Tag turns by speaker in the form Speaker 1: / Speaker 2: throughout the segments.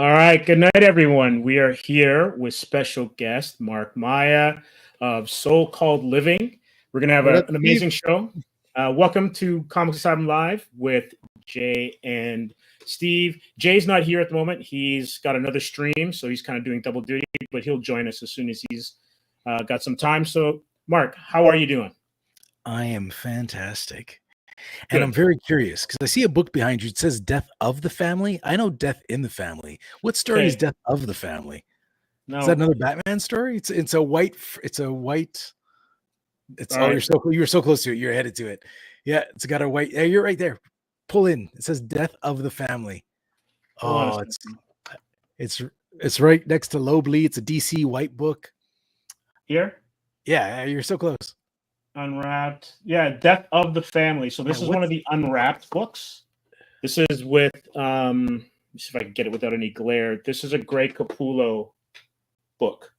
Speaker 1: All right. Good night, everyone. We are here with special guest Mark Maia of Soul Called Living. We're going to have
Speaker 2: What up,
Speaker 1: an
Speaker 2: Steve?
Speaker 1: amazing show. Welcome to Comics Asylum Live with Jay and Steve. Jay's not here at the moment. He's got another stream, so he's kind of doing double duty, but he'll join us as soon as he's got some time. So, Mark, how are you doing?
Speaker 2: I am fantastic.
Speaker 1: Good.
Speaker 2: And I'm very curious because I see a book behind you. It says Death of the Family. I know Death in the Family. What story is
Speaker 1: Okay.
Speaker 2: Death of the Family?
Speaker 1: No.
Speaker 2: Is that another Batman story? It's a white
Speaker 1: All
Speaker 2: oh,
Speaker 1: right.
Speaker 2: you were so close to it. You're headed to it. Yeah, it's got a white. Yeah, you're right there. Pull in. It says Death of the Family.
Speaker 1: Hold on a
Speaker 2: Oh,
Speaker 1: second.
Speaker 2: it's right next to Loeb. It's a DC white book.
Speaker 1: Here?
Speaker 2: Yeah, you're so close.
Speaker 1: Unwrapped. Yeah, Death of the Family. So this is one of the unwrapped books. This is with let me see if I can get it without any glare. This is a Greg Capullo book.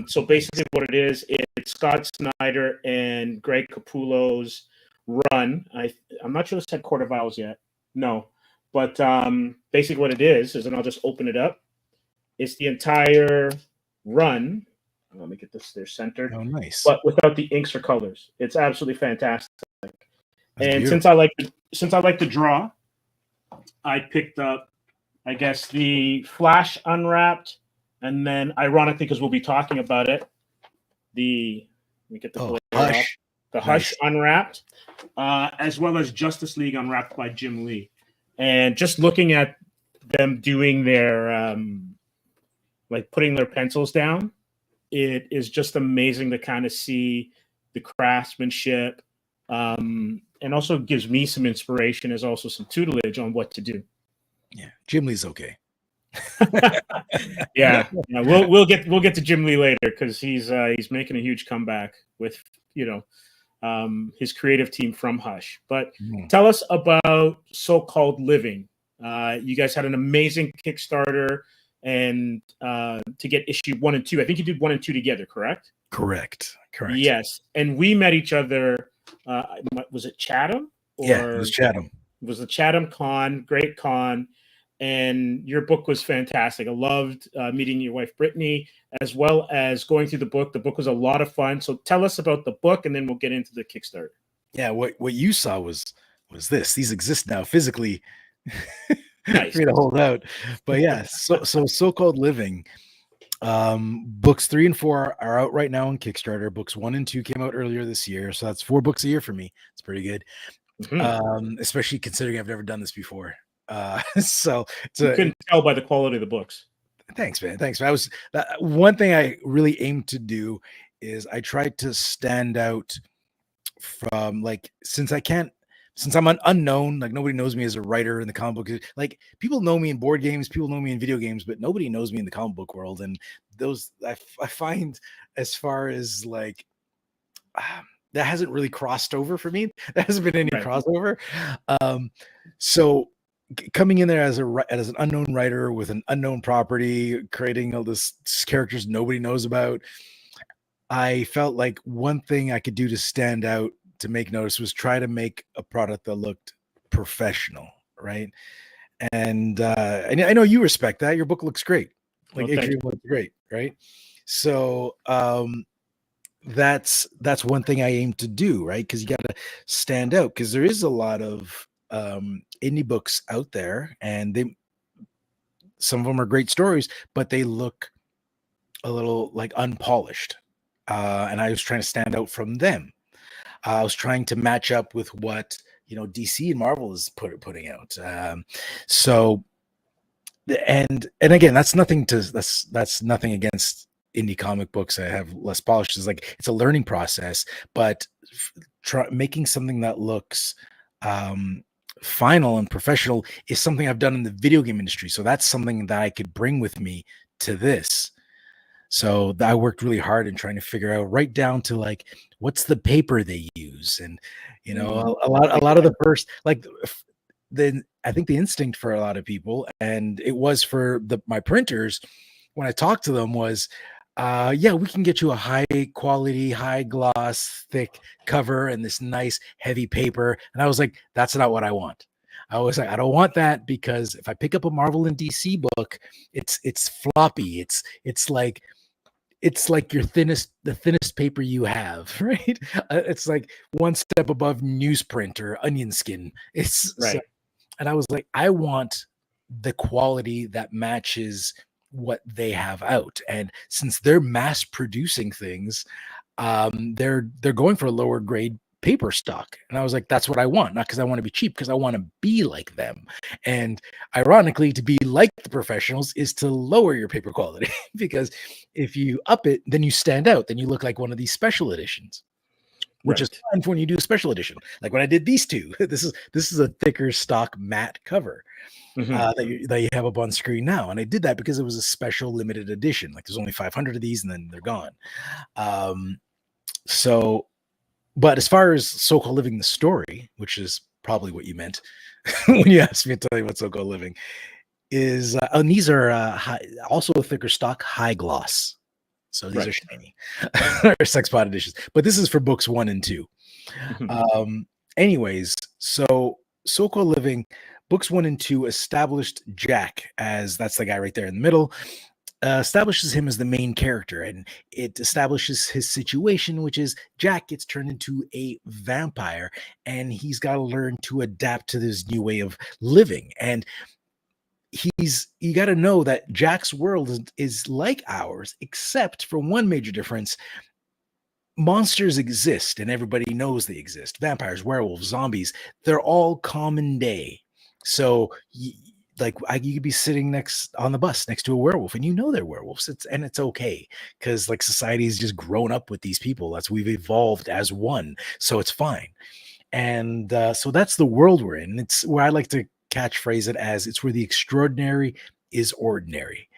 Speaker 1: So basically what it is, it's Scott Snyder and Greg Capullo's run. I'm not sure it's had Court of Owls yet. No. But basically what it is, and I'll just open it up. It's the entire run. Let me get this there centered.
Speaker 2: Oh, nice.
Speaker 1: But without the inks or colors. It's absolutely fantastic.
Speaker 2: That's
Speaker 1: and
Speaker 2: beautiful.
Speaker 1: since I like to draw, I picked up, I guess, the Flash Unwrapped, and then ironically, because we'll be talking about it, let me get the glare
Speaker 2: Hush.
Speaker 1: off. The Hush Unwrapped, as well as Justice League Unwrapped by Jim Lee. And just looking at them doing their like putting their pencils down, it is just amazing to kind of see the craftsmanship, and also gives me some inspiration as also some tutelage on what to do.
Speaker 2: Yeah, Jim Lee's okay.
Speaker 1: yeah, we'll get to Jim Lee later because he's making a huge comeback with his creative team from Hush. But tell us about So Called Living. You guys had an amazing Kickstarter. And to get issue 1 and 2, I think you did 1 and 2 together, correct?
Speaker 2: Correct.
Speaker 1: Yes, and we met each other. Was it Chatham?
Speaker 2: Yeah, it was Chatham.
Speaker 1: It was the Chatham Con, great con, and your book was fantastic. I loved meeting your wife Brittany, as well as going through the book. The book was a lot of fun. So tell us about the book, and then we'll get into the Kickstarter.
Speaker 2: Yeah, what you saw was this. These exist now physically.
Speaker 1: Nice.
Speaker 2: For me to hold out. But yeah, so Called Living. Books 3 and 4 are out right now on Kickstarter. Books 1 and 2 came out earlier this year, so that's 4 books a year for me. It's pretty good. Especially considering I've never done this before. So
Speaker 1: you couldn't tell by the quality of the books.
Speaker 2: Thanks, man. One thing I really aimed to do is I tried to stand out from, like, since I'm unknown, like nobody knows me as a writer in the comic book. Like, people know me in board games, people know me in video games, but nobody knows me in the comic book world. And those I find, as far as like that hasn't really crossed over for me. There hasn't been any crossover. So coming in there as an unknown writer with an unknown property, creating all this characters nobody knows about, I felt like one thing I could do to stand out, to make notice, was try to make a product that looked professional, right? And I know you respect that. Your book looks great. Like, Adrian looks great, right? So that's one thing I aim to do, right? Because you got to stand out, because there is a lot of indie books out there, and some of them are great stories, but they look a little like unpolished. And I was trying to stand out from them. I was trying to match up with what DC and Marvel is putting out. So, and again, that's nothing against indie comic books. I have less polish. It's a learning process, but making something that looks final and professional is something I've done in the video game industry. So that's something that I could bring with me to this. So I worked really hard in trying to figure out, right down to like, what's the paper they use, and a lot of the first, like, then I think the instinct for a lot of people, and it was for my printers, when I talked to them, was, yeah, we can get you a high quality, high gloss, thick cover and this nice heavy paper. And I was like, that's not what I want. I was like, I don't want that, because if I pick up a Marvel and DC book, it's floppy. It's like the thinnest paper you have, right? It's like one step above newsprint or onion skin. It's so,
Speaker 1: Right.
Speaker 2: and I was like, I want the quality that matches what they have out. And since they're mass producing things, they're going for a lower grade paper stock. And I was like, that's what I want, not because I want to be cheap, because I want to be like them. And ironically, to be like the professionals is to lower your paper quality, because if you up it, then you stand out, then you look like one of these special editions, which is
Speaker 1: Right.
Speaker 2: fun for when you do a special edition. Like when I did these two, this is a thicker stock matte cover
Speaker 1: Mhm.
Speaker 2: that you have up on screen now. And I did that because it was a special limited edition. Like there's only 500 of these and then they're gone. So, but as far as so-called living the story, which is probably what you meant when you asked me to tell you what so-called living is, and these are also a thicker stock, high gloss. So these are
Speaker 1: Right.
Speaker 2: shiny or sex pot editions, but this is for books 1 and 2.
Speaker 1: Mhm.
Speaker 2: Anyways, so so-called living books 1 and 2 established Jack as, that's the guy right there in the middle, establishes him as the main character, and it establishes his situation, which is Jack gets turned into a vampire, and he's got to learn to adapt to this new way of living. And you got to know that Jack's world is like ours, except for one major difference. Monsters exist and everybody knows they exist. Vampires, werewolves, zombies, they're all common day. So you could be sitting next on the bus next to a werewolf and you know they're werewolves. It's okay, because like society's just grown up with these people. That's, we've evolved as one, so it's fine. And so that's the world we're in. It's where I like to catchphrase it as, it's where the extraordinary is ordinary.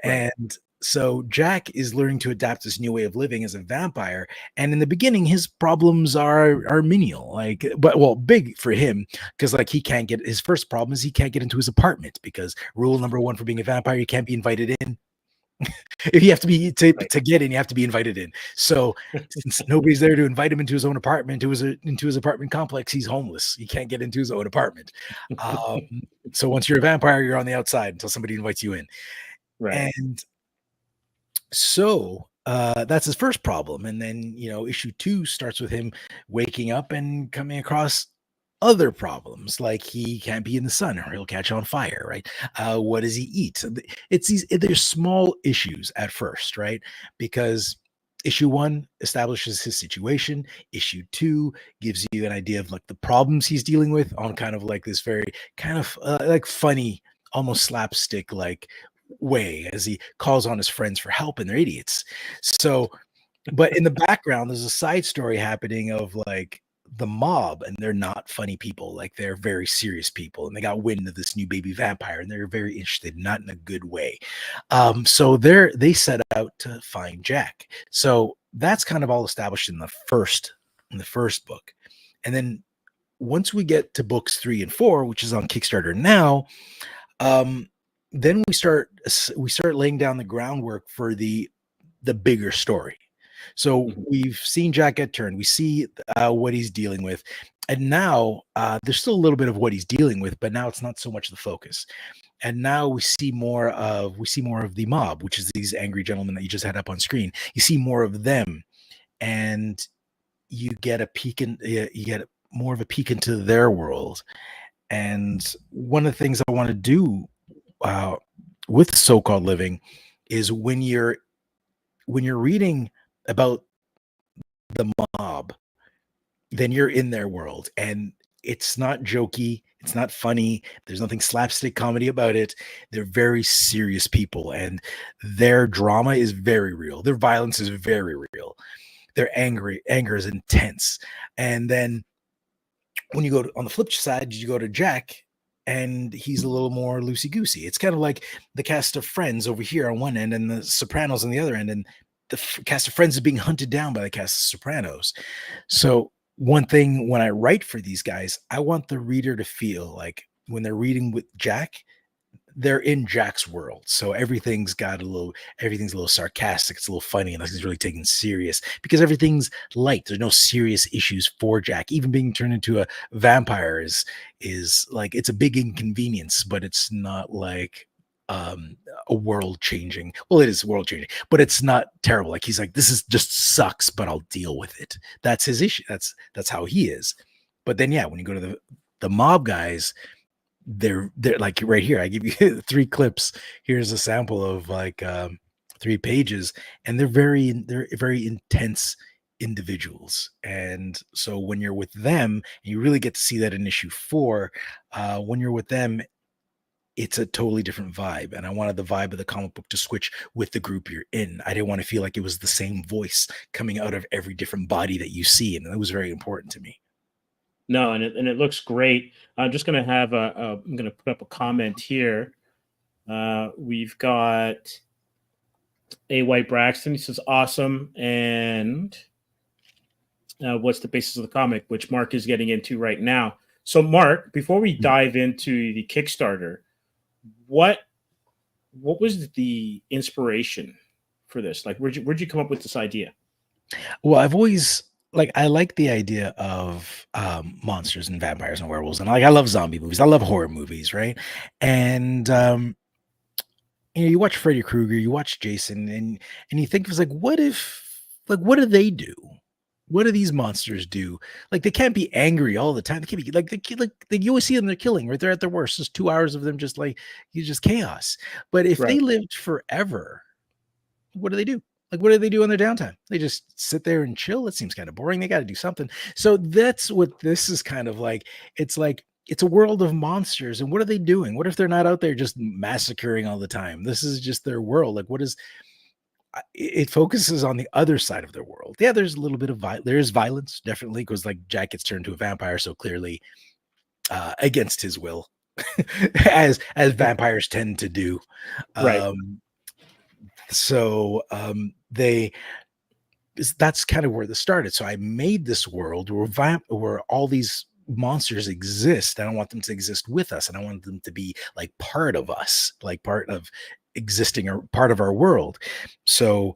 Speaker 1: Right.
Speaker 2: And so Jack is learning to adapt this new way of living as a vampire. And in the beginning, his problems are menial, like, but well, big for him, because like he can't get, his first problem is he can't get into his apartment, because rule number 1 for being a vampire, you can't be invited in. If you have to be
Speaker 1: Right.
Speaker 2: to get in, you have to be invited in. So since nobody's there to invite him into his own apartment, into his apartment complex, he's homeless. He can't get into his own apartment. Um, so once you're a vampire, you're on the outside until somebody invites you in.
Speaker 1: Right.
Speaker 2: And so that's his first problem. And then, issue 2 starts with him waking up and coming across other problems, like he can't be in the sun or he'll catch on fire, right? What does he eat? There's small issues at first, right? Because issue 1 establishes his situation. Issue 2 gives you an idea of like the problems he's dealing with on kind of like this very kind of like funny, almost slapstick like way, as he calls on his friends for help and they're idiots. So, but in the background, there's a side story happening of like the mob, and they're not funny people. Like they're very serious people, and they got wind of this new baby vampire, and they're very interested, not in a good way. So they set out to find Jack. So that's kind of all established in the first book, and then once we get to books 3 and 4, which is on Kickstarter now, um, then we start laying down the groundwork for the bigger story. So
Speaker 1: Mhm.
Speaker 2: we've seen Jack get turned. We see what he's dealing with, and now there's still a little bit of what he's dealing with, but now it's not so much the focus. And now we see more of the mob, which is these angry gentlemen that you just had up on screen. You see more of them, and you get more of a peek into their world. And one of the things I want to do uh, with so-called living is when you're reading about the mob, then you're in their world, and it's not jokey, it's not funny, there's nothing slapstick comedy about it. They're very serious people, and their drama is very real, their violence is very real, their anger is intense. And then when you go on the flip side, you go to Jack, and he's a little more loosey goosey. It's kind of like the cast of Friends over here on one end, and the Sopranos on the other end, and the cast of Friends is being hunted down by the cast of Sopranos. So one thing when I write for these guys, I want the reader to feel like when they're reading with Jack, they're in Jack's world, so everything's a little sarcastic, it's a little funny, and he's really taken serious because everything's light. There's no serious issues for Jack. Even being turned into a vampire is like, it's a big inconvenience, but it's not like a world changing. Well, it is world changing, but it's not terrible. Like, he's like, this is just sucks, but I'll deal with it. That's his issue. That's how he is. But then, yeah, when you go to the mob guys, they're like, right here, I give you 3 clips. Here's a sample of like 3 pages, and they're very intense individuals. And so when you're with them, and you really get to see that in issue 4, when you're with them, it's a totally different vibe. And I wanted the vibe of the comic book to switch with the group you're in. I didn't want to feel like it was the same voice coming out of every different body that you see, and that was very important to me.
Speaker 1: No, and it looks great. I'm just going to have I'm going to put up a comment here. We've got A. White Braxton. He says, awesome. And what's the basis of the comic, which Mark is getting into right now. So, Mark, before we dive into the Kickstarter, what was the inspiration for this? Like, where'd you come up with this idea?
Speaker 2: Well, I've always, like, I like the idea of monsters and vampires and werewolves, and like, I love zombie movies, I love horror movies, right? And you know, you watch Freddy Krueger, you watch Jason, and you think, it's like, what do they do? What do these monsters do? Like, they can't be angry all the time. They can't be like you always see them, they're killing, right? They're at their worst. Just 2 hours of them just like, you just chaos. But if they lived forever, what do they do? Like, what do they do in their downtime? They just sit there and chill. It seems kind of boring. They got to do something. So that's what this is kind of like. It's like, it's a world of monsters. And what are they doing? What if they're not out there just massacring all the time? This is just their world. Like, what is, it focuses on the other side of their world. Yeah, there's a little bit of there is violence, definitely, because like Jack gets turned to a vampire, so clearly against his will, as vampires tend to do.
Speaker 1: Right.
Speaker 2: That's kind of where this started. So I made this world where all these monsters exist. I don't want them to exist with us, and I want them to be like part of us, like part of existing or part of our world. So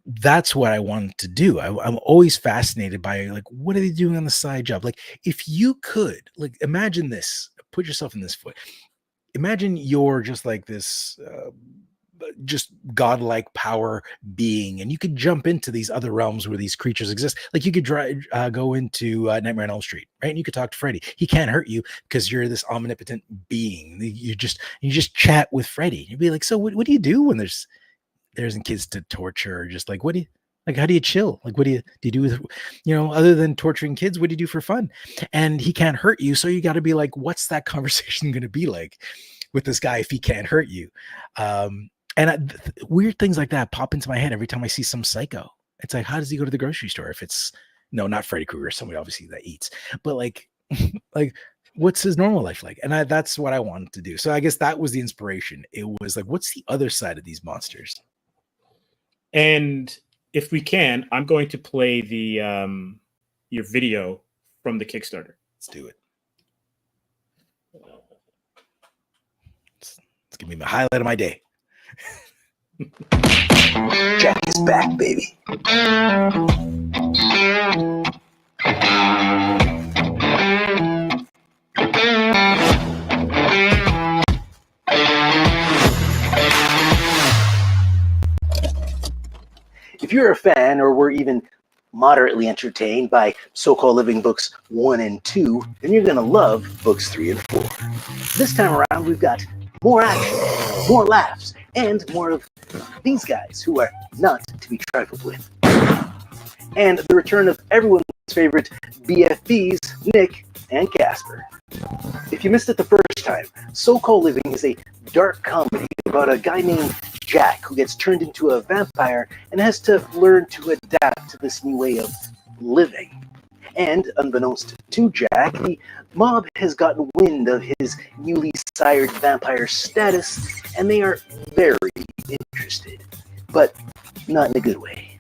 Speaker 2: that's what I wanted to do. I'm always fascinated by, like, what are they doing on the side job? Like, if you could, like, imagine this, put yourself in this foot. Imagine you're just like this just godlike power being, and you could jump into these other realms where these creatures exist. Like, you could go into Nightmare on Elm Street, right? And you could talk to Freddy. He can't hurt you because you're this omnipotent being. You just chat with Freddy. You'd be like, so what do you do when there isn't kids to torture? Or just like, what do you, like, how do you chill? Like, what do you do with, you know, other than torturing kids? What do you do for fun? And he can't hurt you, so you got to be like, what's that conversation going to be like with this guy if he can't hurt you? And weird things like that pop into my head every time I see some psycho. It's like, how does he go to the grocery store if it's, no, not Freddy Krueger, somebody obviously that eats, but like, like, what's his normal life like? And that's what I wanted to do. So I guess that was the inspiration. It was like, what's the other side of these monsters?
Speaker 1: And if we can, I'm going to play the your video from the Kickstarter.
Speaker 2: Let's do it. It's gonna be my highlight of my day. Jack is back, baby. If you're a fan or were even moderately entertained by So-Called Living books 1 and 2, then you're going to love books 3 and 4. This time around, we've got more action, more laughs, and more of these guys who are not to be trifled with. And the return of everyone's favorite BFBs, Nick and Casper. If you missed it the first time, So-Called Living is a dark comedy about a guy named Jack who gets turned into a vampire and has to learn to adapt to this new way of living. And unbeknownst to Jack, the mob has gotten wind of his newly sired vampire status, and they are very interested, but not in a good way.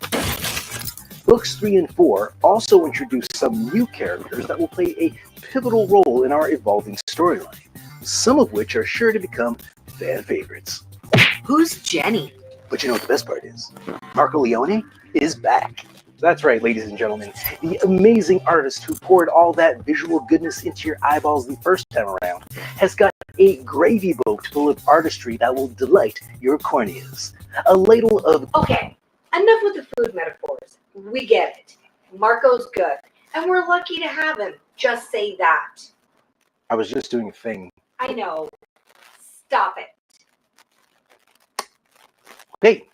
Speaker 2: Books 3 and 4 also introduce some new characters that will play a pivotal role in our evolving storyline, some of which are sure to become
Speaker 3: fan favorites.
Speaker 4: Who's Jenny?
Speaker 3: But you know what the best part is? Marco Leone is back. That's right, ladies and gentlemen. The amazing artist who poured all that visual goodness into your eyeballs the first time around has got a gravy boat full of artistry that will delight your corneas. A ladle of...
Speaker 4: Okay, enough with the food metaphors. We get it. Marco's good, and we're lucky to have him. Just say that.
Speaker 3: I was just doing a thing.
Speaker 4: I know. Stop it.
Speaker 3: Okay,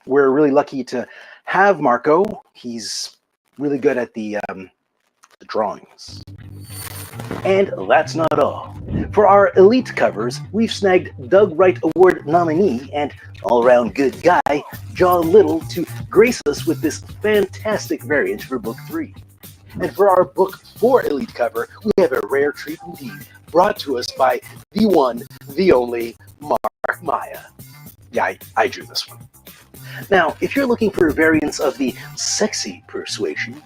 Speaker 3: we're really lucky to have Marco. He's really good at the drawings. And that's not all. For our elite covers, we've snagged Doug Wright Award nominee and all-around good guy, John Little, to grace us with this fantastic variant for Book 3. And for our Book 4 elite cover, we have a rare treat indeed, brought to us by the one, the only, Mark Maia. Yeah, I drew this one. Now, if you're looking for variants of the sexy persuasion,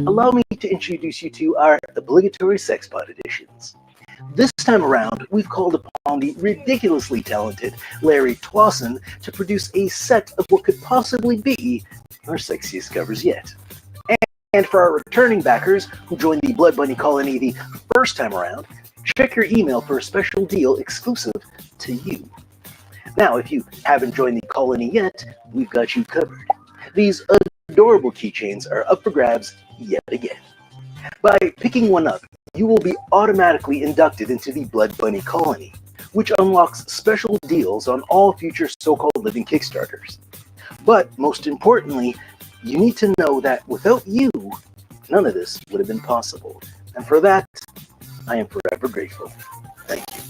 Speaker 3: allow me to introduce you to our obligatory sexbot editions. This time around, we've called upon the ridiculously talented Larry Twasson to produce a set of what could possibly be our sexiest covers yet. And for our returning backers who joined the Blood Bunny colony the first time around, check your email for a special deal exclusive to you. Now, if you haven't joined the colony yet, we've got you covered. These adorable keychains are up for grabs yet again. By picking one up, you will be automatically inducted into the Blood Bunny colony, which unlocks special deals on all future so-called living Kickstarters. But most importantly, you need to know that without you, none of this would have been possible. And for that, I am forever grateful. Thank you.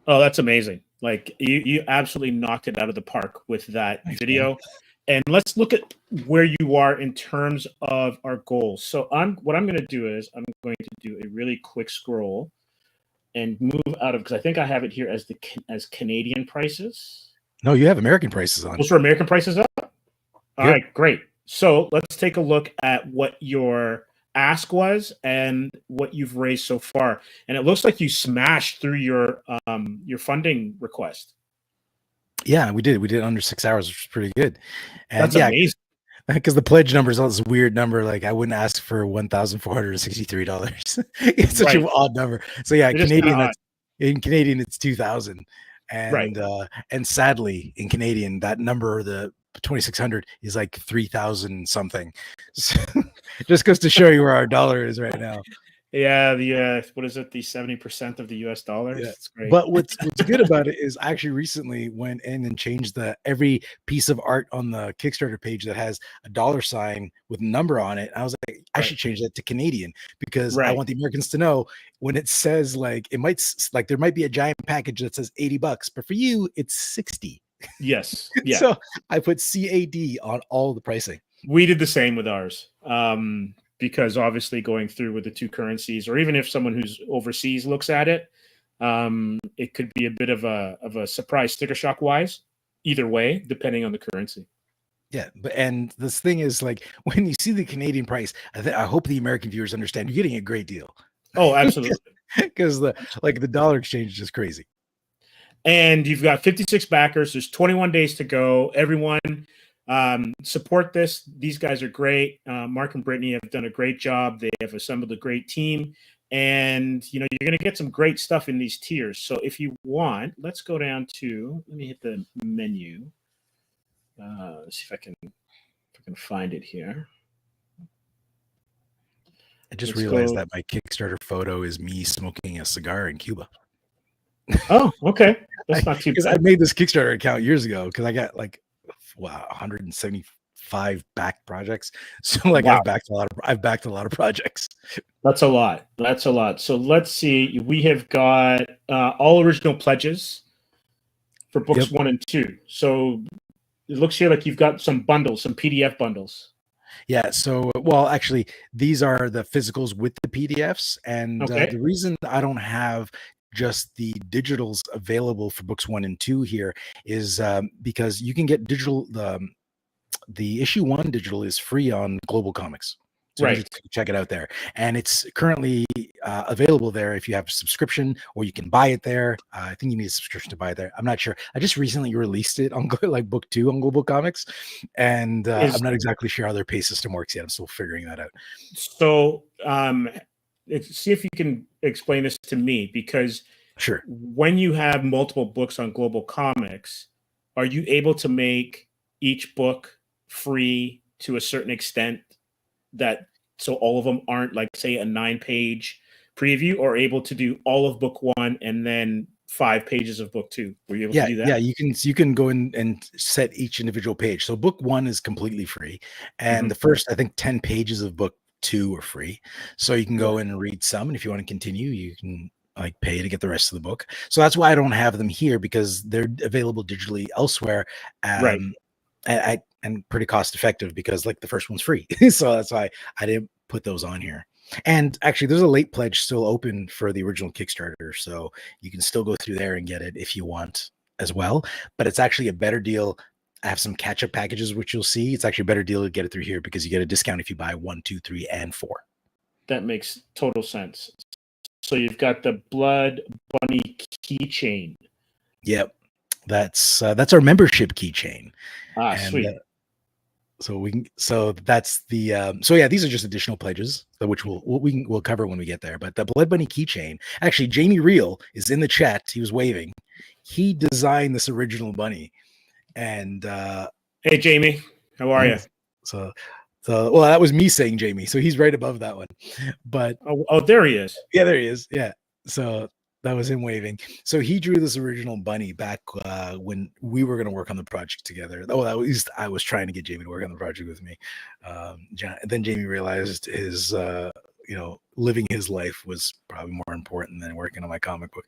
Speaker 1: Oh, that's amazing. Like you absolutely knocked it out of the park with that video. And let's look at where you are in terms of our goals. So what I'm going to do is I'm going to do a really quick scroll and move out of, because I think I have it here as Canadian prices.
Speaker 2: No, you have American prices on.
Speaker 1: Those are American prices up? All right, great. So let's take a look at what your ask was and what you've raised so far. And it looks like you smashed through your funding request.
Speaker 2: Yeah, we did. We did under 6 hours, which was pretty good. And
Speaker 1: that's amazing.
Speaker 2: Because the pledge number is all this weird number. Like I wouldn't ask for $1,463. It's such an odd number. So yeah, in Canadian it's 2,000. And and sadly in Canadian that number, the 2,600, is like 3,000 something. So, just goes to show you where our dollar is right now.
Speaker 1: Yeah, the what is it? The 70% of the US dollars.
Speaker 2: Yeah.
Speaker 1: It's great.
Speaker 2: But what's good about it is I actually recently went in and changed every piece of art on the Kickstarter page that has a dollar sign with a number on it. I was like, I should change that to Canadian because I want the Americans to know when it says like there might be a giant package that says $80, but for you it's 60.
Speaker 1: Yes. Yeah.
Speaker 2: So I put CAD on all the pricing.
Speaker 1: We did the same with ours. Because obviously going through with the two currencies, or even if someone who's overseas looks at it, it could be a bit of a surprise sticker shock wise, either way, depending on the currency.
Speaker 2: Yeah, and this thing is like when you see the Canadian price, I hope the American viewers understand you're getting a great deal.
Speaker 1: Oh, absolutely.
Speaker 2: Because the dollar exchange is just crazy.
Speaker 1: And you've got 56 backers. There's 21 days to go. Everyone, support this. These guys are great. Mark and Brittany have done a great job. They have assembled a great team, and you're going to get some great stuff in these tiers. So if you want, let's go down to, let me hit the menu. Let's see if I can find it here.
Speaker 2: I just realized that my Kickstarter photo is me smoking a cigar in Cuba.
Speaker 1: Oh, okay. That's not too bad.
Speaker 2: I made this Kickstarter account years ago because I got 175 backed projects. So I've backed a lot of projects. That's
Speaker 1: a lot. So let's see. We have got all original pledges for books 1 and 2. So it looks here like you've got some bundles, some PDF bundles.
Speaker 2: Yeah. So, actually, these are the physicals with the PDFs. And the reason I don't have just the digitals available for books 1 and 2 here is because you can get digital. The issue 1 digital is free on Global Comics. So you can check it out there. And it's currently available there if you have a subscription, or you can buy it there. I think you need a subscription to buy it there. I'm not sure. I just recently released it on like book 2 on Global Comics. And I'm not exactly sure how their pay system works yet. I'm still figuring that out.
Speaker 1: So see if you can explain this to me, because
Speaker 2: sure,
Speaker 1: when you have multiple books on Global Comics, are you able to make each book free to a certain extent, that so all of them aren't like, say, a 9-page preview, or able to do all of book 1 and then 5 pages of book 2? Were you able to do that?
Speaker 2: Yeah, you can go in and set each individual page. So book 1 is completely free, and the first, I think, 10 pages of book 2 are free. So you can go in and read some, and if you want to continue, you can like pay to get the rest of the book. So that's why I don't have them here, because they're available digitally elsewhere. And pretty cost effective, because like the first one's free. So that's why I didn't put those on here. And actually, there's a late pledge still open for the original Kickstarter, so you can still go through there and get it if you want as well. But it's actually a better deal. I have some catch-up packages, which you'll see. It's actually a better deal to get it through here, because you get a discount if you buy 1, 2, 3, and 4.
Speaker 1: That makes total sense. So you've got the Blood Bunny keychain.
Speaker 2: Yep, that's our membership keychain.
Speaker 1: Sweet.
Speaker 2: So that's the so yeah, these are just additional pledges, which we'll cover when we get there. But the Blood Bunny keychain, actually, Jamie Reel is in the chat. He was waving. He designed this original bunny, and
Speaker 1: hey Jamie, how are you?
Speaker 2: So well, that was me saying Jamie, so he's right above that one. But
Speaker 1: oh, there he is.
Speaker 2: Yeah, there he is. Yeah, so that was him waving. So he drew this original bunny back when we were going to work on the project together. Oh, I was trying to get Jamie to work on the project with me. Then Jamie realized his, living his life was probably more important than working on my comic book.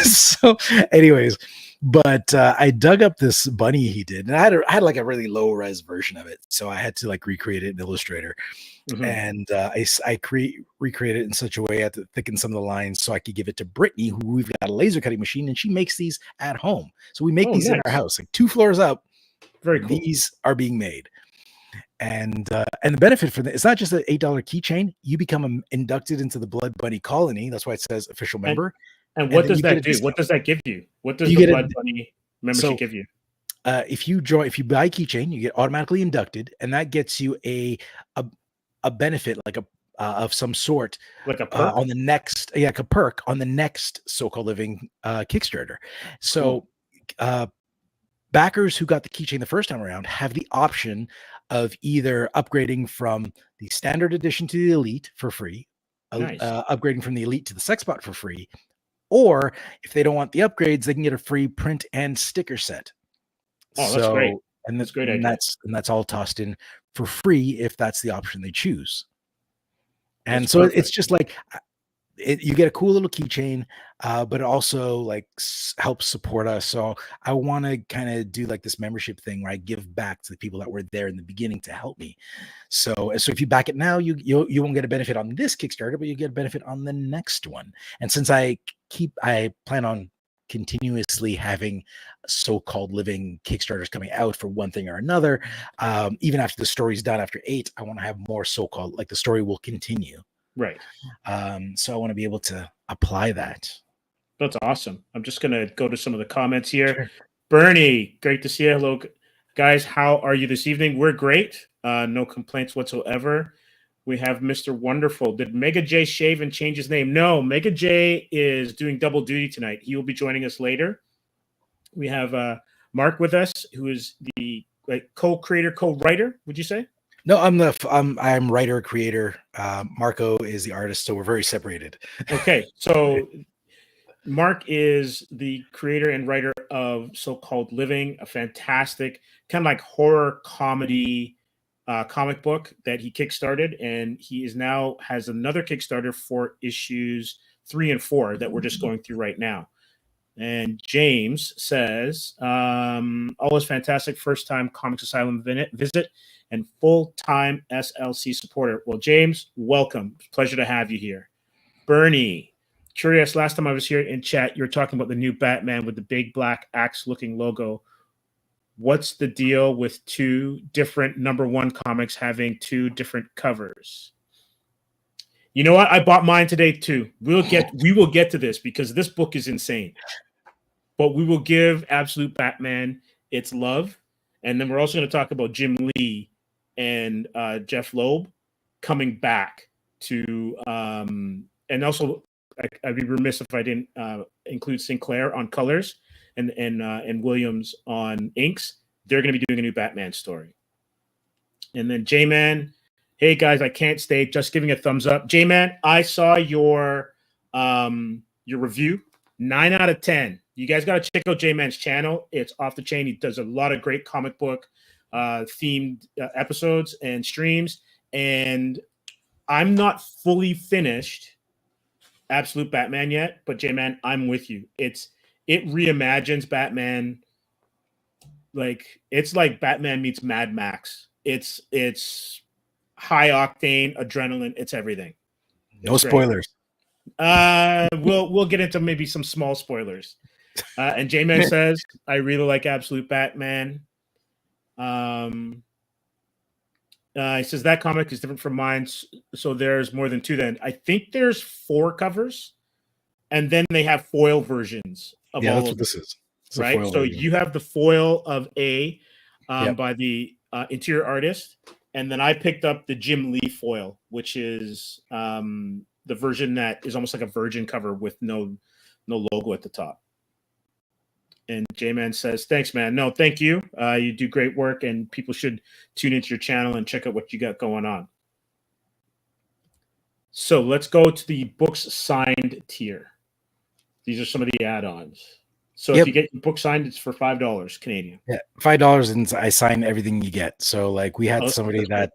Speaker 2: So, anyways, but I dug up this bunny he did, and I had like a really low res version of it, so I had to like recreate it in Illustrator. And I recreated it in such a way I had to thicken some of the lines so I could give it to Brittany, who we've got a laser cutting machine, and she makes these at home. So we make these in our house, like 2 floors up.
Speaker 1: Very cool.
Speaker 2: These are being made. And the benefit for that, it's not just an $8 keychain. You become inducted into the Blood Bunny colony. That's why it says official member.
Speaker 1: And what does that do? What does that give you? What does the Blood Bunny membership give you?
Speaker 2: If you buy a keychain, you get automatically inducted, and that gets you a benefit, like of some sort,
Speaker 1: like a perk
Speaker 2: on the next, like a perk on the next So-Called Living Kickstarter. So backers who got the keychain the first time around have the option of either upgrading from the standard edition to the elite for free, upgrading from the elite to the sex bot for free, or if they don't want the upgrades, they can get a free print and sticker set.
Speaker 1: Oh, that's great.
Speaker 2: And that's great. And that's all tossed in for free if that's the option they choose. And so it's just like you get a cool little keychain, but it also like helps support us. So I want to kind of do like this membership thing where I give back to the people that were there in the beginning to help me. So if you back it now, you won't get a benefit on this Kickstarter, but you get a benefit on the next one. And since I plan on continuously having So-Called Living Kickstarters coming out for one thing or another, even after the story's done after 8, I want to have more so-called, like the story will continue.
Speaker 1: Right.
Speaker 2: So I want to be able to apply that.
Speaker 1: That's awesome. I'm just going to go to some of the comments here. Sure. Bernie, great to see you. Hello, guys. How are you this evening? We're great. No complaints whatsoever. We have Mr. Wonderful. Did Mega J shave and change his name? No, Mega J is doing double duty tonight. He will be joining us later. We have Mark with us, who is the co-creator, co-writer, would you say?
Speaker 2: No, I'm writer, creator. Marco is the artist, so we're very separated.
Speaker 1: Okay, so Mark is the creator and writer of So-Called Living, a fantastic kind of like horror comedy comic book that he kickstarted, and he is now has another Kickstarter for issues 3 and 4 that we're just going through right now. And James says, all is fantastic, first time Comics Asylum visit and full-time SLC supporter. Well, James, welcome. Pleasure to have you here. Bernie, Curious, last time I was here in chat, you were talking about the new Batman with the big black axe-looking logo. What's the deal with two different #1 comics having two different covers? You know what? I bought mine today too. We will get to this because this book is insane. But we will give Absolute Batman its love, and then we're also going to talk about Jim Lee and Jeff Loeb coming back to, and also I'd be remiss if I didn't include Sinclair on colors and Williams on inks. They're going to be doing a new Batman story. And then J-Man, hey guys, I can't stay. Just giving a thumbs up. J-Man, I saw your review. 9 out of 10. You guys got to check out J-Man's channel. It's off the chain. He does a lot of great comic book themed episodes and streams. And I'm not fully finished Absolute Batman yet, but J-Man, I'm with you. It reimagines Batman. It's like Batman meets Mad Max. It's high octane adrenaline. It's everything.
Speaker 2: No spoilers.
Speaker 1: We'll get into maybe some small spoilers. And J-Man says, I really like Absolute Batman. He says that comic is different from mine, so there's more than two then. I think there's 4 covers, and then they have foil versions of all
Speaker 2: that's
Speaker 1: of
Speaker 2: what this is.
Speaker 1: right? So version. You have the foil of A by the interior artist, and then I picked up the Jim Lee foil, which is the version that is almost like a virgin cover with no logo at the top. And J-Man says, thanks, man. No, thank you. You do great work, and people should tune into your channel and check out what you got going on. So let's go to the books signed tier. These are some of the add-ons. So if you get your book signed, it's for $5 Canadian.
Speaker 2: Yeah, $5, and I sign everything you get. So like we had somebody that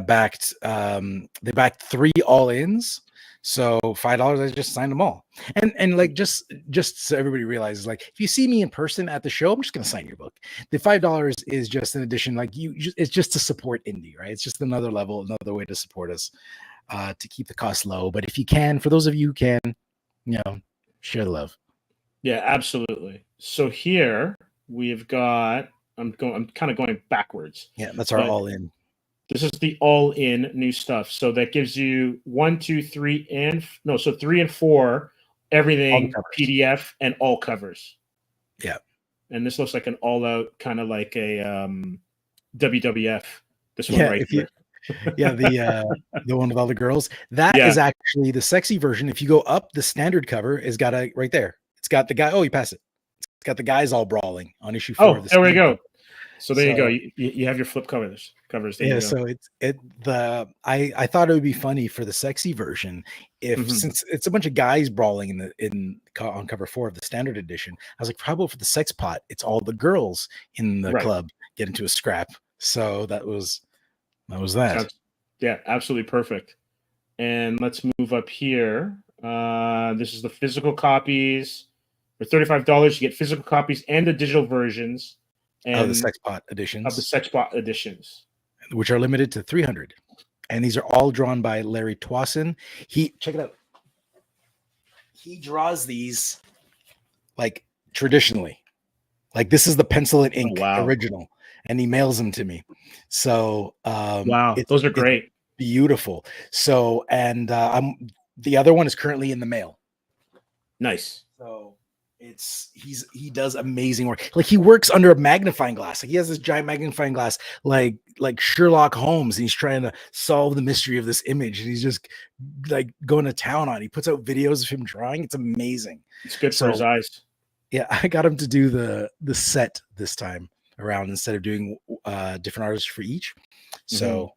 Speaker 2: backed they backed 3 all-ins. So $5, I just signed them all. And like just so everybody realizes, like if you see me in person at the show, I'm just gonna sign your book. The $5 is just an addition, like it's just to support indie, right? It's just another level, another way to support us, to keep the cost low. But if you can, for those of you who can, share the love.
Speaker 1: Yeah, absolutely. So here we've got I'm kind of going backwards.
Speaker 2: Yeah, that's our all-in.
Speaker 1: This is the all-in new stuff. So that gives you 1, 2, 3, so 3 and 4, everything PDF and all covers.
Speaker 2: Yeah.
Speaker 1: And this looks like an all-out kind of like a WWF. This one right here.
Speaker 2: The one with all the girls. That is actually the sexy version. If you go up, the standard cover is got right there. It's got the guy. Oh, you pass it. It's got the guys all brawling on issue 4.
Speaker 1: Oh, there we go. So there you go. You have your flip covers. There
Speaker 2: so I thought it would be funny for the sexy version if since it's a bunch of guys brawling on cover 4 of the standard edition. I was like, probably for the sex pot, it's all the girls in the club get into a scrap. So that was that.
Speaker 1: Yeah, absolutely perfect. And let's move up here. This is the physical copies. For $35, you get physical copies and the digital versions.
Speaker 2: Of the Sexpot editions. Which are limited to 300. And these are all drawn by Larry Twasson. Check it out. He draws these like traditionally. Like this is the pencil and ink original. And he mails them to me. So
Speaker 1: those are great.
Speaker 2: Beautiful. So and the other one is currently in the mail.
Speaker 1: Nice.
Speaker 2: So he does amazing work. Like he works under a magnifying glass. Like he has this giant magnifying glass, like Sherlock Holmes, and he's trying to solve the mystery of this image. And he's just like going to town on it. He puts out videos of him drawing. It's amazing.
Speaker 1: It's good for his eyes.
Speaker 2: Yeah, I got him to do the set this time around instead of doing different artists for each. So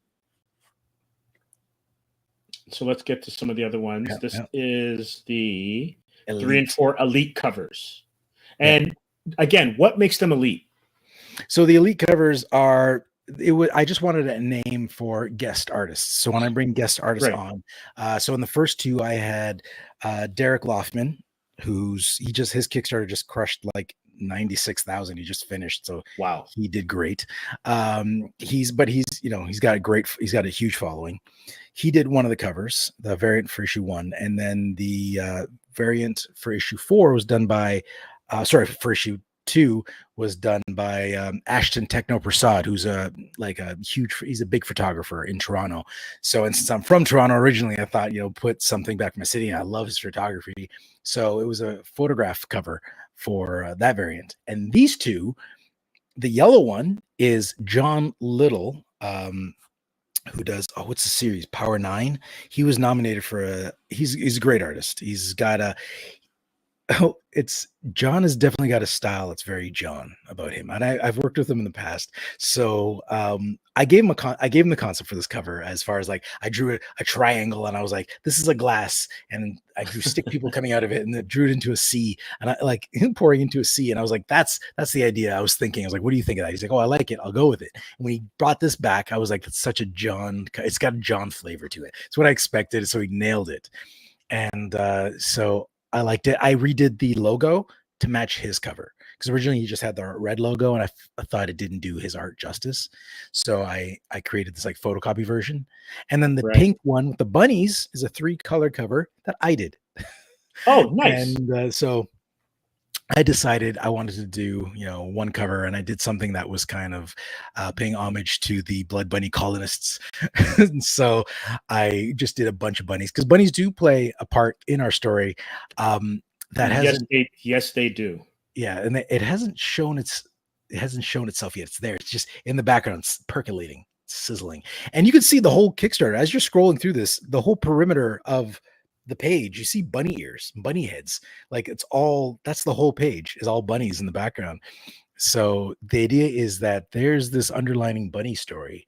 Speaker 1: let's get to some of the other ones. This is the Elite. 3 and 4 elite covers. And again, what makes them elite?
Speaker 2: So the elite covers are I just wanted a name for guest artists. So when I bring guest artists on, so in the first 2 I had Derek Loftman, his Kickstarter just crushed like 96,000. He just finished, so he did great. He's got a huge following. He did one of the covers, the variant for issue 1, and then the variant for issue 4 was done by, for issue 2 was done by Ashton Techno Prasad, who's he's a big photographer in Toronto. So, and since I'm from Toronto originally, I thought, put something back in my city. I love his photography. So it was a photograph cover for that variant. And these two, the yellow one is John Little, who does, what's the series? Power 9. He was nominated for he's a great artist. He's got John has definitely got a style that's very John about him, and I've worked with him in the past. So I gave him the concept for this cover, as far as like I drew a triangle, and I was like, this is a glass, and I drew stick people coming out of it, and then drew it into a sea, and I like him pouring into a sea, and I was like, that's the idea. I was thinking, I was like, what do you think of that? He's like, oh, I like it, I'll go with it. And when he brought this back, I was like, it's such a John. It's got a John flavor to it. It's what I expected, so he nailed it, and so I liked it. I redid the logo to match his cover, because originally he just had the red logo, and I thought it didn't do his art justice. So I created this like photocopy version. And then the pink one with the bunnies is a 3-color cover that I did.
Speaker 1: Oh, nice.
Speaker 2: And so I decided I wanted to do, one cover, and I did something that was kind of paying homage to the Blood Bunny colonists. And so I just did a bunch of bunnies, because bunnies do play a part in our story.
Speaker 1: Yes, they do.
Speaker 2: Yeah, and it hasn't shown itself yet. It's there. It's just in the background, it's percolating, sizzling, and you can see the whole Kickstarter as you're scrolling through this. The whole perimeter of the page, you see bunny ears, bunny heads. Like that's the whole page is all bunnies in the background. So the idea is that there's this underlining bunny story,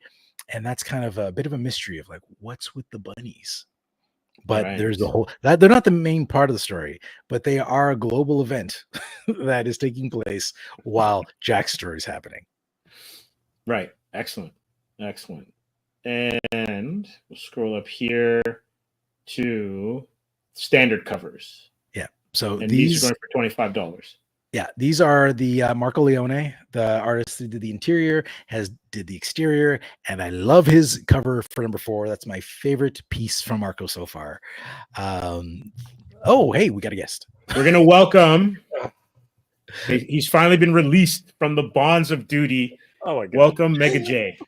Speaker 2: and that's kind of a bit of a mystery of like, what's with the bunnies? But there's the whole that they're not the main part of the story, but they are a global event that is taking place while Jack's story is happening.
Speaker 1: Right. Excellent. And we'll scroll up here to standard covers.
Speaker 2: Yeah. So
Speaker 1: these are going for $25.
Speaker 2: Yeah, these are the Marco Leone, the artist who did the interior, did the exterior, and I love his cover for number 4. That's my favorite piece from Marco so far. Hey, we got a guest.
Speaker 1: We're gonna welcome. He's finally been released from the bonds of duty.
Speaker 5: Oh my God!
Speaker 1: Welcome, Mega J.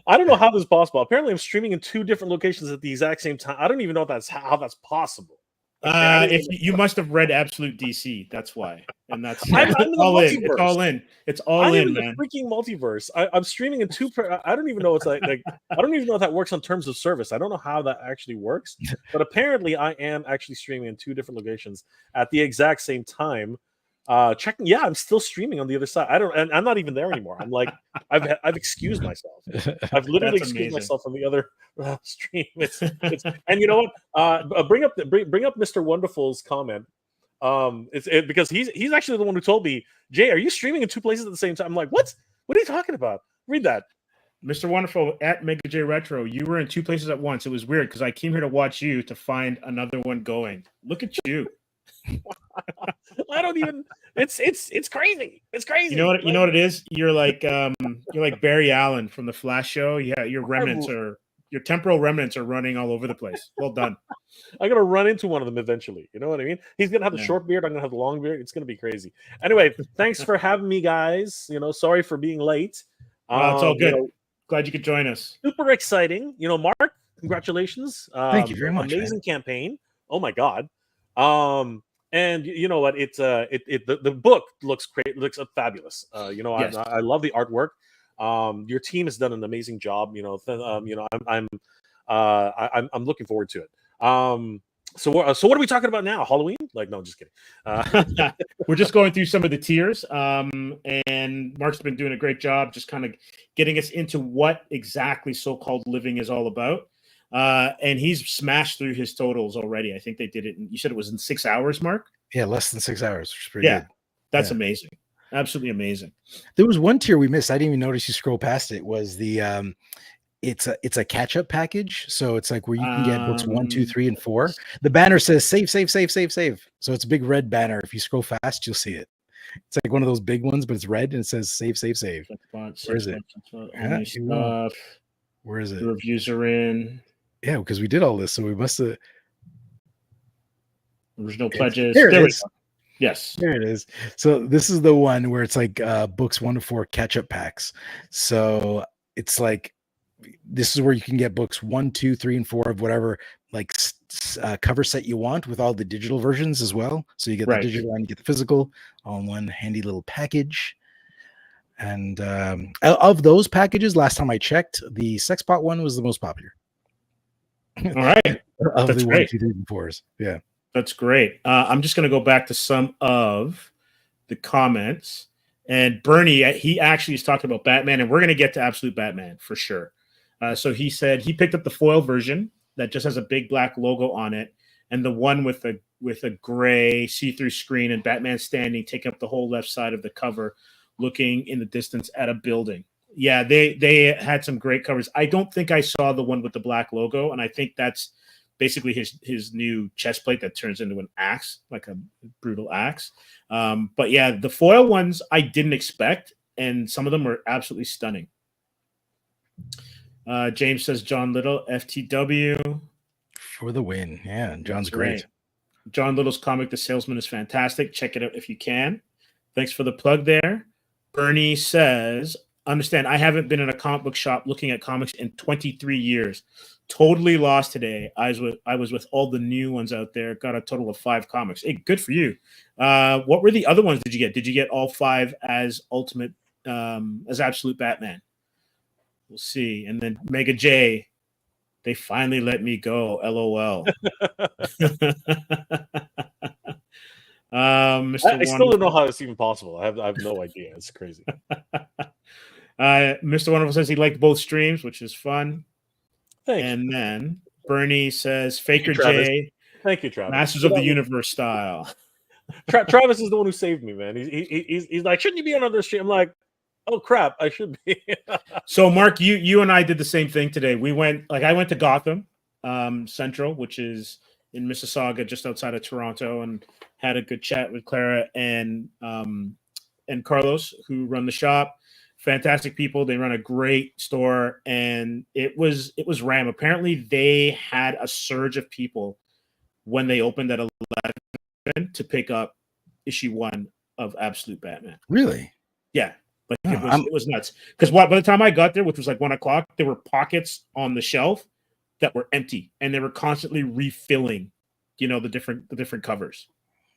Speaker 5: I don't know how this is possible. Apparently, I'm streaming in 2 different locations at the exact same time. I don't even know how that's possible.
Speaker 1: If you must have read Absolute DC, that's why, and that's all in. It's all in. It's all in, man.
Speaker 5: The freaking multiverse. I'm streaming in 2. I don't even know it's like. I don't even know if that works on terms of service. I don't know how that actually works, but apparently I am actually streaming in 2 different locations at the exact same time. Checking. Yeah, I'm still streaming on the other side. And I'm not even there anymore. I'm like, I've excused myself. I've literally excused myself from the other stream. And you know what? Bring up Mr. Wonderful's comment. Because he's actually the one who told me, Jay, are you streaming in 2 places at the same time? I'm like, what? What are you talking about? Read that.
Speaker 1: Mr. Wonderful at Mega J Retro, you were in 2 places at once. It was weird because I came here to watch you to find another one going. Look at you.
Speaker 5: I don't even. It's crazy. It's crazy.
Speaker 1: You know what it is. You're like Barry Allen from the Flash show. Yeah, your temporal remnants are running all over the place. Well done.
Speaker 5: I'm gonna run into one of them eventually. You know what I mean? He's gonna have the short beard. I'm gonna have the long beard. It's gonna be crazy. Anyway, thanks for having me, guys. Sorry for being late.
Speaker 1: It's all good. Glad you could join us.
Speaker 5: Super exciting. Mark, congratulations.
Speaker 2: Thank you very much.
Speaker 5: Amazing campaign. Oh my God. And you know what? The book looks great. Looks fabulous.
Speaker 1: Yes.
Speaker 5: I love the artwork. Your team has done an amazing job. I'm looking forward to it. So what are we talking about now? Halloween? No, just kidding.
Speaker 1: We're just going through some of the tiers. And Mark's been doing a great job just kind of getting us into what exactly so-called living is all about. And he's smashed through his totals already. I think they did it. You said it was in 6 hours, Mark?
Speaker 2: Yeah, less than 6 hours. Which is pretty good.
Speaker 1: That's amazing. Absolutely amazing.
Speaker 2: There was one tier we missed. I didn't even notice you scroll past it. Was the it's a catch-up package. So it's like where you can get books 1, 2, 3, and 4. The banner says save. So it's a big red banner. If you scroll fast, you'll see it. It's like one of those big ones, but it's red and it says save. Where is it? Where is it?
Speaker 1: The reviews are in.
Speaker 2: Yeah, because we did all this, so we must have.
Speaker 1: Original pledges.
Speaker 2: There it
Speaker 1: There we
Speaker 2: is.
Speaker 1: go. Yes.
Speaker 2: There it is. So this is the one where it's like books 1 to 4 catch-up packs. So it's like this is where you can get books 1, 2, 3, and 4 of whatever like cover set you want with all the digital versions as well. So you get the
Speaker 1: Right.
Speaker 2: digital and you get the physical all in one handy little package. And of those packages, last time I checked, the Sexpot one was the most popular.
Speaker 1: All right.
Speaker 2: Of
Speaker 1: That's
Speaker 2: the 1,
Speaker 1: great.
Speaker 2: 2, 3, and 4s. Yeah.
Speaker 1: That's great. I'm just going to go back to some of the comments. And Bernie, he actually is talking about Batman, and we're going to get to Absolute Batman for sure. So he said he picked up the foil version that just has a big black logo on it, and the one with a gray see-through screen and Batman standing, taking up the whole left side of the cover, looking in the distance at a building. Yeah, they had some great covers. I don't think I saw the one with the black logo, and I think that's basically his new chest plate that turns into an axe, like a brutal axe. But yeah, the foil ones I didn't expect, and some of them are absolutely stunning. James says John Little, FTW.
Speaker 2: For the win. Yeah, John's
Speaker 1: That's
Speaker 2: great.
Speaker 1: right. John Little's comic, The Salesman, is fantastic. Check it out if you can. Thanks for the plug there. Bernie says, understand, I haven't been in a comic book shop looking at comics in 23 years. Totally lost today. I was with all the new ones out there. Got a total of 5 comics. Hey, good for you. What were the other ones did you get? Did you get all 5 as Ultimate, as Absolute Batman? We'll see. And then Mega J, they finally let me go. LOL. Mr.
Speaker 5: I still don't know how it's even possible. I have no idea. It's crazy.
Speaker 1: Mr. Wonderful says he liked both streams, which is fun.
Speaker 5: Thanks.
Speaker 1: And then Bernie says Faker
Speaker 5: Travis.
Speaker 1: J,
Speaker 5: Thank you, Travis.
Speaker 1: Masters of the Universe style.
Speaker 5: Travis is the one who saved me, man. He's like, shouldn't you be on another stream? I'm like, oh crap, I should be.
Speaker 1: So Mark, you and I did the same thing today. I went to Gotham Central, which is in Mississauga, just outside of Toronto, and had a good chat with Clara and Carlos, who run the shop. Fantastic people. They run a great store, and it was RAM. Apparently, they had a surge of people when they opened at 11 to pick up issue 1 of Absolute Batman.
Speaker 2: Really?
Speaker 1: Yeah, like it was nuts. Because by the time I got there, which was like 1 o'clock, there were pockets on the shelf that were empty, and they were constantly refilling, the different covers.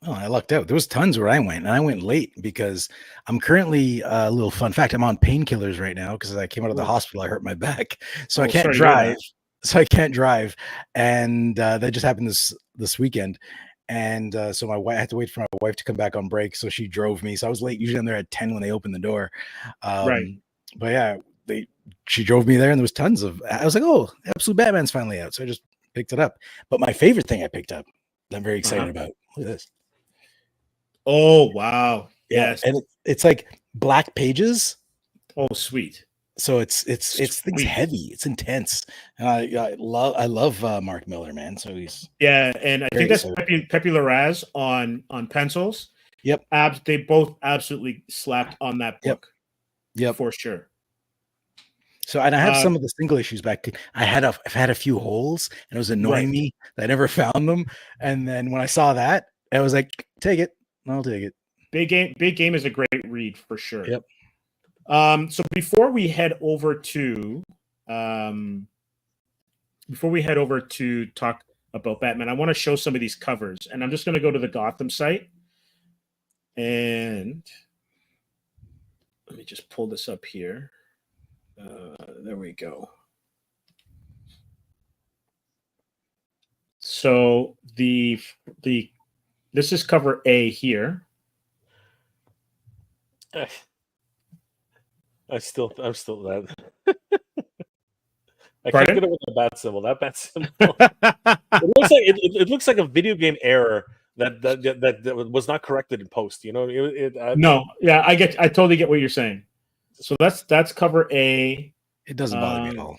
Speaker 2: Oh, I lucked out. There was tons where I went, and I went late because I'm currently a little fun fact. I'm on painkillers right now because I came out of the hospital. I hurt my back, so I can't drive. So I can't drive, and that just happened this weekend. And so I had to wait for my wife to come back on break, so she drove me. So I was late. Usually I'm there at 10 when they open the door.
Speaker 1: Right.
Speaker 2: But yeah, she drove me there, and there was tons of. I was like, oh, Absolute Batman's finally out, so I just picked it up. But my favorite thing I picked up, that I'm very excited about. Look at this.
Speaker 1: Oh wow!
Speaker 2: Yeah,
Speaker 1: Yes,
Speaker 2: and it's like black pages.
Speaker 1: Oh sweet.
Speaker 2: So it's things heavy. It's intense. I love Mark Miller, man. So he's
Speaker 1: and I think that's Pepe Larraz on pencils.
Speaker 2: Yep.
Speaker 1: They both absolutely slapped on that book.
Speaker 2: Yep,
Speaker 1: for sure.
Speaker 2: So, and I have some of the single issues back. I've had a few holes, and it was annoying me that I never found them. And then when I saw that, I was like, "Take it, I'll take it." Big
Speaker 1: game is a great read for sure.
Speaker 2: Yep.
Speaker 1: So before we head over to talk about Batman, I want to show some of these covers, and I'm just going to go to the Gotham site, and let me just pull this up here. There we go. So this is cover A here.
Speaker 5: I'm still that. I
Speaker 1: Pardon?
Speaker 5: can't get over the bat symbol. That bat symbol. it looks like a video game error that was not corrected in post.
Speaker 1: No, yeah, I totally get what you're saying. So that's cover A.
Speaker 2: It doesn't bother me at all.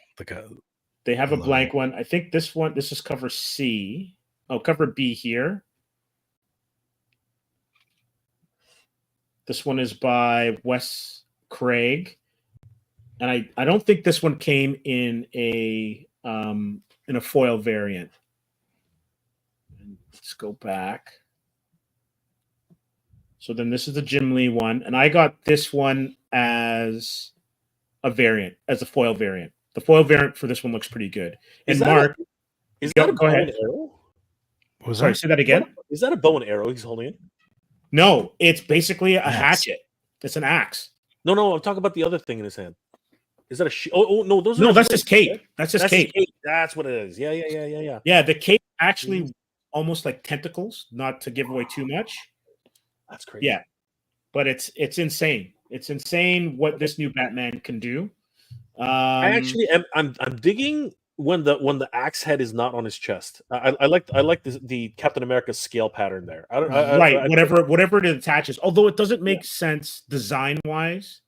Speaker 1: They have a blank one. I think this is cover C. Oh, cover B here. This one is by Wes Craig, and I don't think this one came in a foil variant. Let's go back. So then this is the Jim Lee one, and I got this one as a variant, as a foil variant. The foil variant for this one looks pretty good. And Mark,
Speaker 5: is that a
Speaker 1: go
Speaker 5: bow
Speaker 1: ahead.
Speaker 5: and arrow?
Speaker 1: Sorry, say that again.
Speaker 5: Is that a bow and arrow he's holding it?
Speaker 1: No, it's basically a
Speaker 2: Axe.
Speaker 1: hatchet. It's an axe.
Speaker 5: No, I'm talking about the other thing in his hand. Is that a no, those are
Speaker 1: No, that's
Speaker 5: his
Speaker 1: his cape. That's his cape.
Speaker 5: That's what it is. Yeah.
Speaker 1: Yeah, the cape actually almost like tentacles, not to give away too much.
Speaker 5: That's crazy.
Speaker 1: Yeah. But it's insane. It's insane what this new Batman can do.
Speaker 5: I actually am I'm digging when the axe head is not on his chest. I like the Captain America scale pattern there.
Speaker 1: Whatever it attaches. Although it doesn't make sense design wise.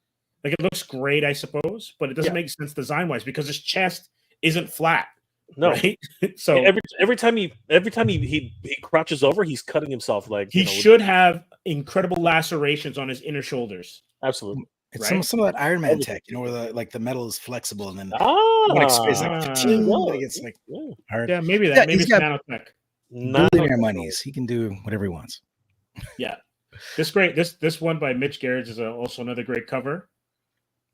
Speaker 1: Like it looks great, I suppose, but it doesn't make sense design wise because his chest isn't flat.
Speaker 5: No,
Speaker 1: right? So
Speaker 5: every time he crouches over, he's cutting himself. Like
Speaker 1: he should have incredible lacerations on his inner shoulders.
Speaker 5: Absolutely.
Speaker 2: It's
Speaker 1: Right?
Speaker 2: some of that Iron Man tech, where the metal is flexible and then
Speaker 5: It's
Speaker 2: like hard.
Speaker 1: Yeah, maybe that.
Speaker 2: Yeah,
Speaker 1: maybe
Speaker 2: he's
Speaker 1: it's
Speaker 2: got
Speaker 1: nanotech.
Speaker 2: Billionaire monies. He can do whatever he wants.
Speaker 1: Yeah, this one by Mitch Gerrits is also another great cover.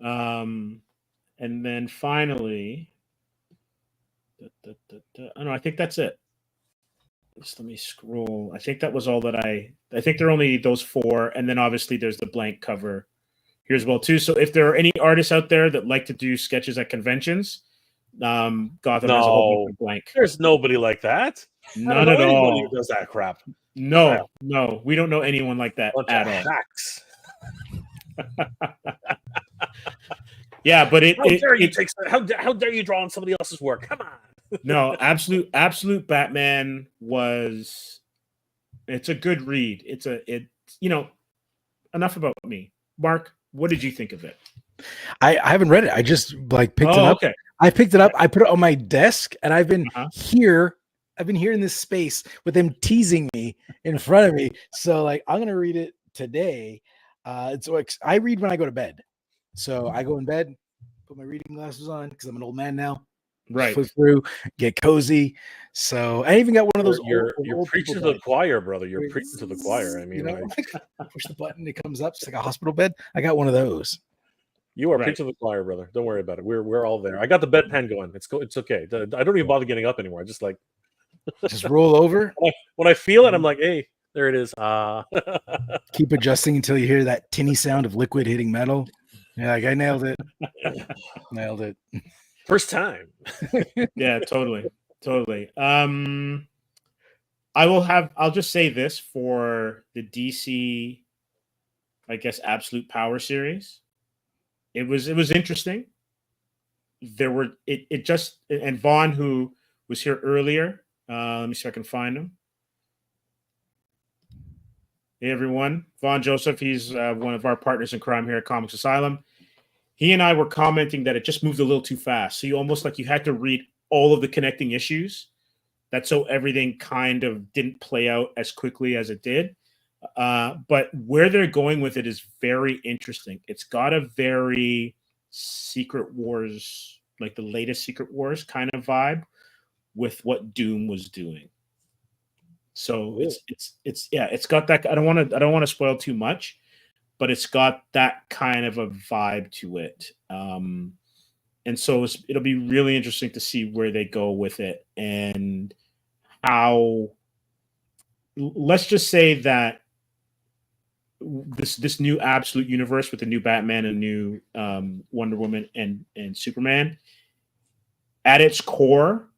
Speaker 1: And then finally, I think that's it. Just let me scroll. I think that was all that I think there are only those 4, and then obviously there's the blank cover here as well too. So if there are any artists out there that like to do sketches at conventions, Gotham has a whole bunch of blank.
Speaker 5: There's nobody like that.
Speaker 1: None at all.
Speaker 5: Who does that crap?
Speaker 1: No, we don't know anyone like that at all.
Speaker 5: Hacks.
Speaker 1: Yeah, but
Speaker 5: how dare you draw on somebody else's work? Come on.
Speaker 1: No, absolute Batman it's a good read. Enough about me. Mark, what did you think of it?
Speaker 2: I haven't read it. I just picked it up.
Speaker 1: Okay.
Speaker 2: I picked it up. I put it on my desk, and I've been
Speaker 1: Uh-huh.
Speaker 2: I've been here in this space with them teasing me in front of me. So I'm gonna read it today. I read when I go to bed. So I go in bed, put my reading glasses on because I'm an old man now.
Speaker 1: Right.
Speaker 2: Flip through, get cozy. So I even got one of those.
Speaker 5: You're
Speaker 2: old
Speaker 5: preaching to
Speaker 2: people
Speaker 5: the choir, brother. You're preaching to the choir. I mean,
Speaker 2: push the button, it comes up. It's like a hospital bed. I got one of those.
Speaker 5: you are
Speaker 1: Right.
Speaker 5: preaching to the choir, brother. Don't worry about it. We're all there. I got the bedpan going. It's okay. I don't even bother getting up anymore. I just
Speaker 2: Just roll over.
Speaker 5: when I feel it, I'm like, hey, there it is.
Speaker 2: Keep adjusting until you hear that tinny sound of liquid hitting metal. Yeah, I nailed it. Nailed it.
Speaker 5: First time.
Speaker 1: Yeah, totally. I'll just say this for the DC, I guess, Absolute Power series. It was interesting. There were and Vaughn, who was here earlier. Let me see if I can find him. Hey everyone, Vaughn Joseph. He's one of our partners in crime here at Comix Asylum. He and I were commenting that it just moved a little too fast. So you had to read all of the connecting issues. That's so everything kind of didn't play out as quickly as it did. But where they're going with it is very interesting. It's got a very Secret Wars, like the latest Secret Wars kind of vibe with what Doom was doing. So it's got that. I don't want to spoil too much, but it's got that kind of a vibe to it. And so it'll be really interesting to see where they go with it and how. Let's just say that this new Absolute universe with the new Batman and new Wonder Woman and Superman, at its core,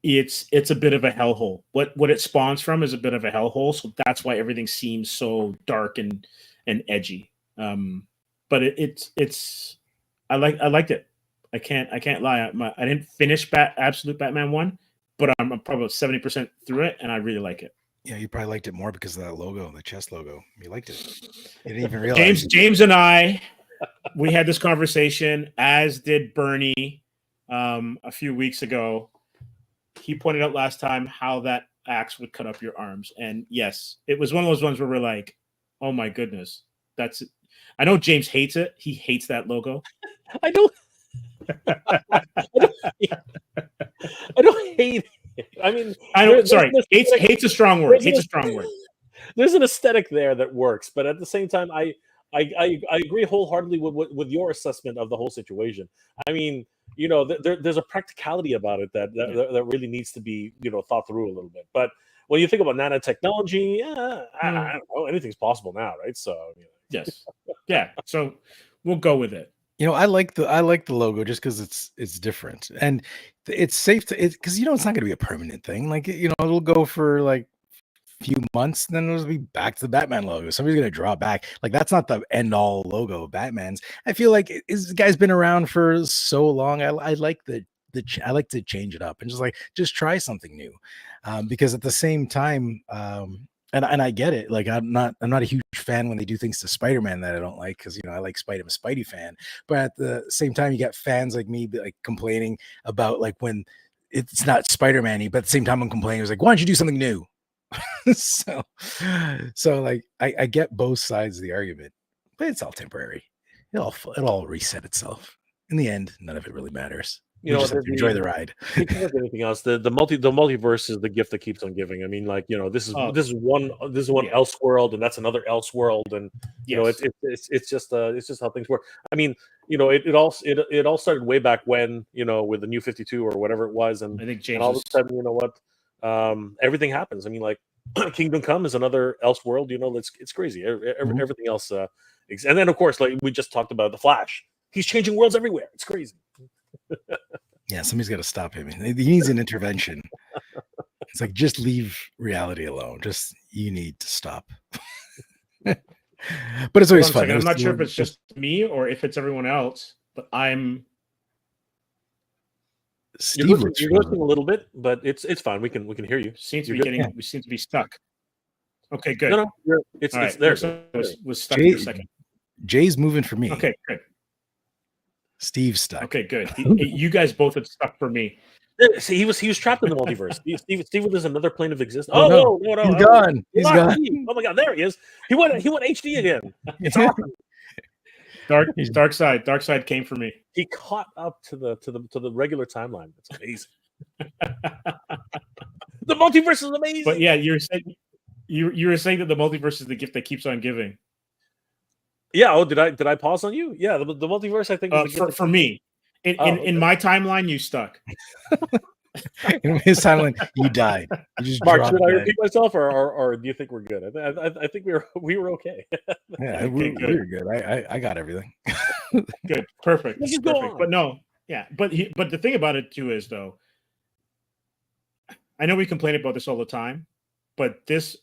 Speaker 1: it's a bit of a hellhole. What it spawns from is a bit of a hellhole, so that's why everything seems so dark and edgy. But it's I liked it. I can't lie. I didn't finish Absolute Batman 1, but I'm probably about 70% through it, and I really like it.
Speaker 2: Yeah, you probably liked it more because of that logo, the chest logo. You liked it. You didn't even realize.
Speaker 1: James and I, we had this conversation, as did Bernie a few weeks ago. He pointed out last time how that axe would cut up your arms. And yes, it was one of those ones where we're like, oh my goodness. I know James hates it. He hates that logo.
Speaker 5: I don't hate it. I mean,
Speaker 1: I don't.
Speaker 5: there's
Speaker 1: Sorry,
Speaker 5: an aesthetic-
Speaker 1: hate's a strong word.
Speaker 5: there's
Speaker 1: Hate's
Speaker 5: an
Speaker 1: a strong word.
Speaker 5: there's an aesthetic there that works, but at the same time, I agree wholeheartedly with your assessment of the whole situation. I mean, there's a practicality about it that really needs to be thought through a little bit. But when you think about nanotechnology, I don't know, anything's possible now, right? So
Speaker 1: Yes. Yeah. So we'll go with it.
Speaker 2: I like the logo just because it's different and it's safe to because it's not going to be a permanent thing. Like it'll go for like few months, then it'll be back to the Batman logo. Somebody's gonna draw it back. Like that's not the end all logo of Batman's. I feel like this guy's been around for so long. I like I like to change it up and just try something new, because at the same time, and I get it. Like I'm not a huge fan when they do things to Spider-Man that I don't like because I like I'm a Spidey fan. But at the same time, you get fans like me like complaining about like when it's not Spider-Man-y, but at the same time I'm complaining. It's like, why don't you do something new? so like I get both sides of the argument, but it's all temporary. It'll all reset itself. In the end, none of it really matters. You just have to enjoy the ride.
Speaker 5: It's like anything else. The multiverse is the gift that keeps on giving. I mean, like this is one else world, and that's another else world, and it's just how things work. I mean, it all started way back when with the New 52 or whatever it was, and
Speaker 1: I think
Speaker 5: and all of a sudden, everything happens. I mean, like Kingdom Come is another else world. It's crazy. Everything else, and then of course, like we just talked about the Flash. He's changing worlds everywhere. It's crazy.
Speaker 2: Yeah, somebody's got to stop him. He needs an intervention. It's like just leave reality alone. You need to stop. But it's always fun.
Speaker 1: I'm not sure if it's just me or if it's everyone else, but I'm.
Speaker 5: You're listening a little bit, but it's fine. We can hear you.
Speaker 1: We seem to be stuck. Okay, good.
Speaker 5: No, it's
Speaker 1: right.
Speaker 5: there.
Speaker 1: Was stuck for a second.
Speaker 2: Jay's moving for me.
Speaker 1: Okay, good.
Speaker 2: Steve's stuck.
Speaker 1: Okay, good. You guys both have stuck for me.
Speaker 5: See, he was trapped in the multiverse. Steve was another plane of existence.
Speaker 2: No. He's gone. He's gone.
Speaker 5: Oh my God, there he is. He went HD again. It's awesome.
Speaker 1: Dark side came for me.
Speaker 5: He caught up to the regular timeline. It's amazing. The multiverse is amazing.
Speaker 1: But yeah, you were saying that the multiverse is the gift that keeps on giving.
Speaker 5: Yeah. Oh, did I pause on you? Yeah. The multiverse, I think, is
Speaker 1: for me. In my timeline, you stuck.
Speaker 2: In his timeline, you died. You just
Speaker 5: Mark, should I repeat myself, or do you think we're good? I think we were okay.
Speaker 2: Yeah, we were good. I got everything.
Speaker 1: Good, perfect. But no, yeah, but the thing about it too is though, I know we complain about this all the time, but this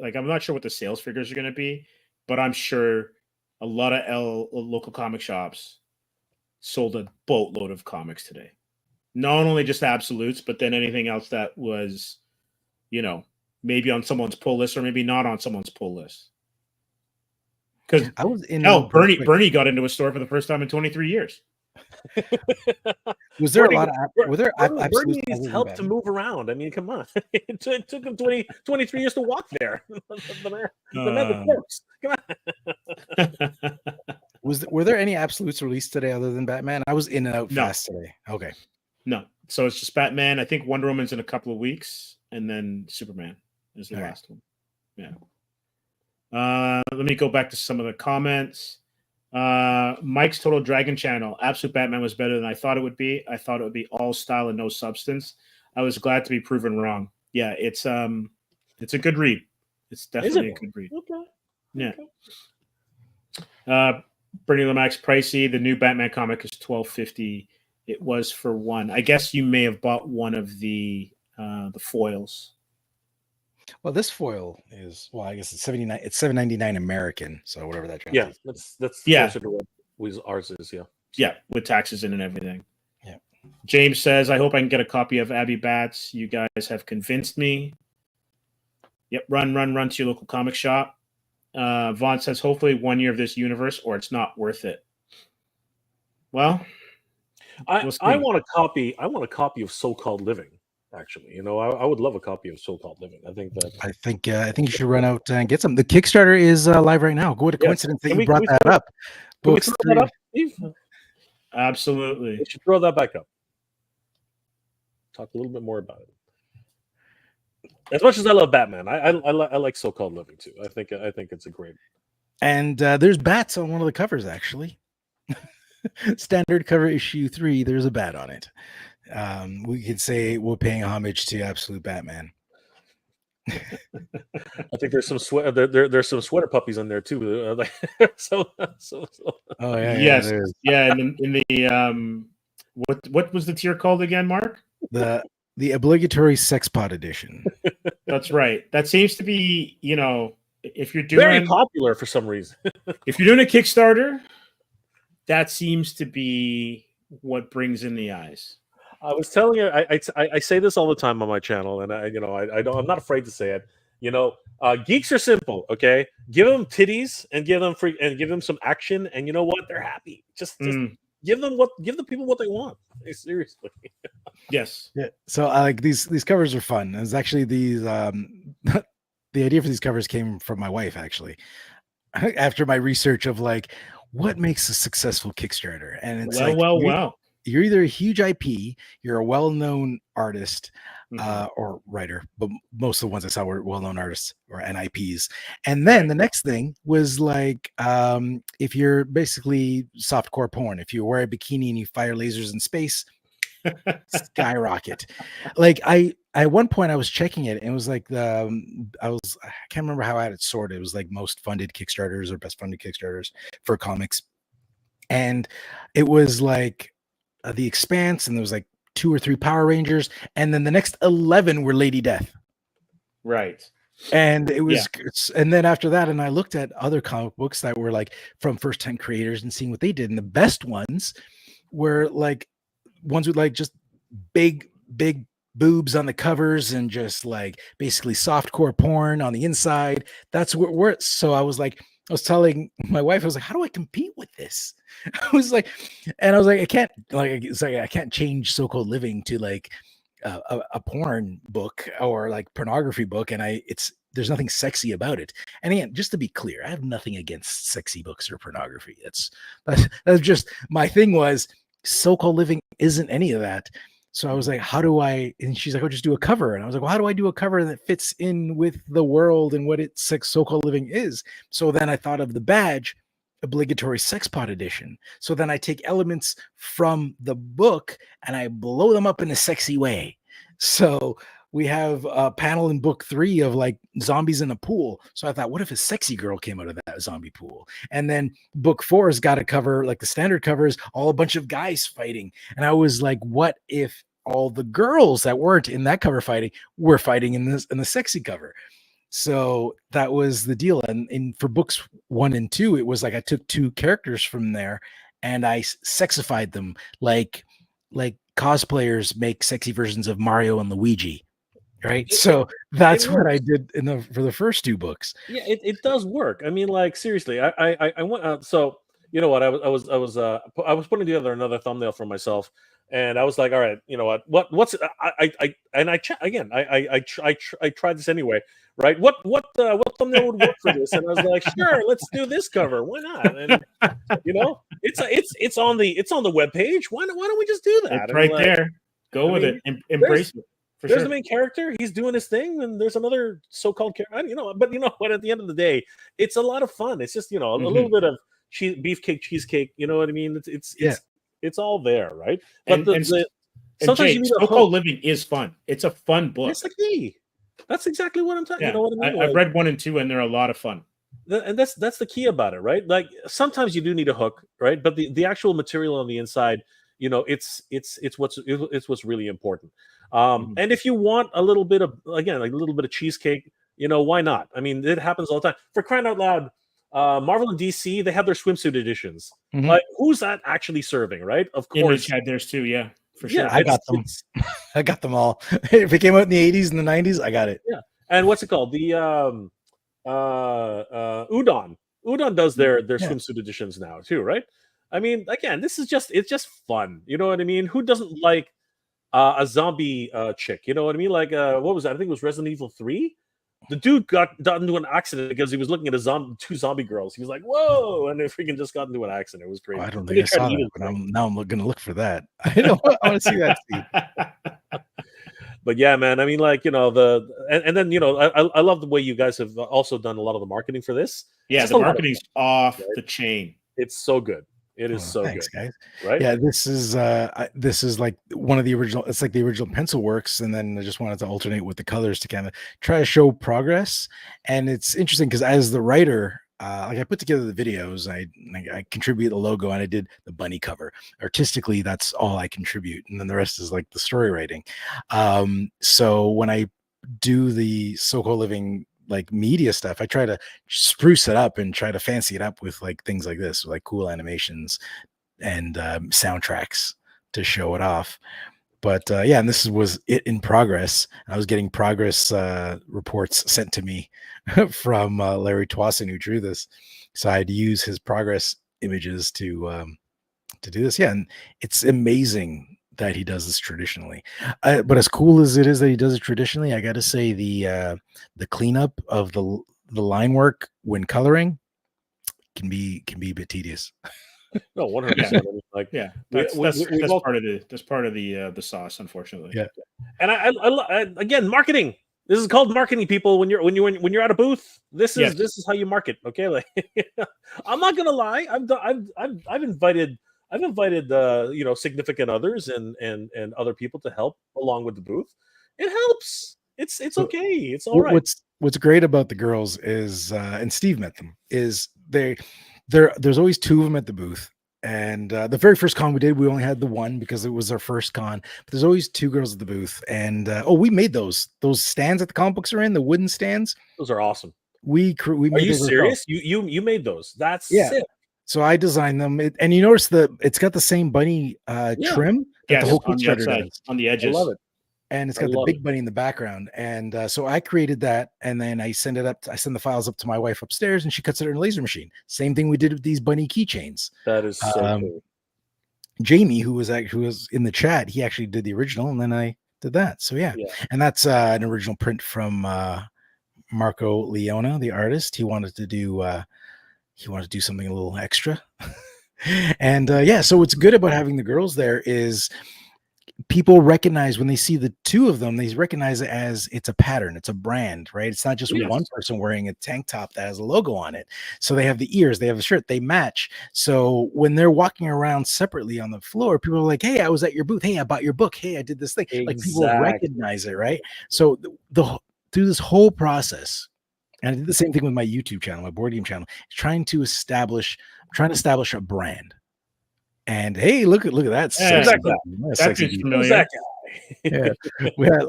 Speaker 1: like I'm not sure what the sales figures are going to be, but I'm sure a lot of local comic shops sold a boatload of comics today. Not only just absolutes, but then anything else that was, maybe on someone's pull list or maybe not on someone's pull list. Because
Speaker 2: I was in
Speaker 1: Bernie got into a store for the first time in 23 years.
Speaker 2: Was there a lot of
Speaker 5: Bernie's helped to move around? I mean, come on. It took him 23 years to walk there. the man works. Come on.
Speaker 2: Were there any absolutes released today other than Batman? I was in and out fast today. Okay.
Speaker 1: No. So it's just Batman. I think Wonder Woman's in a couple of weeks, and then Superman is the last one. Yeah. Let me go back to some of the comments. Mike's Total Dragon channel. Absolute Batman was better than I thought it would be. I thought it would be all style and no substance. I was glad to be proven wrong. Yeah, it's a good read. It's definitely a good read.
Speaker 5: Okay.
Speaker 1: Yeah. Bernie Lomax pricey. The new Batman comic is $12.50. It was for one. I guess you may have bought one of the foils.
Speaker 2: Well, this foil is I guess it's $79. It's $7.99 American. So whatever that.
Speaker 5: Yeah, that's closer to what ours is. Yeah.
Speaker 1: Yeah, with taxes in and everything.
Speaker 2: Yeah.
Speaker 1: James says, "I hope I can get a copy of Abby Bats. You guys have convinced me." Yep. Run to your local comic shop. Vaughn says, "Hopefully 1 year of this universe, or it's not worth it." Well.
Speaker 5: I want a copy. I want a copy of So-Called Living. Actually, I would love a copy of So-Called Living. I think
Speaker 2: you should run out and get some. The Kickstarter is live right now. What a coincidence that you brought that up.
Speaker 5: Can we throw that up, Steve?
Speaker 1: Absolutely.
Speaker 5: We should throw that back up. Talk a little bit more about it. As much as I love Batman, I like So-Called Living too. I think it's a great.
Speaker 2: And there's bats on one of the covers, actually. Standard cover issue 3. There's a bat on it. We could say we're paying homage to Absolute Batman.
Speaker 5: I think there's some there's some sweater puppies in there too. So.
Speaker 2: Oh yeah,
Speaker 1: yes,
Speaker 2: there's
Speaker 1: yeah. In the what was the tier called again, Mark?
Speaker 2: the obligatory sex pod edition.
Speaker 1: That's right. That seems to be, if you're
Speaker 5: Very
Speaker 1: doing
Speaker 5: popular for some reason.
Speaker 1: if you're doing a Kickstarter, that seems to be what brings in the eyes.
Speaker 5: I was telling you, I say this all the time on my channel, and I'm not afraid to say it. Geeks are simple. Okay, give them titties and give them some action, and you know what? They're happy. Just give the people what they want. Seriously.
Speaker 1: Yes.
Speaker 2: Yeah. So I like these covers are fun. It's actually these the idea for these covers came from my wife, actually. After my research of like what makes a successful Kickstarter, and it's
Speaker 1: well.
Speaker 2: You're either a huge IP, you're a well-known artist, or writer, but most of the ones I saw were well-known artists or NIPs. And then the next thing was like, if you're basically softcore porn, if you wear a bikini and you fire lasers in space, skyrocket. Like at one point I was checking it and it was like I can't remember how I had it sorted. It was like most funded Kickstarters or best funded Kickstarters for comics, and it was like The Expanse, and there was like 2 or 3 Power Rangers, and then the next 11 were Lady Death.
Speaker 1: Right.
Speaker 2: And it was, and then after that, and I looked at other comic books that were like from first-time creators and seeing what they did, and the best ones were like ones with like just big boobs on the covers and just like basically softcore porn on the inside. That's what we're. So I was telling my wife, I was like, how do I compete with this? I was like, I can't, like, it's like I can't change So-Called Living to like a porn book or like pornography book, and there's nothing sexy about it. And again, just to be clear, I have nothing against sexy books or pornography. That's just my thing. Was So-Called Living isn't any of that. So I was like, how do I? And she's like, oh, just do a cover. And I was like, well, how do I do a cover that fits in with the world and what it's like So-Called Living is? So then I thought of the badge, obligatory sex pod edition. So then I take elements from the book and I blow them up in a sexy way. So we have a panel in book 3 of like zombies in a pool. So I thought, what if a sexy girl came out of that zombie pool? And then book 4 has got a cover, like the standard cover is all a bunch of guys fighting. And I was like, what if all the girls that weren't in that cover fighting were fighting in the sexy cover? So that was the deal. And for books 1 and 2, it was like I took 2 characters from there and I sexified them like cosplayers make sexy versions of Mario and Luigi. Right. So that's what I did for the first 2 books.
Speaker 5: Yeah, it does work. I mean, like, seriously, I went so you know what, I was putting together another thumbnail for myself, and I was like, all right, you know what's I tried this anyway, right? What thumbnail would work for this? And I was like, sure, let's do this cover. Why not? And it's on the webpage. Why don't we just do that?
Speaker 1: It's right there. Go with it. Embrace it.
Speaker 5: There's the main character. He's doing his thing, and there's another so-called character. But you know what? At the end of the day, it's a lot of fun. It's just a little bit of beefcake, cheesecake. You know what I mean? It's all there, right? But sometimes you need
Speaker 1: So-Called Living is fun. It's a fun book.
Speaker 5: That's the key. That's exactly what I'm talking.
Speaker 1: Yeah.
Speaker 5: You know what I mean?
Speaker 1: I've read 1 and 2, and they're a lot of fun.
Speaker 5: And that's the key about it, right? Like sometimes you do need a hook, right? But the actual material on the inside, it's what's really important. And if you want a little bit of cheesecake, why not? I mean, it happens all the time. For crying out loud, Marvel and DC, they have their swimsuit editions.
Speaker 2: Mm-hmm.
Speaker 5: Like, who's that actually serving, right? Of course,
Speaker 1: Image had theirs too. Yeah, for sure.
Speaker 2: Yeah, I got them. I got them all. If it came out in the 80s and the 90s, I got it.
Speaker 5: Yeah. And what's it called? The Udon. Udon does their swimsuit editions now too, right? I mean, again, it's just fun. You know what I mean? Who doesn't like a zombie chick? You know what I mean? Like, what was that? I think it was Resident Evil 3. The dude got into an accident because he was looking at 2 zombie girls. He was like, "Whoa!" and they freaking just got into an accident. It was great.
Speaker 2: I don't think I saw that, but now I'm going to look for that. I want to see that scene.
Speaker 5: But yeah, man, I mean, like, you know, and then, you know, I love the way you guys have also done a lot of the marketing for this.
Speaker 1: Yeah,
Speaker 5: Just
Speaker 1: the
Speaker 5: a lot of
Speaker 1: marketing's
Speaker 5: fun,
Speaker 1: off
Speaker 5: right?
Speaker 1: the chain.
Speaker 5: It's so good. It is
Speaker 2: Oh,
Speaker 5: so
Speaker 2: thanks,
Speaker 5: good,
Speaker 2: guys.
Speaker 5: right?
Speaker 2: Yeah, this is like one of the original. It's like the original pencil works, and then I just wanted to alternate with the colors to kind of try to show progress. And it's interesting because as the writer, like I put together the videos, I contribute the logo, and I did the bunny cover. Artistically, that's all I contribute, and then the rest is like the story writing. So when I do the so-called living like media stuff, I try to spruce it up and try to fancy it up with like things like this, like cool animations and soundtracks to show it off. But yeah, and this was it in progress. I was getting progress reports sent to me from Larry Twasson, who drew this, so I had to use his progress images to do this. Yeah, and it's amazing that he does this traditionally. But as cool as it is that he does it traditionally, I got to say the cleanup of the line work when coloring can be a bit tedious.
Speaker 5: No, 100%. Like,
Speaker 1: Yeah,
Speaker 5: we-
Speaker 1: that's
Speaker 5: we-
Speaker 1: that's,
Speaker 5: we've
Speaker 1: that's
Speaker 5: all-
Speaker 1: part of the sauce, unfortunately.
Speaker 2: Yeah.
Speaker 5: and again, marketing. This is called marketing, people. When you're at a booth, this is how you market. Okay, like I'm not gonna lie. I've invited you know, significant others and other people to help along with the booth. It helps. It's
Speaker 2: So,
Speaker 5: okay. It's all right.
Speaker 2: What's great about the girls is, and Steve met them, is there's always two of them at the booth. And the very first con we did, we only had the one because it was our first con. But there's always two girls at the booth, and we made those stands that the comic books are in, the wooden stands.
Speaker 5: Those are awesome.
Speaker 2: We
Speaker 5: Are
Speaker 2: made
Speaker 5: you
Speaker 2: those
Speaker 5: serious? You made those? That's
Speaker 2: Yeah.
Speaker 5: sick.
Speaker 2: So I designed them, and you notice it's got the same bunny trim that the whole
Speaker 1: on the
Speaker 2: Kickstarter
Speaker 1: outside,
Speaker 2: does.
Speaker 1: on the
Speaker 5: I
Speaker 1: edges.
Speaker 5: love it.
Speaker 2: And it's
Speaker 5: I
Speaker 2: got the
Speaker 5: love
Speaker 2: big
Speaker 5: it.
Speaker 2: bunny in the background. And so I created that, and then I send the files up to my wife upstairs, and she cuts it in a laser machine. Same thing we did with these bunny keychains.
Speaker 5: That is so cool.
Speaker 2: Jamie, who was in the chat, he actually did the original, and then I did that. So yeah. And that's an original print from Marco Leona, the artist. He wanted to do something a little extra. And yeah, so what's good about having the girls there is people recognize when they see the two of them, they recognize it as it's a pattern, it's a brand, right? It's not just one person wearing a tank top that has a logo on it. So they have the ears, they have a shirt, they match. So when they're walking around separately on the floor, people are like, hey, I was at your booth, hey, I bought your book, hey, I did this thing. Like people recognize it, right? So through this whole process, and I did the same thing with my YouTube channel, my board game channel, trying to establish a brand. And hey, look at that.
Speaker 1: That seems familiar.
Speaker 2: Yeah.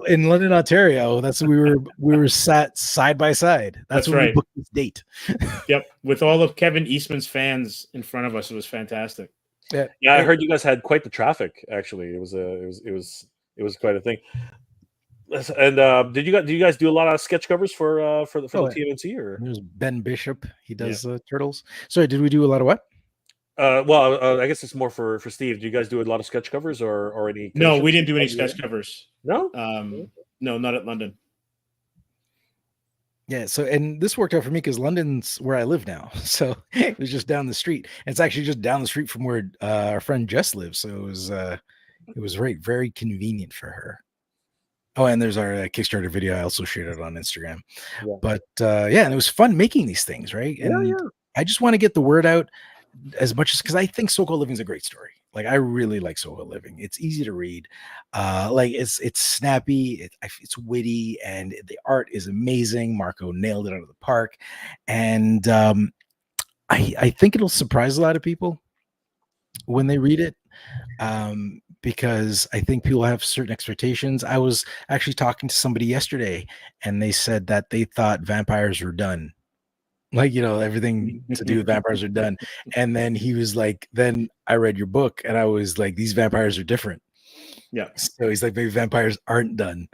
Speaker 2: In London, Ontario. That's we were sat side by side. That's when
Speaker 1: right.
Speaker 2: we booked this date.
Speaker 1: Yep, with all of Kevin Eastman's fans in front of us, it was fantastic.
Speaker 5: Yeah, I heard you guys had quite the traffic. Actually, it was quite a thing. And did you guys do a lot of sketch covers for the TMNT? Or
Speaker 2: there's Ben Bishop. He does Turtles. Sorry, did we do a lot of what?
Speaker 5: Well, I guess it's more for Steve. Do you guys do a lot of sketch covers or any?
Speaker 1: No, we didn't do any sketch covers.
Speaker 5: No,
Speaker 1: no, not at London.
Speaker 2: Yeah, so and this worked out for me because London's where I live now, so it was just down the street. And it's actually just down the street from where our friend Jess lives, so it was very, very convenient for her. Oh, and there's our Kickstarter video. I also shared it on Instagram. Yeah. But yeah, and it was fun making these things, right? And I just want to get the word out as much as because I think So-Called Living is a great story. Like I really like So-Called Living. It's easy to read, like it's snappy, it's witty, and the art is amazing. Marco nailed it out of the park, and I think it'll surprise a lot of people when they read it, because I think people have certain expectations. I was actually talking to somebody yesterday, and they said that they thought vampires were done. Like, you know, everything to do with vampires are done. And then he was like, then I read your book and I was like, these vampires are different.
Speaker 1: Yeah.
Speaker 2: So he's like, maybe vampires aren't done.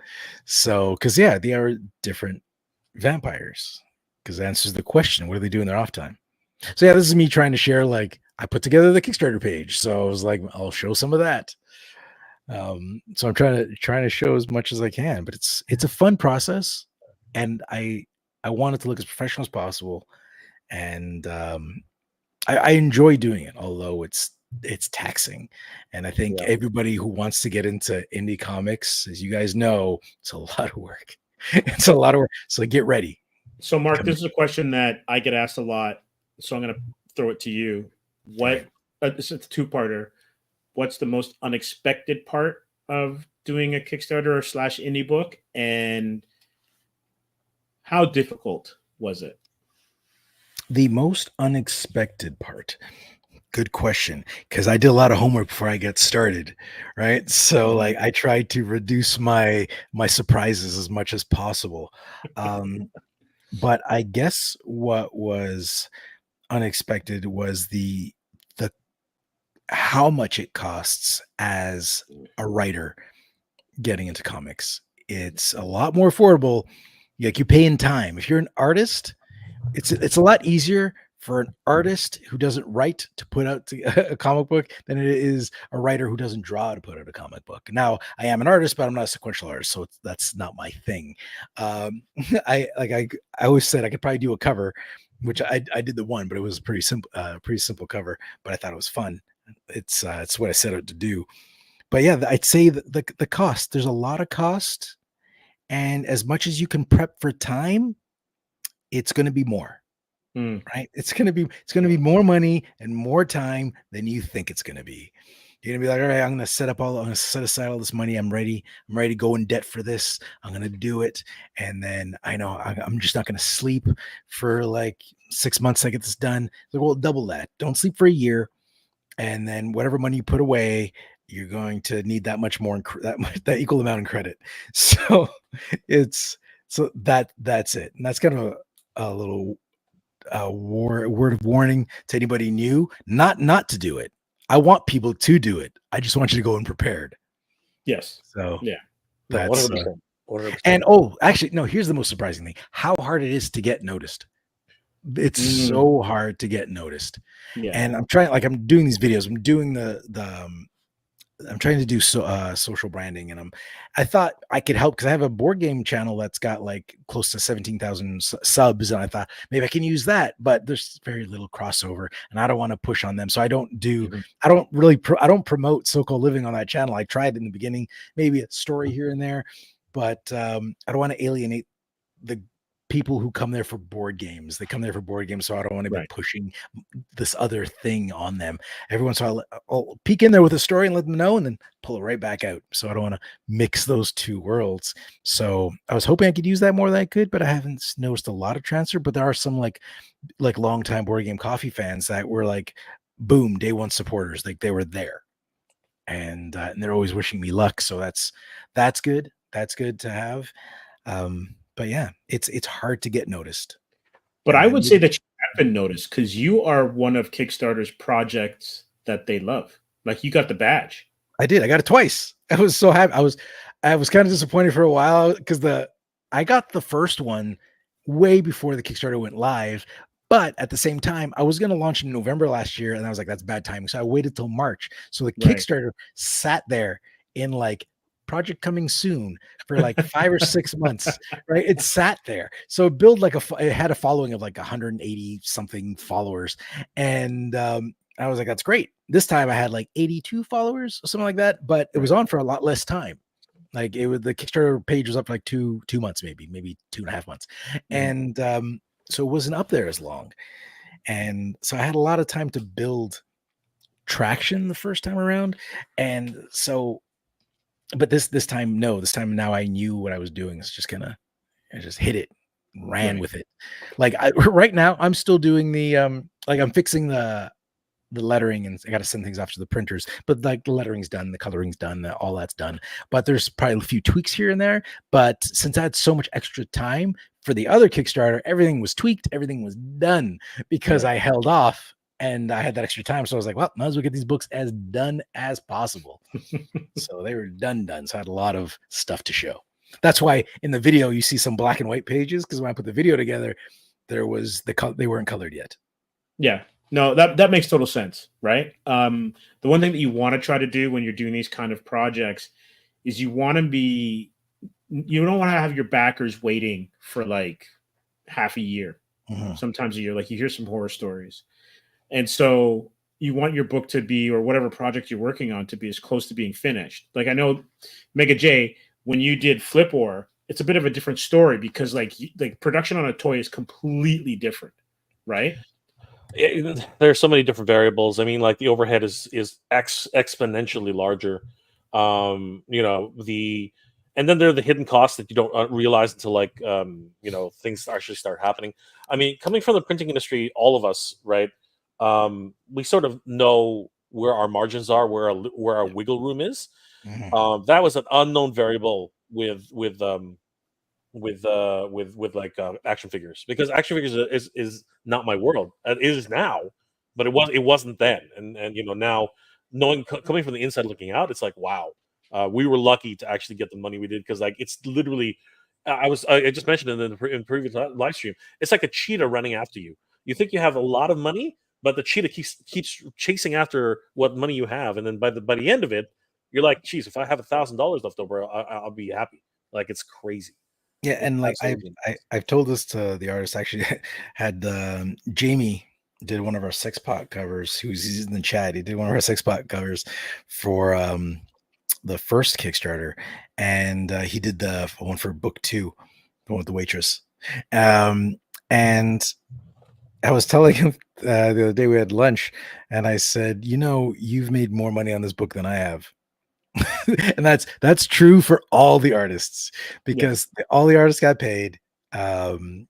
Speaker 2: So, because yeah, they are different vampires. Because it answers the question, what do they do in their off time? So yeah, this is me trying to share, like, I put together the Kickstarter page. So I was like, I'll show some of that. So I'm trying to show as much as I can, but it's a fun process. And I want it to look as professional as possible. And I enjoy doing it, although it's it's taxing. And I think
Speaker 5: Yeah.
Speaker 2: everybody who wants to get into indie comics, as you guys know, it's a lot of work. It's a lot of work. So get ready.
Speaker 1: So, Mark, this is a question that I get asked a lot. So I'm going to throw it to you. What? This is a two-parter. What's the most unexpected part of doing a Kickstarter or / indie book, and how difficult was it?
Speaker 2: The most unexpected part. Good question, because I did a lot of homework before I get started, right? So like I tried to reduce my surprises as much as possible. But I guess what was unexpected was the how much it costs as a writer getting into comics. It's a lot more affordable. Like you pay in time. If you're an artist, it's a lot easier for an artist who doesn't write to put out a comic book than it is a writer who doesn't draw to put out a comic book. Now, I am an artist, but I'm not a sequential artist, so that's not my thing. I always said I could probably do a cover, which I did the one, but it was pretty simple cover. But I thought it was fun. It's what I set out to do. But yeah, I'd say the cost. There's a lot of cost, and as much as you can prep for time, it's going to be more. Right? It's going to be more money and more time than you think it's going to be. You're going to be like, all right, I'm going to set aside all this money. I'm ready to go in debt for this. I'm going to do it. And then I know I'm just not going to sleep for like 6 months. I get this done. Like, well, double that. Don't sleep for a year. And then whatever money you put away, you're going to need that much more, that equal amount in credit. So that's it. And that's kind of a little word of warning to anybody new, not to do it. I want people to do it. I just want you to go in prepared.
Speaker 1: Yes.
Speaker 2: So
Speaker 1: yeah,
Speaker 2: that's
Speaker 5: 100%.
Speaker 2: And actually, no, here's the most surprising thing: how hard it is to get noticed. It's so hard to get noticed.
Speaker 1: Yeah.
Speaker 2: And I'm I'm doing these videos. I'm doing I'm trying to do social branding, and I thought I could help because I have a board game channel that's got like close to 17,000 subs, and I thought maybe I can use that, but there's very little crossover, and I don't want to push on them, so I don't I don't promote so-called living on that channel. I tried in the beginning, maybe a story here and there, but I don't want to alienate the people who come there for board games. They come there for board games, so I don't want to be pushing this other thing on them. Every once in a while, I'll peek in there with a story and let them know, and then pull it right back out. So I don't want to mix those two worlds. So I was hoping I could use that more than I could, but I haven't noticed a lot of transfer. But there are some like longtime board game coffee fans that were like, boom, day one supporters. Like they were there, and they're always wishing me luck. So that's good. That's good to have. But yeah, it's hard to get noticed.
Speaker 1: But I would say that you have been noticed because you are one of Kickstarter's projects that they love. Like you got the badge.
Speaker 2: I did. I got it twice. I was so happy. I was kind of disappointed for a while because I got the first one way before the Kickstarter went live. But at the same time, I was going to launch in November last year, and I was like, that's bad timing. So I waited till March. So the Kickstarter sat there in like project coming soon for like 5 or 6 months, right? It sat there. So it had a following of like 180 something followers. And I was like, that's great. This time I had like 82 followers or something like that, but it was on for a lot less time. Like the Kickstarter page was up for like two months, maybe 2.5 months. And so it wasn't up there as long. And so I had a lot of time to build traction the first time around. And so, but this time now I knew what I was doing. It's just I just hit it, ran with it. Like right now I'm still doing the I'm fixing the lettering, and I got to send things off to the printers, but like the lettering's done, the coloring's done, all that's done. But there's probably a few tweaks here and there. But since I had so much extra time for the other Kickstarter, everything was tweaked, everything was done because I held off. And I had that extra time. So I was like, well, might as well get these books as done as possible. So they were done. So I had a lot of stuff to show. That's why in the video, you see some black and white pages. Because when I put the video together, they weren't colored yet. Yeah.
Speaker 1: No, that makes total sense. Right. The one thing that you want to try to do when you're doing these kind of projects is you don't want to have your backers waiting for like half a year, sometimes a year. Like you hear some horror stories. And so you want your book to be, or whatever project you're working on, to be as close to being finished. Like I know Mega J, when you did Flip War, it's a bit of a different story because like production on a toy is completely different, right?
Speaker 5: There's so many different variables. I mean, like the overhead is exponentially larger. You know, and then there are the hidden costs that you don't realize until like you know, things actually start happening. I mean, coming from the printing industry, all of us, right? We sort of know where our margins are, where our wiggle room is. That was an unknown variable with like action figures, because action figures is not my world. It is now, but it wasn't then. And you know, now knowing coming from the inside looking out, it's like, wow, we were lucky to actually get the money we did, because like it's literally, I just mentioned it in previous live stream. It's like a cheetah running after you. You think you have a lot of money, but the cheetah keeps chasing after what money you have, and then by the end of it, you're like, geez, if I have $1,000 left over, I'll be happy. Like, it's crazy.
Speaker 2: Yeah, and like
Speaker 5: Absolutely.
Speaker 2: I've told this to the artist. Actually, had Jamie did one of our Sex Pot covers. He's in the chat. He did one of our Sex Pot covers for the first Kickstarter, and he did the one for book 2, the one with the waitress. And I was telling him the other day we had lunch, and I said, you know, you've made more money on this book than I have. And that's true for all the artists, because all the artists got paid. And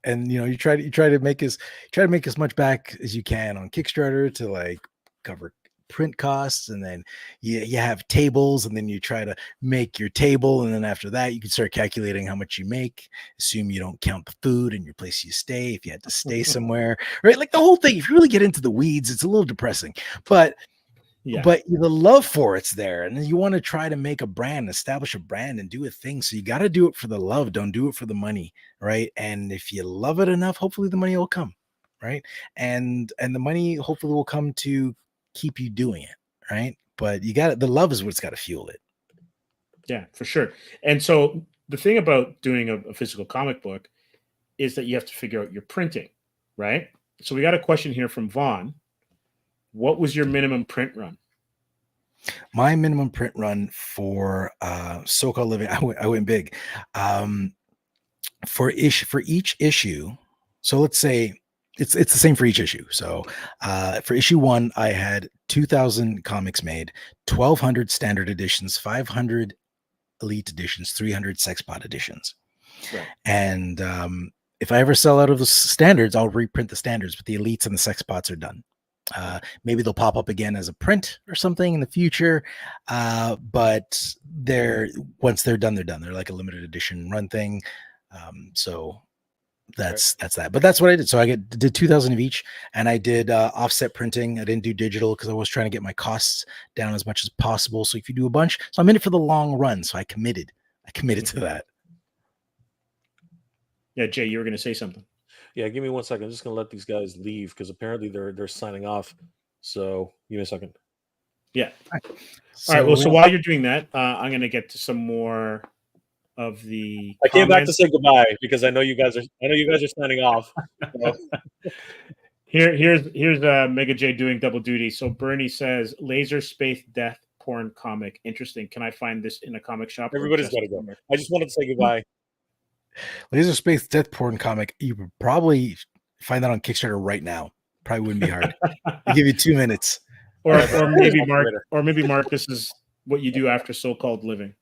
Speaker 2: you know, you try to make as much back as you can on Kickstarter to like cover print costs, and then you have tables, and then you try to make your table, and then after that you can start calculating how much you make. Assume you don't count the food and your place you stay if you had to stay somewhere, right? Like the whole thing, if you really get into the weeds, it's a little depressing, but the love for it's there, and then you want to try to make a brand, establish a brand, and do a thing. So you got to do it for the love. Don't do it for the money, right? And if you love it enough, hopefully the money will come, right? And the money hopefully will come to keep you doing it, right? But the love is what's got to fuel it.
Speaker 1: Yeah, for sure. And so the thing about doing a physical comic book is that you have to figure out your printing, right? So we got a question here from Vaughn. What was your minimum print run?
Speaker 2: My minimum print run for So-Called Living, I went big. For each issue, so let's say it's the same for each issue. So for issue 1, I had 2,000 comics made, 1,200 standard editions, 500 elite editions, 300 Sexpot editions.
Speaker 1: Right.
Speaker 2: And if I ever sell out of the standards, I'll reprint the standards, but the elites and the Sexpots are done. Maybe they'll pop up again as a print or something in the future, but once they're done, they're done. They're like a limited edition run thing. So that's that. But that's what I did. So I did 2,000 of each, and I did offset printing. I didn't do digital because I was trying to get my costs down as much as possible. So if you do a bunch, so I'm in it for the long run. So I committed to that.
Speaker 1: Yeah, Jay, you were going to say something.
Speaker 5: Yeah, give me 1 second. I'm just gonna let these guys leave because apparently they're signing off. So give me a second.
Speaker 1: Yeah. All right. Well, so while you're doing that, I'm gonna get to some more of the.
Speaker 5: I came back to say goodbye because I know you guys are signing off. So.
Speaker 1: Here's Mega J doing double duty. So Bernie says laser space death porn comic. Interesting. Can I find this in a comic shop?
Speaker 5: Everybody's got to go. I just wanted to say goodbye.
Speaker 2: Laser Space Death Porn comic. You would probably find that on Kickstarter right now. Probably wouldn't be hard. I'll give you 2 minutes.
Speaker 1: Or maybe Mark, this is what you do after So-Called Living.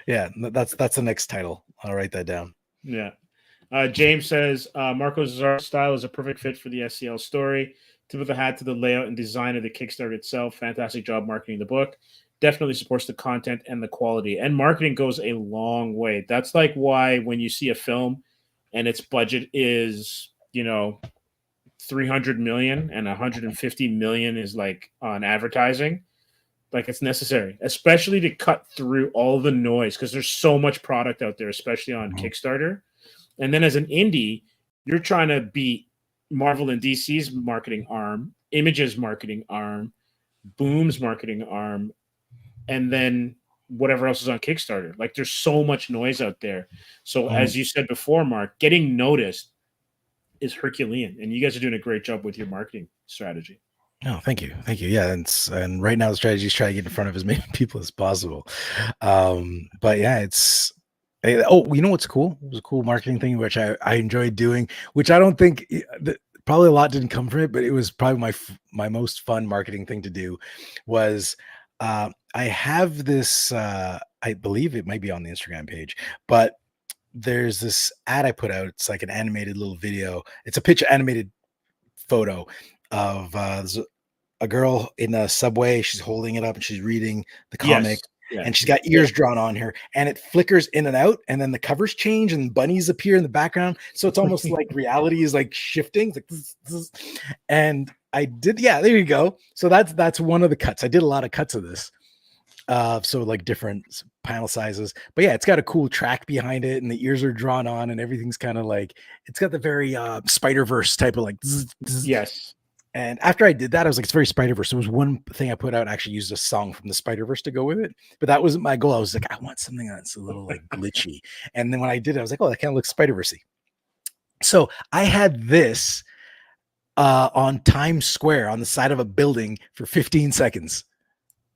Speaker 2: Yeah, that's the next title. I'll write that down.
Speaker 1: Yeah. James says Marco's art style is a perfect fit for the SCL story. Tip of the hat to the layout and design of the Kickstarter itself. Fantastic job marketing the book. Definitely supports the content and the quality. And marketing goes a long way. That's like why when you see a film and its budget is, 300 million and 150 million is like on advertising, like it's necessary, especially to cut through all the noise because there's so much product out there, especially on Kickstarter. And then as an indie, you're trying to beat Marvel and DC's marketing arm, Image's marketing arm, Boom's marketing arm, and then whatever else is on Kickstarter. Like there's so much noise out there. So as you said before, Mark, getting noticed is Herculean, and you guys are doing a great job with your marketing strategy.
Speaker 2: Oh, thank you. Yeah, and right now the strategy is try to get in front of as many people as possible. But yeah, oh, you know what's cool? It was a cool marketing thing which I enjoyed doing, which I don't think probably a lot didn't come from it, but it was probably my most fun marketing thing to do. Was I have this I believe it might be on the Instagram page, but there's this ad I put out. It's like an animated little video. It's a picture animated photo of there's a girl in a subway. She's holding it up and she's reading the comic.
Speaker 1: Yes.
Speaker 2: And she's got ears drawn on her, and it flickers in and out, and then the covers change and bunnies appear in the background. So it's almost like reality is like shifting. It's like, and I did, there you go. So that's one of the cuts. I did a lot of cuts of this. So like different panel sizes, but yeah, it's got a cool track behind it, and the ears are drawn on, and everything's kind of like, it's got the very Spider-Verse type of like
Speaker 1: yes.
Speaker 2: And after I did that, I was like, it's very Spider-Verse. There was one thing I put out, actually used a song from the Spider-Verse to go with it, but that wasn't my goal. I was like, I want something that's a little like glitchy. And then when I did it, I was like, oh, that kind of looks Spider-Verse-y. So I had this on Times Square on the side of a building for 15 seconds.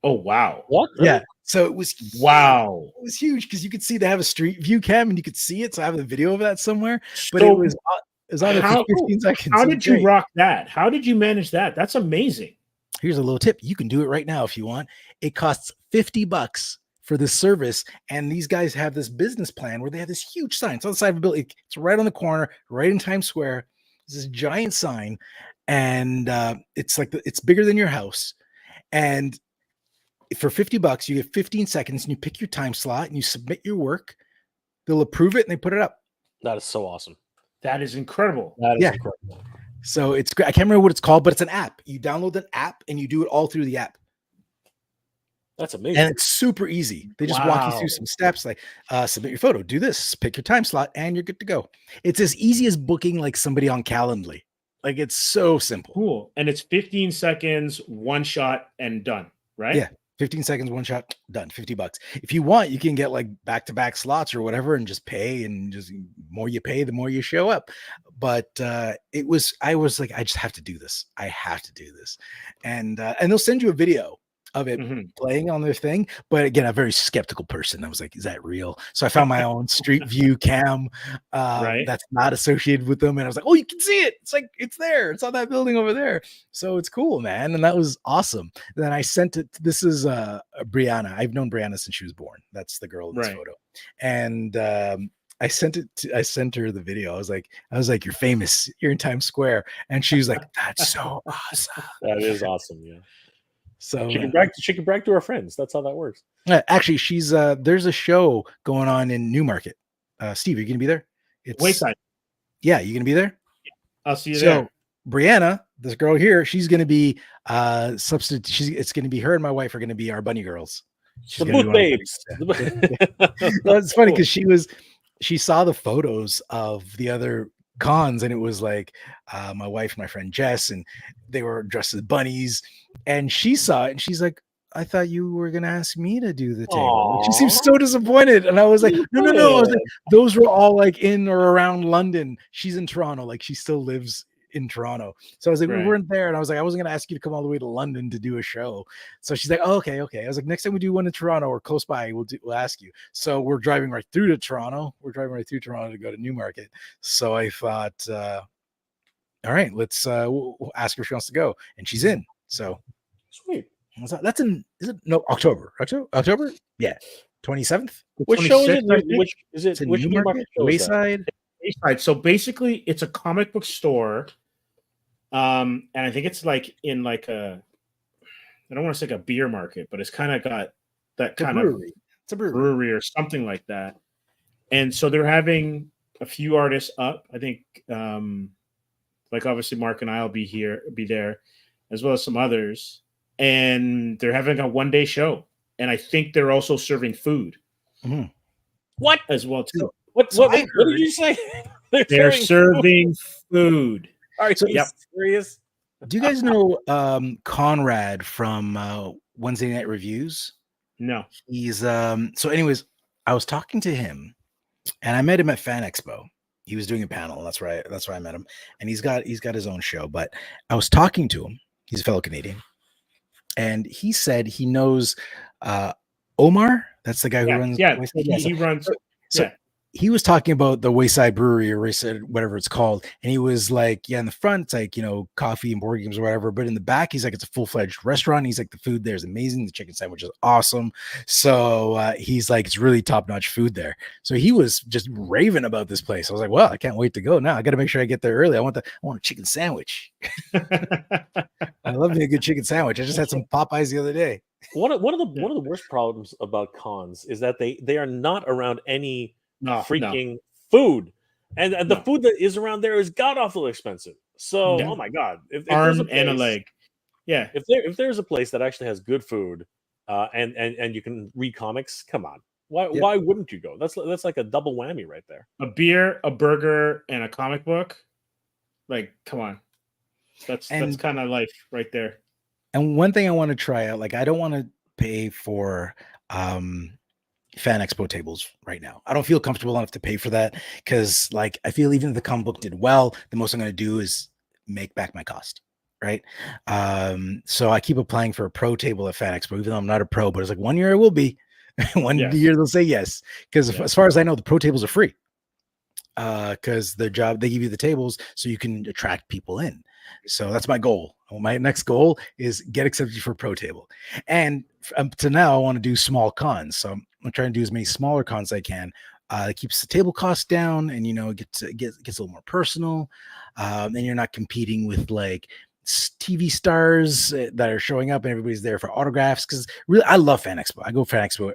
Speaker 1: Oh, wow.
Speaker 5: What?
Speaker 2: Yeah. So it was
Speaker 1: wow.
Speaker 2: It was huge because you could see they have a street view cam and you could see it. So I have a video of that somewhere, but
Speaker 1: So
Speaker 2: it was on it for 15 seconds.
Speaker 1: How did you rock that? How did you manage that? That's amazing.
Speaker 2: Here's a little tip. You can do it right now if you want. It costs $50 for this service. And these guys have this business plan where they have this huge sign. It's on the side of a building. It's right on the corner, right in Times Square. There's this giant sign. And it's like it's bigger than your house. And for $50, you get 15 seconds and you pick your time slot and you submit your work. They'll approve it and they put it up.
Speaker 5: That is so awesome.
Speaker 1: That is incredible.
Speaker 5: That is incredible.
Speaker 2: So it's great. I can't remember what it's called, but it's an app. You download an app and you do it all through the app.
Speaker 5: That's amazing.
Speaker 2: And it's super easy. They just walk you through some steps like submit your photo, do this, pick your time slot, and you're good to go. It's as easy as booking like somebody on Calendly. Like it's so simple.
Speaker 1: Cool. And it's 15 seconds, one shot, and done, right?
Speaker 2: Yeah. 15 seconds, one shot, done. $50. If you want, you can get like back-to-back slots or whatever and just pay, and just the more you pay, the more you show up. But I was like, I just have to do this. I have to do this. And they'll send you a video of it playing on their thing. But again, a very skeptical person. I was like, is that real? So I found my own Street View cam that's not associated with them. And I was like, oh, you can see it. It's like, it's there. It's on that building over there. So it's cool, man. And that was awesome. Then I sent it. This is Brianna. I've known Brianna since she was born. That's the girl in this photo. And I sent her the video. I was like, you're famous. You're in Times Square. And she was like, that's so awesome.
Speaker 5: That is awesome. Yeah.
Speaker 2: So
Speaker 5: she can brag to her friends. That's how that works.
Speaker 2: Actually, she's there's a show going on in Newmarket. Steve, are you gonna be there? It's
Speaker 1: Wayside.
Speaker 2: Yeah, you gonna be there?
Speaker 1: Yeah. I'll see you there.
Speaker 2: Brianna, this girl here, she's gonna be substitute. It's gonna be her and my wife are gonna be our bunny girls.
Speaker 5: The booth babes.
Speaker 2: Well, it's funny because she saw the photos of the other cons, and it was like my wife and my friend Jess, and they were dressed as bunnies, and she saw it and she's like, I thought you were gonna ask me to do the table. She seemed so disappointed, and I was like, no. I was like, those were all like in or around London. She's in Toronto, like she still lives in Toronto. So I was like, we weren't there, and I was like, I wasn't gonna ask you to come all the way to London to do a show. So she's like, oh, okay. I was like, next time we do one in Toronto or close by, we'll ask you. So we're driving right through to Toronto. We're driving right through Toronto to go to Newmarket. So I thought, all right, let's we'll ask her if she wants to go, and she's in. So
Speaker 5: sweet.
Speaker 2: That's in, is it no October? Yeah, 27th.
Speaker 5: Which show is it? Which is it? Which
Speaker 2: Newmarket? Wayside.
Speaker 1: So basically, it's a comic book store, and I think it's like in like I don't want to say like a beer market, but it's kind of got that kind of
Speaker 2: it's a
Speaker 1: brewery or something like that. And so they're having a few artists up. I think, like obviously Mark and I'll be there, as well as some others. And they're having a one-day show, and I think they're also serving food.
Speaker 5: What
Speaker 1: as well too?
Speaker 5: What did you say?
Speaker 1: They're serving food.
Speaker 5: Are you serious?
Speaker 2: Do you guys know Conrad from Wednesday Night Reviews?
Speaker 1: No.
Speaker 2: He's so anyways, I was talking to him, and I met him at Fan Expo, He was doing a panel, and that's why I met him. And he's got his own show. But I was talking to him. He's a fellow Canadian, and he said he knows Omar. That's the guy who runs.
Speaker 1: Yeah,
Speaker 2: Wayside.
Speaker 1: he runs.
Speaker 2: So
Speaker 1: Yeah.
Speaker 2: he was talking about the Wayside Brewery or Wayside, whatever it's called. And he was like, yeah, in the front, it's like, coffee and board games or whatever. But in the back, he's like, it's a full-fledged restaurant. He's like, the food there is amazing. The chicken sandwich is awesome. So he's like, it's really top-notch food there. So he was just raving about this place. I was like, well, I can't wait to go now. I got to make sure I get there early. I want a chicken sandwich. I love me a good chicken sandwich. I just had some Popeyes the other day.
Speaker 5: One of the worst problems about cons is that they are not around any freaking food, and the food that is around there is god awful expensive. So oh my god, if
Speaker 1: arm and a leg,
Speaker 5: if there's a place that actually has good food, and you can read comics, come on, why wouldn't you go? That's like a double whammy right there.
Speaker 1: A beer, a burger, and a comic book, like come on, that's kind of life right there.
Speaker 2: And one thing I want to try out, like I don't want to pay for Fan Expo tables right now. I don't feel comfortable enough to pay for that because like I feel even if the comic book did well, the most I'm going to do is make back my cost, right? So I keep applying for a pro table at Fan Expo, even though I'm not a pro, but it's like 1 year I will be. One year they'll say yes, because as far as I know, the pro tables are free because their job, they give you the tables so you can attract people in. So that's my goal. My next goal is get accepted for pro table. And up to now, I want to do small cons. So I'm trying to do as many smaller cons as I can. It keeps the table cost down, and it gets a little more personal. And you're not competing with like TV stars that are showing up and everybody's there for autographs. Because really, I love Fan Expo. I go Fan Expo.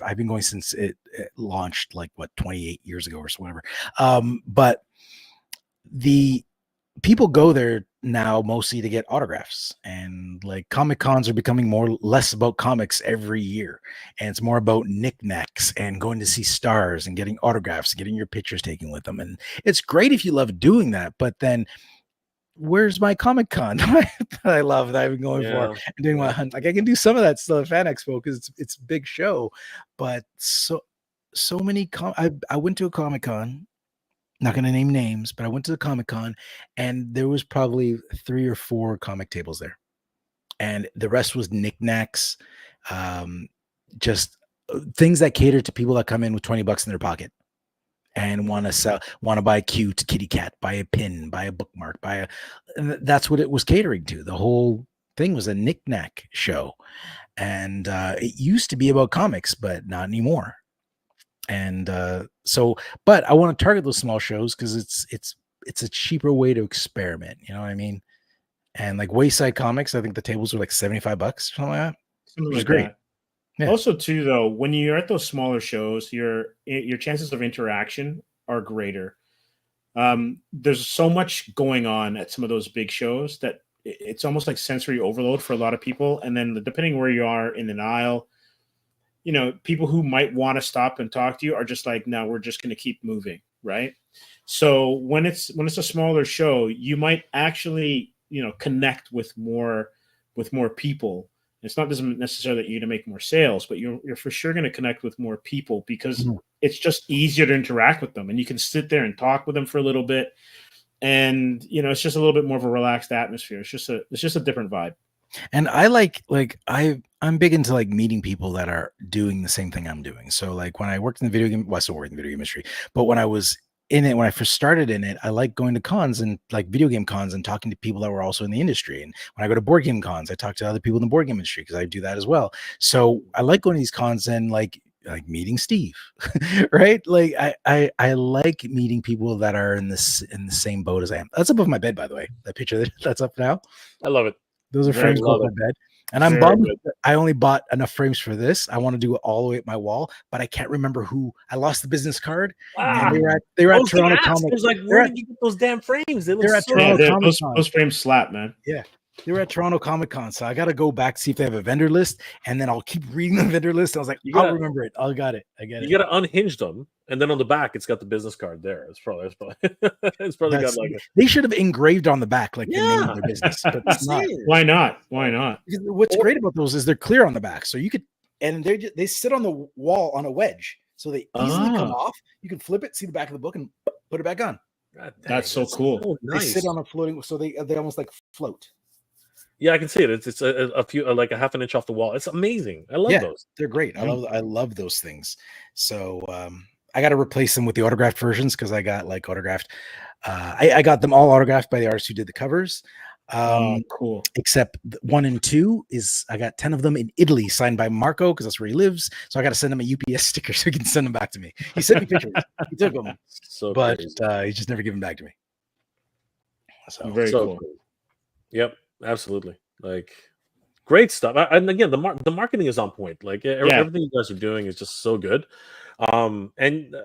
Speaker 2: I've been going since it launched, like 28 years ago or so, whatever. But the people go there now mostly to get autographs, and like comic cons are becoming less about comics every year, and it's more about knickknacks and going to see stars and getting autographs, getting your pictures taken with them. And it's great if you love doing that, but then where's my Comic Con that I love, that I've been going for and doing my hunt? Like I can do some of that still at Fan Expo because it's a big show, but so many I went to a Comic Con. Not going to name names, but I went to the Comic Con and there was probably 3 or 4 comic tables there. And the rest was knickknacks, just things that cater to people that come in with $20 in their pocket and want to buy a cute kitty cat, buy a pin, buy a bookmark, and that's what it was catering to. The whole thing was a knickknack show. And it used to be about comics, but not anymore. And but I want to target those small shows because it's a cheaper way to experiment. You know what I mean? And like Wayside Comics, I think the tables are like $75 or something like that. Which is great.
Speaker 1: Yeah. Also, too, though, when you're at those smaller shows, your chances of interaction are greater. There's so much going on at some of those big shows that it's almost like sensory overload for a lot of people. And then depending where you are in an aisle, people who might want to stop and talk to you are just like, no, we're just going to keep moving, right? So when it's a smaller show, you might actually, connect with more people. It's not doesn't necessarily that you're going to make more sales, but you're for sure going to connect with more people because it's just easier to interact with them, and you can sit there and talk with them for a little bit, and it's just a little bit more of a relaxed atmosphere. It's just a different vibe.
Speaker 2: And I I'm big into like meeting people that are doing the same thing I'm doing. So like when I worked in the video game, well, I still work in the video game industry, but when I was in it, when I first started in it, I like going to cons and like video game cons and talking to people that were also in the industry. And when I go to board game cons, I talk to other people in the board game industry because I do that as well. So I like going to these cons and like meeting Steve, right? Like I like meeting people that are in the same boat as I am. That's above my bed, by the way. That picture that's up now.
Speaker 5: I love it.
Speaker 2: Those are frames above my bed. And I'm bummed that I only bought enough frames for this. I want to do it all the way at my wall, but I can't remember who. I lost the business card. And they were at Toronto Comic Con.
Speaker 5: I was like, where did you get those damn frames?
Speaker 2: They're at Toronto Comic Con.
Speaker 1: Those frames slap, man.
Speaker 2: Yeah. They were at Toronto Comic Con. So I got to go back, see if they have a vendor list, and then I'll keep reading the vendor list. I was like, I'll remember it. I got it. You
Speaker 5: got to unhinge them. And then on the back, it's got the business card there. It's probably got like it.
Speaker 2: They should have engraved on the back, like the name of their business. But it's not.
Speaker 1: Why not? Why not?
Speaker 2: Because what's great about those is they're clear on the back. So you could, and they sit on the wall on a wedge. So they easily come off. You can flip it, see the back of the book, and put it back on.
Speaker 5: God dang,
Speaker 1: That's so cool.
Speaker 5: so
Speaker 2: They
Speaker 5: nice.
Speaker 2: sit on a floating, so they almost like float.
Speaker 5: Yeah, I can see it. It's a few like a half an inch off the wall. It's amazing. I love those.
Speaker 2: They're great. I love those things. So I got to replace them with the autographed versions because I got like autographed. I got them all autographed by the artist who did the covers.
Speaker 1: Cool.
Speaker 2: Except 1 and 2 is I got 10 of them in Italy signed by Marco because that's where he lives. So I got to send him a UPS sticker so he can send them back to me. He sent me pictures. He took them,
Speaker 5: So
Speaker 2: but
Speaker 5: crazy.
Speaker 2: he's just never given back to me. So
Speaker 1: Very cool.
Speaker 5: Yep, absolutely. Like great stuff. And again, the marketing is on point. Like everything you guys are doing is just so good. And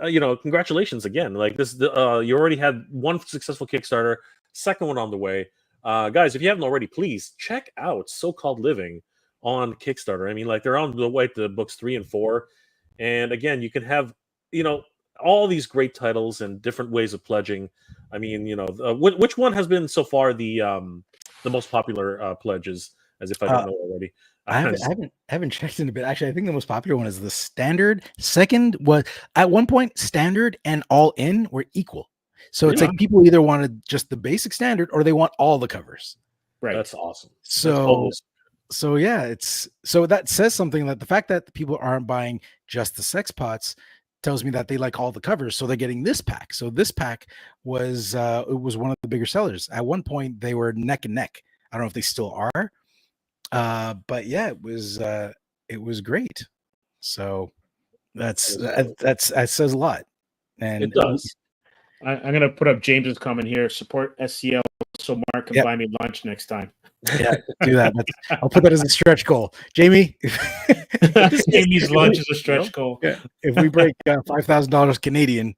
Speaker 5: congratulations again. Like this, you already had one successful Kickstarter, second one on the way. Guys, if you haven't already, please check out So-Called Living on Kickstarter. I mean, like they're on the way to books 3 and 4. And again, you can have, all these great titles and different ways of pledging. I mean, which one has been so far the most popular pledges, as if I don't know already.
Speaker 2: I haven't checked in a bit. Actually, I think the most popular one is the standard. Second was at one point standard and all in were equal. So it's like people either wanted just the basic standard or they want all the covers.
Speaker 1: Right.
Speaker 5: That's awesome.
Speaker 2: So yeah, so that says something, that the fact that the people aren't buying just the sex pots tells me that they like all the covers. So they're getting this pack. So this pack was it was one of the bigger sellers. At one point they were neck and neck. I don't know if they still are. But yeah, it was great. So that says a lot. And
Speaker 5: it does.
Speaker 1: I'm gonna put up James's comment here. Support SCL so Mark can buy me lunch next time.
Speaker 2: Yeah, do that. I'll put that as a stretch goal. Jamie,
Speaker 1: Jamie's lunch is a stretch goal.
Speaker 2: Yeah. If we break $5,000 Canadian,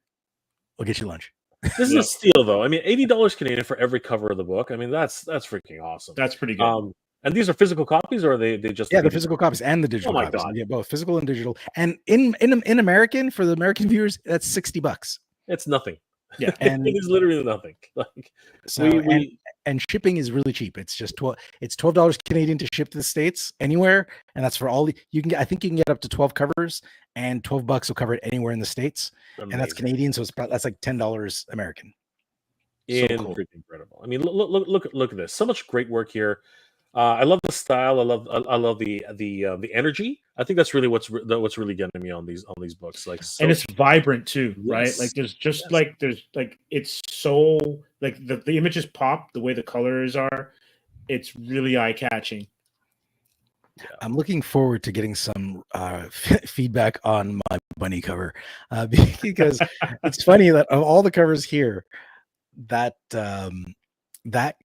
Speaker 2: we'll get you lunch.
Speaker 5: This is a steal, though. I mean, $80 Canadian for every cover of the book. I mean, that's freaking awesome.
Speaker 1: That's pretty good.
Speaker 5: And these are physical copies, or are they just
Speaker 2: the physical copies and the digital copies. God. Yeah, both physical and digital. And in American, for the American viewers, that's $60.
Speaker 5: It's nothing.
Speaker 1: Yeah,
Speaker 5: and it is literally nothing. Like
Speaker 2: and shipping is really cheap. It's just $12 Canadian to ship to the States anywhere, and that's for all you can get. I think you can get up to 12 covers, and $12 will cover it anywhere in the States. Amazing. And that's Canadian, so that's like $10 American.
Speaker 5: So cool. Incredible. I mean, look at this. So much great work here. I love the style. I love the energy. I think that's really what's really getting me on these books. Like,
Speaker 1: and it's vibrant too, right? Like there's it's so like the images pop the way the colors are. It's really eye catching.
Speaker 2: Yeah. I'm looking forward to getting some feedback on my bunny cover because it's funny that of all the covers here, that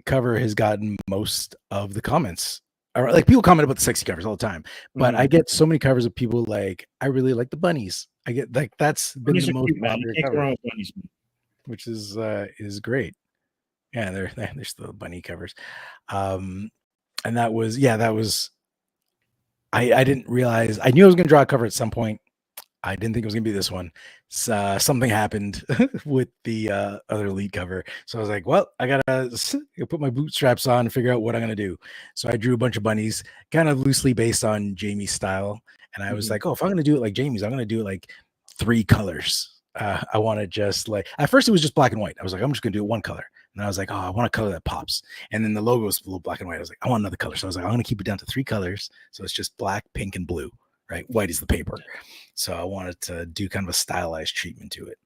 Speaker 2: cover has gotten most of the comments. Or like people comment about the sexy covers all the time, but I get so many covers of people like, I really like the bunnies. I get like that's been the most popular cover, which is great. Yeah, there's the bunny covers, and that was I didn't realize. I knew I was going to draw a cover at some point. I didn't think it was going to be this one. Something happened with the other lead cover. So I was like, well, I got to put my bootstraps on and figure out what I'm going to do. So I drew a bunch of bunnies, kind of loosely based on Jamie's style. And I was like, oh, if I'm going to do it like Jamie's, I'm going to do it like 3 colors. I want to just like, at first it was just black and white. I was like, I'm just going to do 1 color. And I was like, oh, I want a color that pops. And then the logo was a little black and white. I was like, I want another color. So I was like, I'm going to keep it down to 3 colors. So it's just black, pink, and blue. Right, white is the paper, so I wanted to do kind of a stylized treatment to it.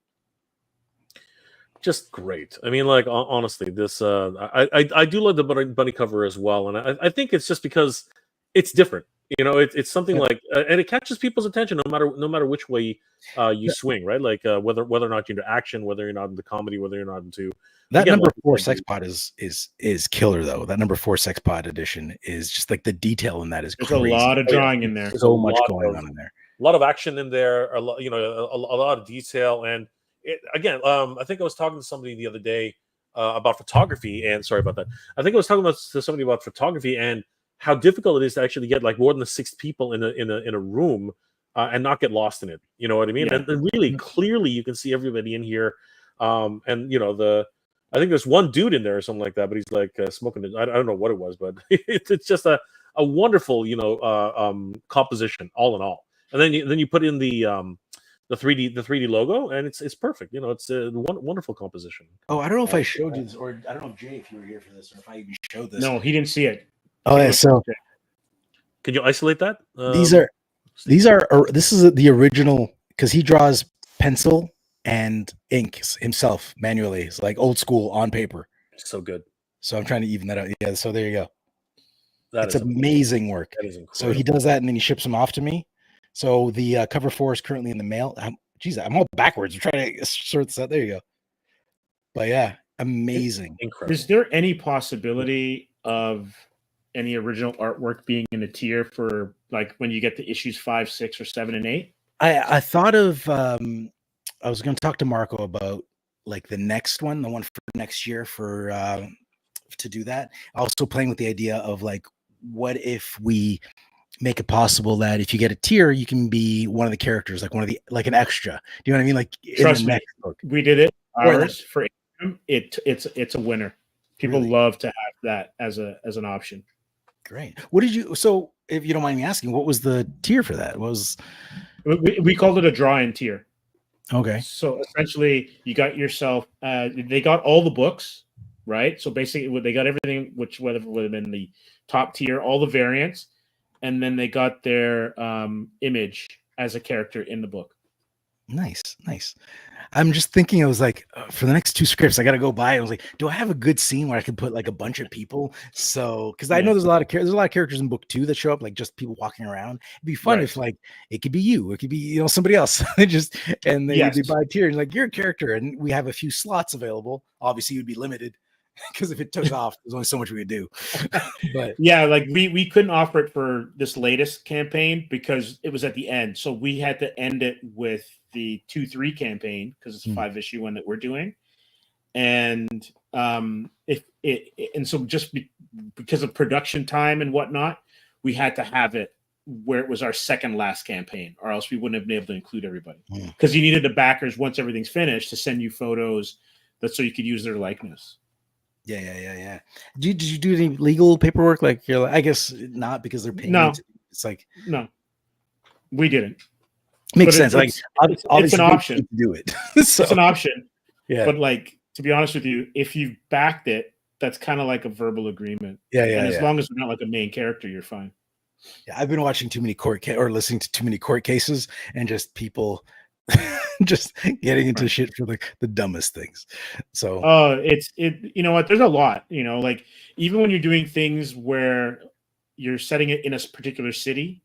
Speaker 5: Just great. I mean, like honestly, this I do love the bunny cover as well, and I think it's just because it's different. You know, it's something like, and it catches people's attention no matter which way you swing, right? Like whether or not you're into action, whether you're not into comedy, whether you're not into
Speaker 2: that number 4 sex pod is killer though. That number 4 sex pod edition is just like the detail in that is
Speaker 1: there's
Speaker 2: crazy.
Speaker 1: A lot of drawing in there.
Speaker 2: There's so much going on in there.
Speaker 5: A lot of action in there. A lot of detail. And again, I think I was talking to somebody the other day about photography. And sorry about that. I think I was talking to somebody about photography and how difficult it is to actually get like more than the 6 people in a room and not get lost in it. You know what I mean? Yeah. And really clearly you can see everybody in here. And I think there's one dude in there or something like that, but he's like smoking. I don't know what it was, but it's just a wonderful, composition all in all. And then you put in the the 3D logo, and it's perfect. You know, it's a wonderful composition.
Speaker 2: Oh, I don't know if I showed you this, or I don't know, Jay, if you were here for this, or if I even showed this.
Speaker 1: No, he didn't see it.
Speaker 2: Oh, yeah. So
Speaker 5: Can you isolate that?
Speaker 2: this is the original, because he draws pencil and ink himself manually. It's like old school on paper.
Speaker 5: So good.
Speaker 2: So I'm trying to even that out. Yeah. So there you go.
Speaker 5: That's
Speaker 2: It's amazing work.
Speaker 5: That is
Speaker 2: So
Speaker 5: incredible.
Speaker 2: he does that, and then he ships them off to me. So the cover 4 is currently in the mail. Geez, I'm all backwards. I'm trying to sort this out. There you go. But yeah, amazing.
Speaker 5: Incredible.
Speaker 1: Is there any possibility of any original artwork being in a tier for like when you get to issues 5, 6, or 7 and 8?
Speaker 2: I thought of I was going to talk to Marco about like the next one, the one for next year for to do that. Also playing with the idea of like, what if we make it possible that if you get a tier, you can be one of the characters, like like an extra. Do you know what I mean? Like,
Speaker 1: Trust me,
Speaker 2: book.
Speaker 1: we did it.
Speaker 2: Right.
Speaker 1: Ours for it's a winner. People
Speaker 2: Really?
Speaker 1: love to have that as an option.
Speaker 2: Great. What did you? So, if you don't mind me asking, what was the tier for that? What was
Speaker 1: We called it a draw-in tier.
Speaker 2: okay?
Speaker 1: So essentially, you got yourself. They got all the books, right? So basically, they got everything, which would have been the top tier, all the variants, and then they got their image as a character in the book.
Speaker 2: Nice. I'm just thinking, I was like, for the next 2 scripts, I got to go by. I was like, do I have a good scene where I can put like a bunch of people? So, because I know there's a lot of characters in book 2 that show up, like just people walking around. It'd be fun if like it could be you, it could be somebody else. They buy a tier and like you're a character, and we have a few slots available. Obviously, you'd be limited because if it took off, there's only so much we could do. But
Speaker 1: yeah, like we couldn't offer it for this latest campaign because it was at the end, so we had to end it with the 2-3 campaign because it's a 5-issue one that we're doing, and so just because of production time and whatnot, we had to have it where it was our second last campaign, or else we wouldn't have been able to include everybody because you needed the backers once everything's finished to send you photos so you could use their likeness.
Speaker 2: Yeah. Did you do any legal paperwork? Like, you're like, I guess not, because they're paying.
Speaker 1: No,
Speaker 2: it's like
Speaker 1: no, we didn't.
Speaker 2: Makes sense. Like,
Speaker 1: it's an option
Speaker 2: to do it.
Speaker 1: So, it's an option.
Speaker 2: Yeah.
Speaker 1: But like, to be honest with you, if you backed it, that's kind of like a verbal agreement.
Speaker 2: Yeah.
Speaker 1: And as long as we're not like a main character, you're fine.
Speaker 2: Yeah, I've been watching too many or listening to too many court cases, and just people just getting into shit for the dumbest things. So
Speaker 1: you know what? There's a lot. Like even when you're doing things where you're setting it in a particular city,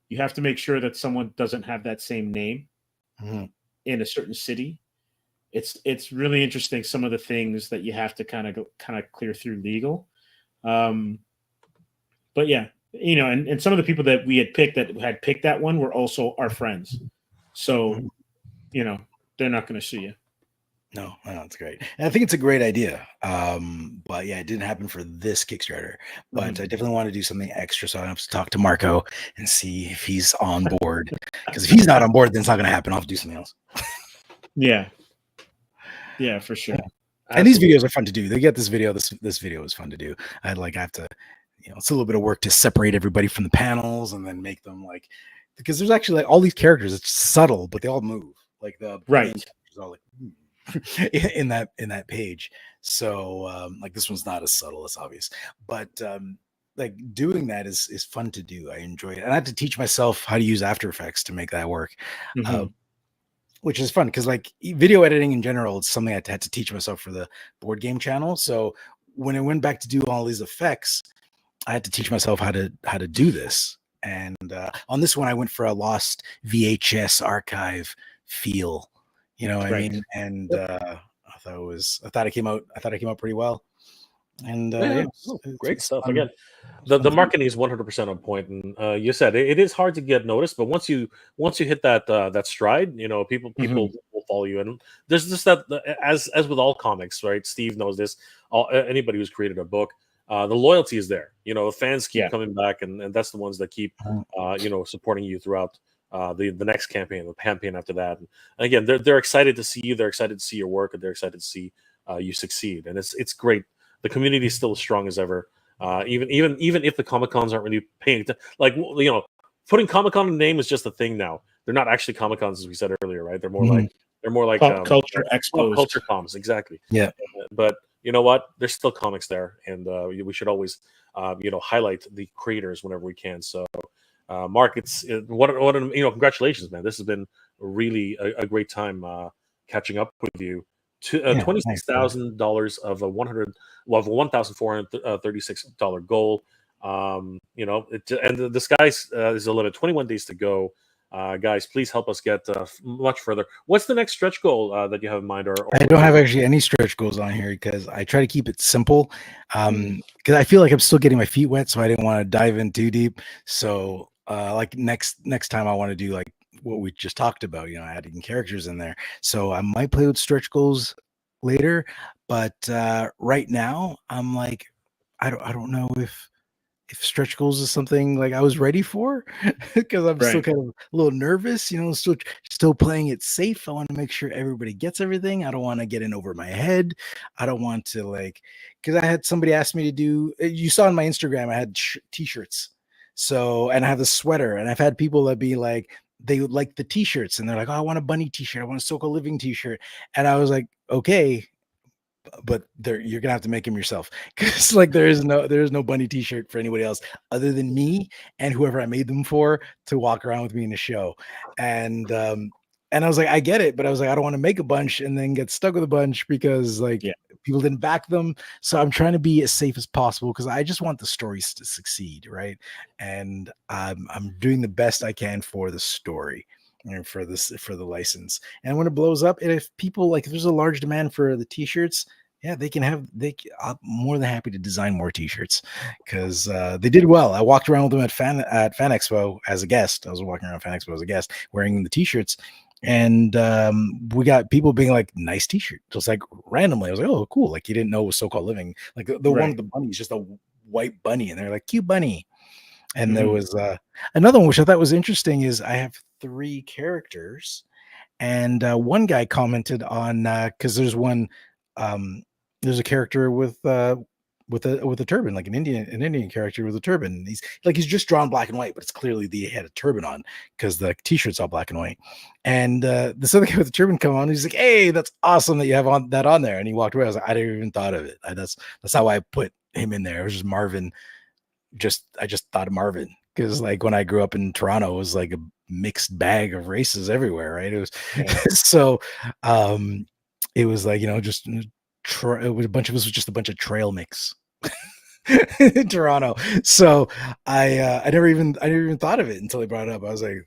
Speaker 1: you have to make sure that someone doesn't have that same name in a certain city. It's really interesting, some of the things that you have to kind of clear through legal. But yeah, and some of the people that we had picked that one were also our friends. So, they're not going to sue you.
Speaker 2: No, it's great. And I think it's a great idea. But yeah, it didn't happen for this Kickstarter. But I definitely want to do something extra. So I have to talk to Marco and see if he's on board. Because if he's not on board, then it's not going to happen. I'll have to do something else.
Speaker 1: Yeah, for sure.
Speaker 2: Yeah. And these videos are fun to do. They get this video. This video is fun to do. I have to, it's a little bit of work to separate everybody from the panels and then make them because there's actually like all these characters. It's subtle, but they all move. Like the all like in that page. So like this one's not as subtle, as obvious, but like doing that is fun to do. I enjoy it, and I had to teach myself how to use After Effects to make that work, which is fun because like video editing in general, it's something I had to teach myself for the board game channel. So when I went back to do all these effects, I had to teach myself how to do this. And on this one, I went for a lost VHS archive feel. You know what I mean? And I thought it came out pretty well. And
Speaker 5: great stuff. Again, the marketing is 100% on point. And you said it is hard to get noticed, but once you hit that stride, people will follow you. And there's just that, as with all comics, right? Steve knows this. Anybody who's created a book, the loyalty is there. Fans keep coming back, and that's the ones that keep supporting you throughout the next campaign, the campaign after that. And again, they're excited to see you. They're excited to see your work, and they're excited to see you succeed. And it's great. The community is still as strong as ever. Even if the Comic-Cons aren't really paying, putting Comic-Con in the name is just a thing now. they're not actually Comic Cons as we said earlier, right? They're more
Speaker 2: Mhm.
Speaker 5: like
Speaker 1: Pop culture
Speaker 5: pop
Speaker 1: expos.
Speaker 5: culture comms, exactly.
Speaker 2: Yeah.
Speaker 5: But you know what? There's still comics there, and we should always highlight the creators whenever we can. So, Mark, congratulations, man! This has been really a great time catching up with you.
Speaker 2: Yeah,
Speaker 5: $26,000 of a $1,436 goal. And the sky's is the limit. 21 days to go. Guys, please help us get much further. What's the next stretch goal that you have in mind? Or
Speaker 2: I don't have actually any stretch goals on here because I try to keep it simple. Because I feel like I'm still getting my feet wet, so I didn't want to dive in too deep. So, like next time, I want to do like what we just talked about, adding characters in there. So I might play with stretch goals later, but right now I'm like, I don't know if stretch goals is something like I was ready for because I'm still
Speaker 1: Right.
Speaker 2: kind of a little nervous, still playing it safe. I want to make sure everybody gets everything. I don't want to get in over my head. I don't want to because I had somebody ask me to do, you saw on my Instagram, I had t-shirts. So, and I have the sweater, and I've had people that be like, they would like the t-shirts and they're like, oh, I want a bunny t-shirt. I want a Soko Living t-shirt. And I was like, okay, but you're gonna have to make them yourself because there's no bunny t-shirt for anybody else other than me and whoever I made them for to walk around with me in the show. And I was like, I get it, but I was like, I don't want to make a bunch and then get stuck with a bunch because people didn't back them. So I'm trying to be as safe as possible because I just want the stories to succeed, right? And I'm doing the best I can for the story and for the license. And when it blows up, and if people if there's a large demand for the t-shirts, yeah, I'm more than happy to design more t-shirts because they did well. I walked around with them at Fan Expo as a guest. I was walking around Fan Expo as a guest wearing the t-shirts, and we got people being like, nice t-shirt, just like randomly. I was like, oh, cool. Like you didn't know it was So-Called Living. Like the one with the bunny is just a white bunny, and they're like, cute bunny. And there was another one which I thought was interesting is I have 3 characters, and one guy commented on because there's a character with a turban, like an Indian character with a turban. He's just drawn black and white, but it's clearly he had a turban on because the t-shirt's all black and white. And this other guy with the turban come on, he's like, hey, that's awesome that you have that on there. And he walked away. I was like, I didn't even thought of it. That's how I put him in there. It was just Marvin. I just thought of Marvin because when I grew up in Toronto, it was like a mixed bag of races everywhere, right? It was so it was just it was a bunch of us was just a bunch of trail mix in Toronto. So I never even thought of it until he brought it up. I was like,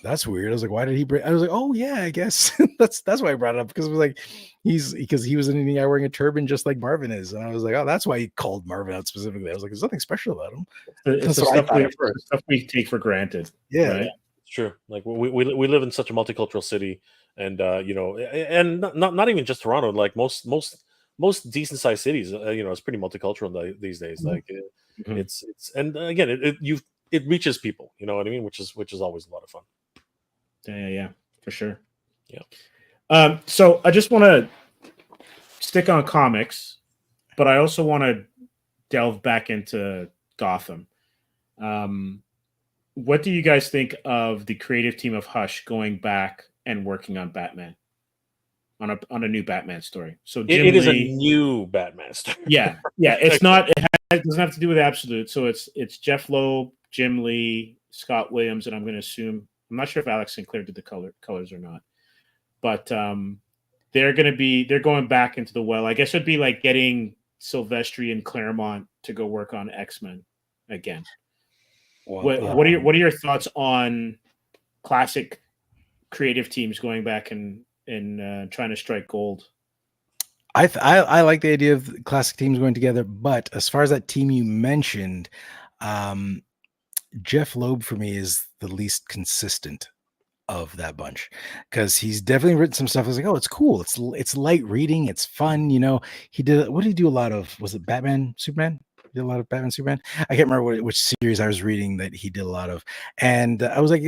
Speaker 2: that's weird. I was like, why did he bring? I was like, oh yeah, I guess that's why I brought it up because it was like because he was an Indian guy wearing a turban just like Marvin is, and I was like, oh, that's why he called Marvin out specifically. I was like, there's nothing special about him.
Speaker 1: It's the stuff we take for granted.
Speaker 2: Yeah,
Speaker 1: right?
Speaker 5: It's true. Like we live in such a multicultural city, and and not even just Toronto. Like most decent sized cities, it's pretty multicultural these days. Like it's and again, it reaches people. You know what I mean? Which is always a lot of fun.
Speaker 1: Yeah, for sure.
Speaker 5: Yeah.
Speaker 1: So I just want to stick on comics, but I also want to delve back into Gotham. What do you guys think of the creative team of Hush going back and working on Batman, on a new Batman story? So
Speaker 5: it is a new Batman story.
Speaker 1: Yeah. It's not. It doesn't have to do with Absolute. So it's Jeff Loeb, Jim Lee, Scott Williams, and I'm going to assume. I'm not sure if Alex Sinclair did the colors or not, but they're going back into the well. I guess it'd be like getting Silvestri and Claremont to go work on X-Men again. Well, what are your thoughts on classic creative teams going back and trying to strike gold?
Speaker 2: I like the idea of classic teams going together, but as far as that team you mentioned, Jeff Loeb for me is the least consistent of that bunch because he's definitely written some stuff. I was like, oh, it's cool. It's light reading. It's fun. He did. What did he do a lot of? Was it Batman, Superman? He did a lot of Batman, Superman. I can't remember which series I was reading that he did a lot of. And I was like,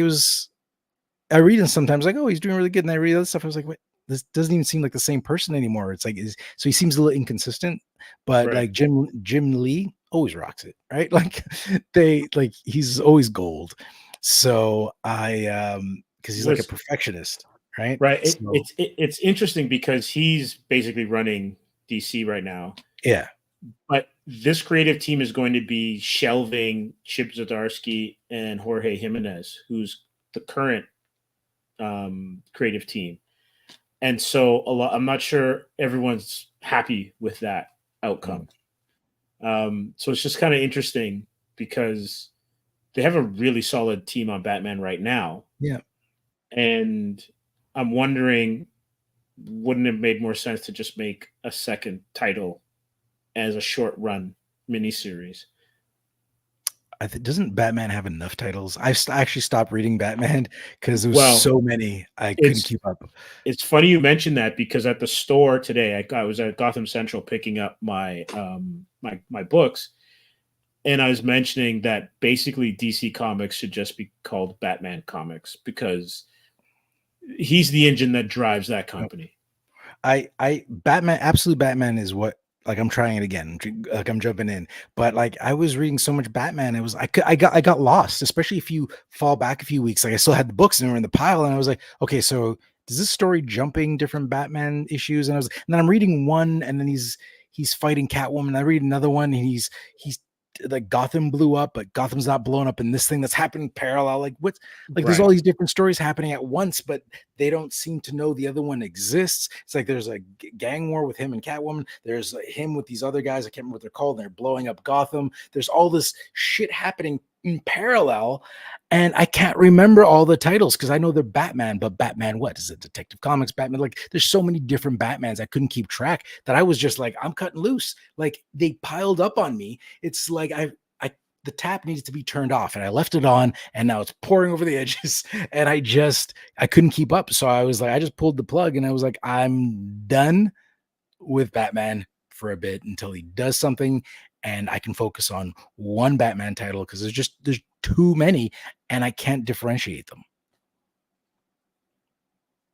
Speaker 2: I read him sometimes like, oh, he's doing really good. And I read other stuff. I was like, wait, this doesn't even seem like the same person anymore. It's like, so he seems a little inconsistent, but
Speaker 1: right.
Speaker 2: Like Jim Lee always rocks it, right? He's always gold. So because he's like a perfectionist, right?
Speaker 1: Right.
Speaker 2: So,
Speaker 1: It's interesting because he's basically running DC right now.
Speaker 2: yeah.
Speaker 1: But this creative team is going to be shelving Chip Zdarsky and Jorge Jimenez, who's the current creative team. And so I'm not sure everyone's happy with that outcome. So it's just kind of interesting because they have a really solid team on Batman right now.
Speaker 2: Yeah.
Speaker 1: And I'm wondering, wouldn't it have made more sense to just make a second title as a short run miniseries?
Speaker 2: Doesn't Batman have enough titles? I actually stopped reading Batman because there was so many I couldn't keep up.
Speaker 1: It's funny you mentioned that because at the store today, I was at Gotham Central picking up my my books, and I was mentioning that basically DC Comics should just be called Batman Comics because he's the engine that drives that company.
Speaker 2: Batman, Absolute Batman is what, like, I'm trying it again, like I'm jumping in, but like I was reading so much Batman, I got lost, especially if you fall back a few weeks. Like I still had the books and they were in the pile, and I was like, okay, so does this story jumping different Batman issues? And then I'm reading one, and then he's fighting Catwoman. I read another one, and he's like Gotham blew up, but Gotham's not blown up in this thing that's happening parallel. Like what's like, there's all these different stories happening at once, but they don't seem to know the other one exists. It's like there's a gang war with him and Catwoman. There's him with these other guys. I can't remember what they're called. And they're blowing up Gotham. There's all this shit happening in parallel, and I can't remember all the titles because I know they're Batman, but Batman what? Is it Detective Comics Batman? Like there's so many different Batmans I couldn't keep track that I was just like, I'm cutting loose. Like they piled up on me. It's like the tap needs to be turned off, and I left it on, and now it's pouring over the edges, and I couldn't keep up. So I was like, I just pulled the plug, and I was like, I'm done with Batman for a bit until he does something and I can focus on one Batman title, because there's too many and I can't differentiate them.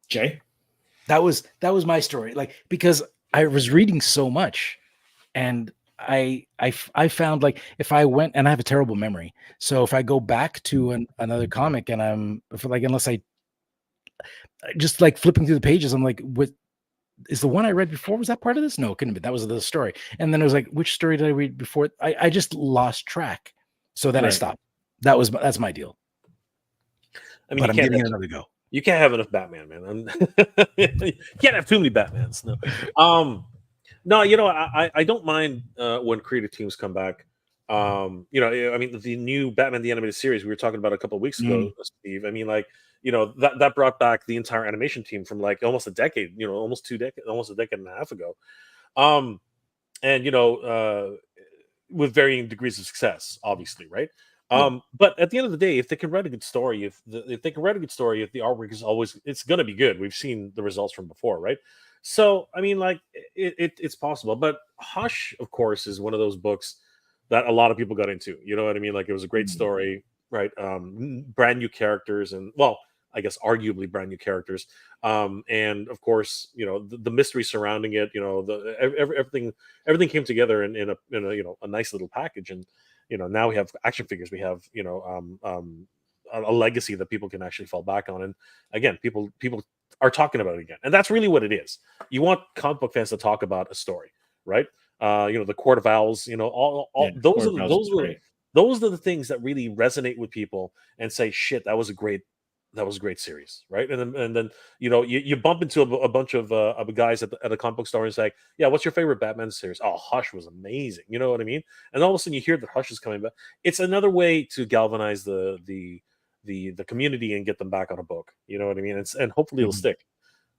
Speaker 1: Jay?
Speaker 2: That was my story. Like, because I was reading so much, and I found, like, if I went, and I have a terrible memory, so if I go back to another comic and unless I just like flipping through the pages, I'm like, what is the one I read before? Was that part of this? No, it couldn't be. That was the story. And then it was like, which story did I read before? I just lost track. So then I stopped. That's my deal. I mean, but I'm giving it another go.
Speaker 5: You can't have enough Batman, man. You can't have too many Batmans. No. No, I don't mind when creative teams come back. I mean, the new Batman the Animated Series we were talking about a couple of weeks ago, Steve. I mean, like, that brought back the entire animation team from like almost a decade, almost a decade and a half ago. And with varying degrees of success, obviously, right? But at the end of the day, if they can write a good story, if the artwork is always, it's going to be good. We've seen the results from before, right? So, I mean, like, it's possible. But Hush, of course, is one of those books that a lot of people got into. You know what I mean? Like, it was a great story, right? Brand new characters, and, well, I guess arguably brand new characters. And of course, the mystery surrounding it, everything came together in a nice little package. And, now we have action figures. We have, a legacy that people can actually fall back on. And again, people are talking about it again. And that's really what it is. You want comic book fans to talk about a story, right? The Court of Owls, those are the things that really resonate with people and say, shit, that was a great series, right? And then you bump into a bunch of guys at a comic book store and say, yeah, what's your favorite Batman series? Oh, Hush was amazing. You know what I mean? And all of a sudden you hear that Hush is coming back. It's another way to galvanize the community and get them back on a book. You know what I mean? And hopefully it'll stick,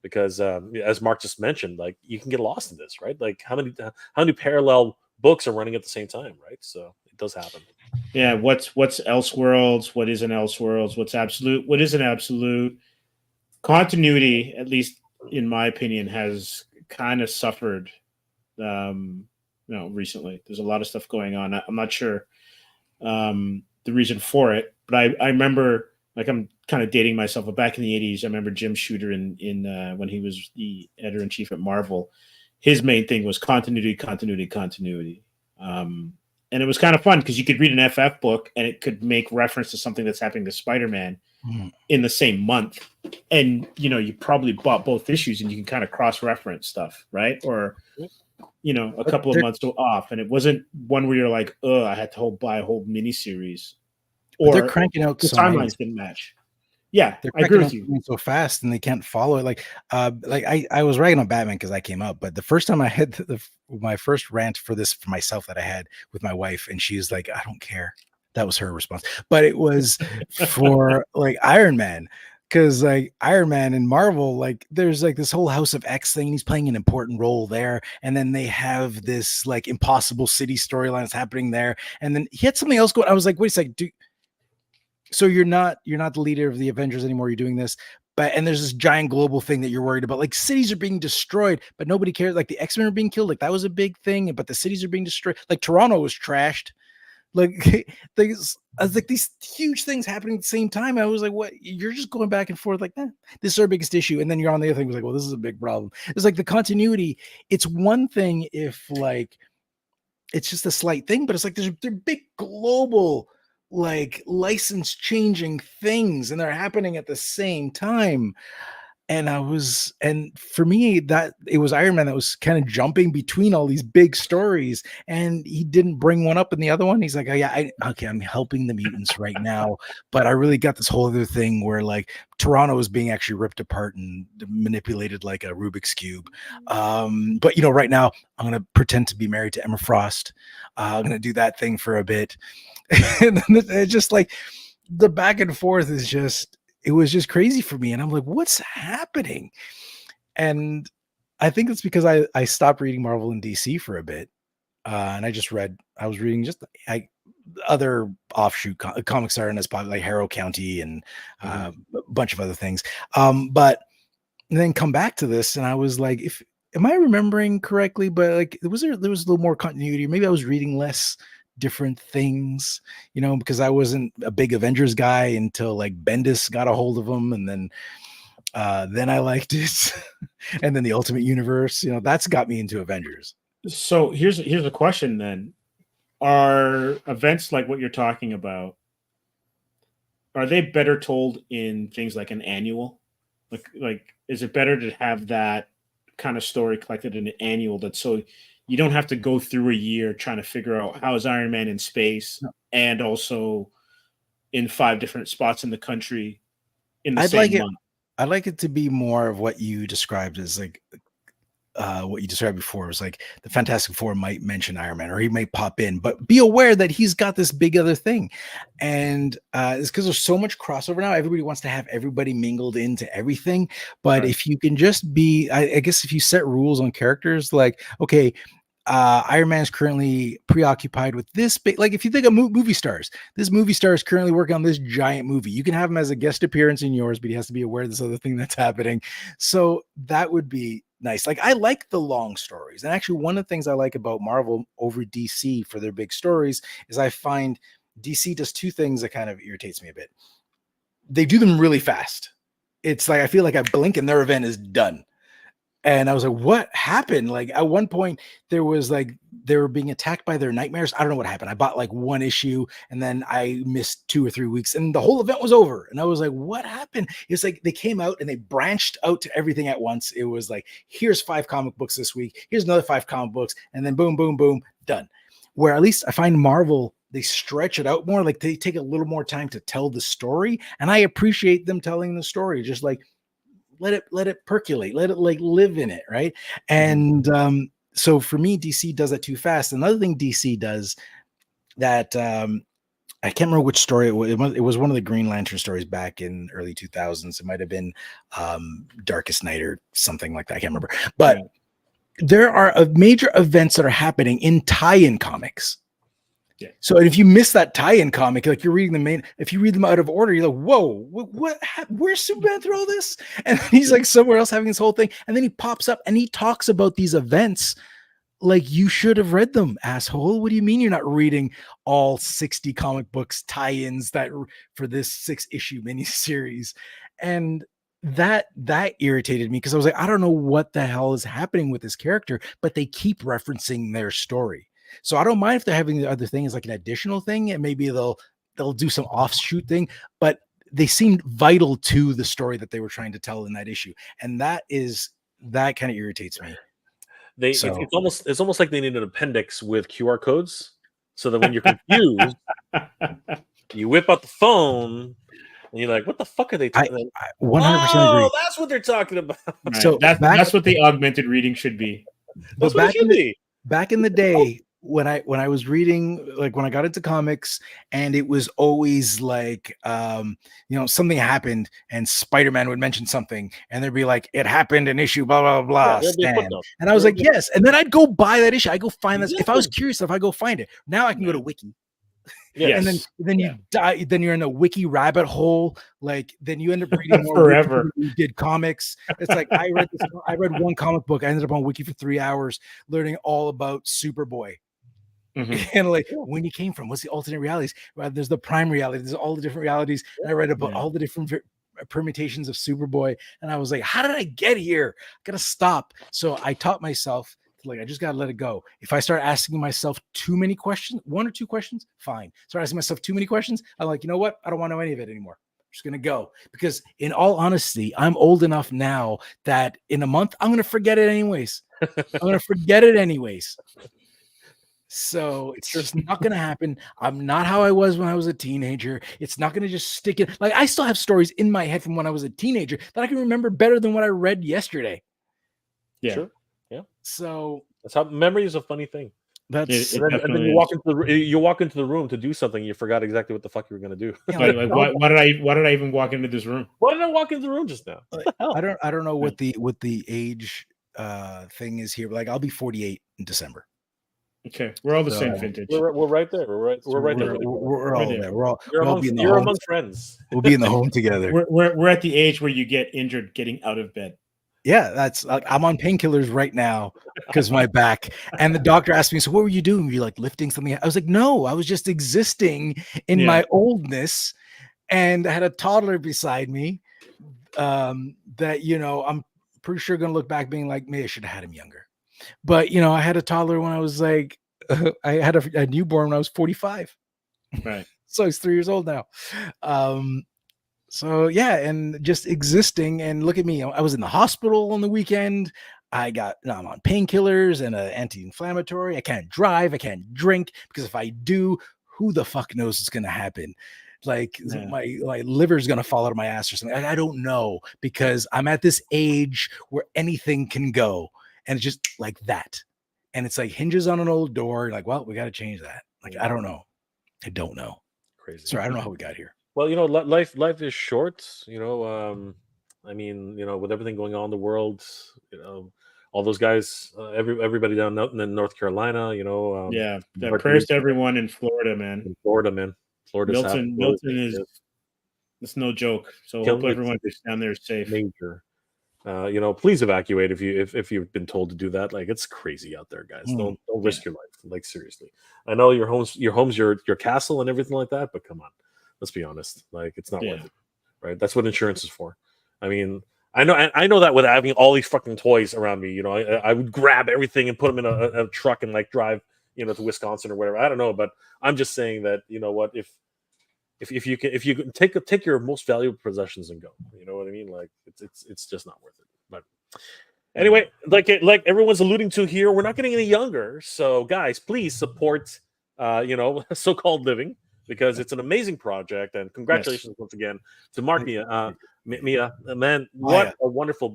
Speaker 5: because as Mark just mentioned, like, you can get lost in this, right? Like, how many parallel books are running at the same time, right? So it does happen.
Speaker 1: Yeah, what's Elseworlds? What isn't Elseworlds? What's absolute? What isn't absolute? Continuity, at least in my opinion, has kind of suffered. Recently, there's a lot of stuff going on. I'm not sure the reason for it, but I remember, like, I'm kind of dating myself, but back in the 80s, I remember Jim Shooter in when he was the editor-in-chief at Marvel. His main thing was continuity. And it was kind of fun because you could read an FF book and it could make reference to something that's happening to Spider-Man. in the same month, and you probably bought both issues, and you can kind of cross-reference stuff, right? Or a couple of months off, and it wasn't one where you're like, "Oh, I had to buy a whole miniseries," or
Speaker 2: they're cranking out
Speaker 1: the
Speaker 2: so many.
Speaker 1: timelines didn't match. Yeah,
Speaker 2: They're
Speaker 1: I agree
Speaker 2: cracking
Speaker 1: with
Speaker 2: out
Speaker 1: you.
Speaker 2: so fast, and they can't follow it. Like I was ragging on Batman because I came up, but the first time I had my first rant for this for myself that I had with my wife, and she was like, "I don't care." That was her response, but it was for like Iron Man. Because like Iron Man and Marvel, like there's like this whole House of X thing. He's playing an important role there, and then they have this like Impossible City storyline that's happening there, and then he had something else going. I was like, wait a second, dude. So you're not the leader of the Avengers anymore. You're doing this, and there's this giant global thing that you're worried about. Like cities are being destroyed, but nobody cares. Like the X-Men are being killed. Like that was a big thing, but the cities are being destroyed. Like Toronto was trashed. Like things, I was like these huge things happening at the same time. I was like, what? You're just going back and forth like, this is our biggest issue. And then you're on the other thing. It was like, well, this is a big problem. It's like the continuity. It's one thing if like, it's just a slight thing, but it's like they're big global like license changing things, and they're happening at the same time. And for me, that it was Iron Man that was kind of jumping between all these big stories, and he didn't bring one up in the other one. He's like, oh yeah, I'm helping the mutants right now, but I really got this whole other thing where like Toronto is being actually ripped apart and manipulated like a Rubik's cube. But right now I'm gonna pretend to be married to Emma Frost. I'm gonna do that thing for a bit, and then it's just like the back and forth is just. It was just crazy for me. And I'm like, what's happening? And I think it's because I stopped reading Marvel and DC for a bit. And I was reading just other offshoot comics are in this spot like Harrow County and a bunch of other things. But then come back to this and I was like, am I remembering correctly? But like, there was a little more continuity. Maybe I was reading less different things, because I wasn't a big Avengers guy until like Bendis got a hold of them, and then I liked it, and then the Ultimate Universe, that's got me into Avengers.
Speaker 1: So here's a question then: are events like what you're talking about, are they better told in things like an annual? Like is it better to have that kind of story collected in an annual that's so you don't have to go through a year trying to figure out how is Iron Man in space and also in 5 different spots in the country in the same month?
Speaker 2: I'd like it to be more of what you described as like what you described before was like the Fantastic Four might mention Iron Man or he may pop in, but be aware that he's got this big other thing. And it's because there's so much crossover now. Everybody wants to have everybody mingled into everything. But if you can just be, I guess if you set rules on characters, like, okay, Iron Man is currently preoccupied with this big, like if you think of movie stars, this movie star is currently working on this giant movie. You can have him as a guest appearance in yours, but he has to be aware of this other thing that's happening. So that would be nice. Like I like the long stories. And actually one of the things I like about Marvel over DC for their big stories is I find DC does 2 things that kind of irritates me a bit. They do them really fast. It's like, I feel like I blink and their event is done. And I was like, what happened? Like at one point there was like, they were being attacked by their nightmares. I don't know what happened. I bought like 1 issue and then I missed 2 or 3 weeks and the whole event was over. And I was like, what happened? It's like, they came out and they branched out to everything at once. It was like, here's 5 comic books this week. Here's another 5 comic books. And then boom, boom, boom, done. Where at least I find Marvel, they stretch it out more. Like they take a little more time to tell the story. And I appreciate them telling the story. Just like, let it percolate, let it like live in it. Right. And so for me, DC does that too fast. Another thing DC does that I can't remember which story it was. It was one of the Green Lantern stories back in early 2000s. It might have been Darkest Night or something like that. I can't remember. But there are major events that are happening in tie-in comics. Yeah. So if you miss that tie-in comic, like you're reading the main, if you read them out of order, you're like, whoa, where's Superman through all this? And he's like somewhere else having this whole thing. And then he pops up and he talks about these events like you should have read them, asshole. What do you mean you're not reading all 60 comic books tie-ins that for this 6-issue miniseries? And that irritated me because I was like, I don't know what the hell is happening with this character, but they keep referencing their story. So I don't mind if they're having the other thing as like an additional thing, and maybe they'll do some offshoot thing. But they seemed vital to the story that they were trying to tell in that issue, and that kind of irritates me.
Speaker 5: It's almost like they need an appendix with QR codes, so that when you're confused, you whip out the phone and you're like, "What the fuck are they talking?"
Speaker 2: I 100% agree.
Speaker 5: That's what they're talking about.
Speaker 1: Right.
Speaker 2: So
Speaker 1: that's what the augmented reading should be.
Speaker 5: That's what it should be.
Speaker 2: Back in the day, when I was reading, like when I got into comics, and it was always like something happened and Spider-Man would mention something and there'd be like, it happened in issue blah blah blah, and I was like, yes, and then I'd go buy that issue. I go find that. If I was curious enough, I go find it. Now I can go to Wiki.
Speaker 1: Yes.
Speaker 2: And then you die. Then you're in a wiki rabbit hole. Like then you end up reading more
Speaker 1: forever.
Speaker 2: You did comics. It's like I read one comic book. I ended up on Wiki for 3 hours learning all about Superboy. And like when he came from, what's the alternate realities? Well, there's the prime reality. There's all the different realities. And I read about all the different permutations of Superboy. And I was like, how did I get here? I gotta stop. So I taught myself. Like, I just got to let it go. If I start asking myself too many questions, 1 or 2 questions, fine. Start asking myself too many questions, I'm like, you know what? I don't want to know any of it anymore. I'm just going to go. Because in all honesty, I'm old enough now that in a month, I'm going to forget it anyways. So it's just not going to happen. I'm not how I was when I was a teenager. It's not going to just stick in. Like, I still have stories in my head from when I was a teenager that I can remember better than what I read yesterday.
Speaker 1: Yeah.
Speaker 5: Sure. Yeah.
Speaker 2: So
Speaker 5: that's how memory is a funny thing.
Speaker 2: And
Speaker 5: then you walk into the room to do something, you forgot exactly what the fuck you were going to do.
Speaker 1: Yeah, why did I even walk into this room?
Speaker 5: Why did I walk into the room just now?
Speaker 2: I don't know what the age thing is here. Like I'll be 48 in December.
Speaker 1: Okay, we're all the same vintage.
Speaker 5: We're right there. We're right there.
Speaker 2: We're all there.
Speaker 5: You're among friends.
Speaker 2: We'll be in the home together.
Speaker 1: We're at the age where you get injured getting out of bed.
Speaker 2: Yeah, that's like I'm on painkillers right now because of my back. And the doctor asked me, "So what were you doing? Were you like lifting something?" I was like, "No, I was just existing in my oldness." And I had a toddler beside me that I'm pretty sure gonna look back being like, "Maybe I should have had him younger." But I had a toddler when I was like, I had a newborn when I was 45.
Speaker 1: Right.
Speaker 2: So he's 3 years old now. So yeah, and just existing, and look at me. I was in the hospital on the weekend. I'm on painkillers and an anti-inflammatory. I can't drive. I can't drink because if I do, who the fuck knows what's going to happen? Like my liver's going to fall out of my ass or something. I don't know because I'm at this age where anything can go, and it's just like that. And it's like hinges on an old door. You're like, well, we got to change that. Like, I don't know.
Speaker 5: Crazy.
Speaker 2: Sorry, I don't know how we got here.
Speaker 5: Well, life is short. I mean, with everything going on in the world, all those guys, everybody down in North Carolina,
Speaker 1: prayers to everyone in Florida, man. Milton is it's no joke. So hope everyone down there is safe.
Speaker 5: Major. Please evacuate if you've been told to do that. Like, it's crazy out there, guys. Don't risk your life. Like, seriously. I know your home's your castle and everything like that, but come on. Let's be honest. Like, it's not worth it, right? That's what insurance is for. I mean, I know that with having all these fucking toys around me, I would grab everything and put them in a truck and like drive, to Wisconsin or whatever. I don't know, but I'm just saying that what if you can take your most valuable possessions and go, you know what I mean? Like it's just not worth it. But anyway, like everyone's alluding to here, we're not getting any younger. So guys, please support so-called living, because it's an amazing project, and congratulations once again to Mark Maia. Mia, man, what a wonderful,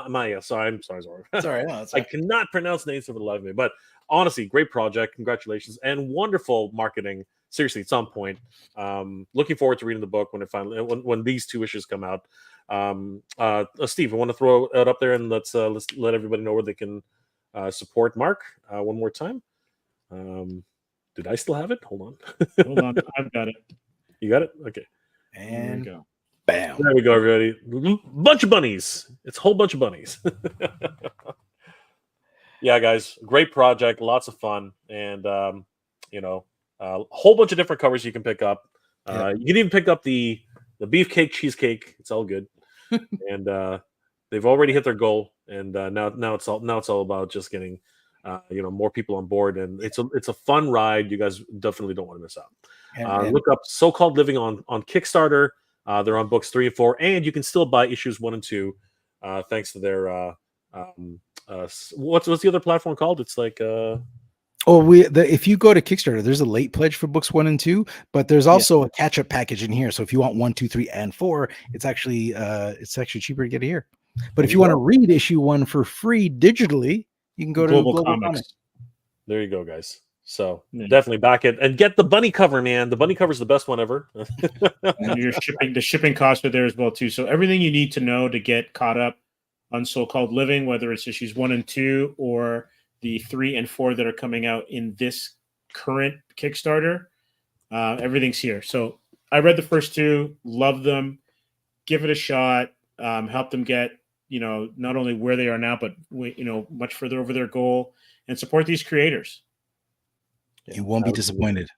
Speaker 5: Maya. Sorry, I'm sorry.
Speaker 2: Sorry, no,
Speaker 5: I cannot pronounce names for the life of me, but honestly, great project. Congratulations and wonderful marketing. Seriously, it's on point. Looking forward to reading the book when these 2 issues come out. Steve, I want to throw it up there and let's let everybody know where they can support Mark one more time. Did I still have it? Hold on.
Speaker 1: Hold on. I've got it.
Speaker 5: You got it? Okay.
Speaker 2: And
Speaker 1: there we go.
Speaker 2: Bam.
Speaker 5: There we go, everybody. Bunch of bunnies. It's a whole bunch of bunnies. Yeah, guys. Great project. Lots of fun. And, a whole bunch of different covers you can pick up. You can even pick up the beefcake cheesecake. It's all good. And they've already hit their goal. And now it's all about just getting more people on board, and it's a fun ride. You guys definitely don't want to miss out. Look up So-Called Living on Kickstarter. They're on books 3 and 4, and you can still buy issues 1 and 2, thanks to their what's the other platform called? It's like
Speaker 2: if you go to Kickstarter, there's a late pledge for books 1 and 2, but there's also a catch-up package in here. So if you want 1, 2, 3, and 4, it's actually cheaper to get it here. But if you want to read issue 1 for free digitally, you can go to Global Comics.
Speaker 5: There you go, guys. So definitely back it and get the bunny cover, man. The bunny cover is the best one ever.
Speaker 1: And the shipping costs are there as well too. So everything you need to know to get caught up on So-Called Living, whether it's issues 1 and 2 or the 3 and 4 that are coming out in this current Kickstarter, everything's here. So I read the first 2, love them. Give it a shot. Help them get, not only where they are now, but much further over their goal, and support these creators.
Speaker 2: You won't be disappointed.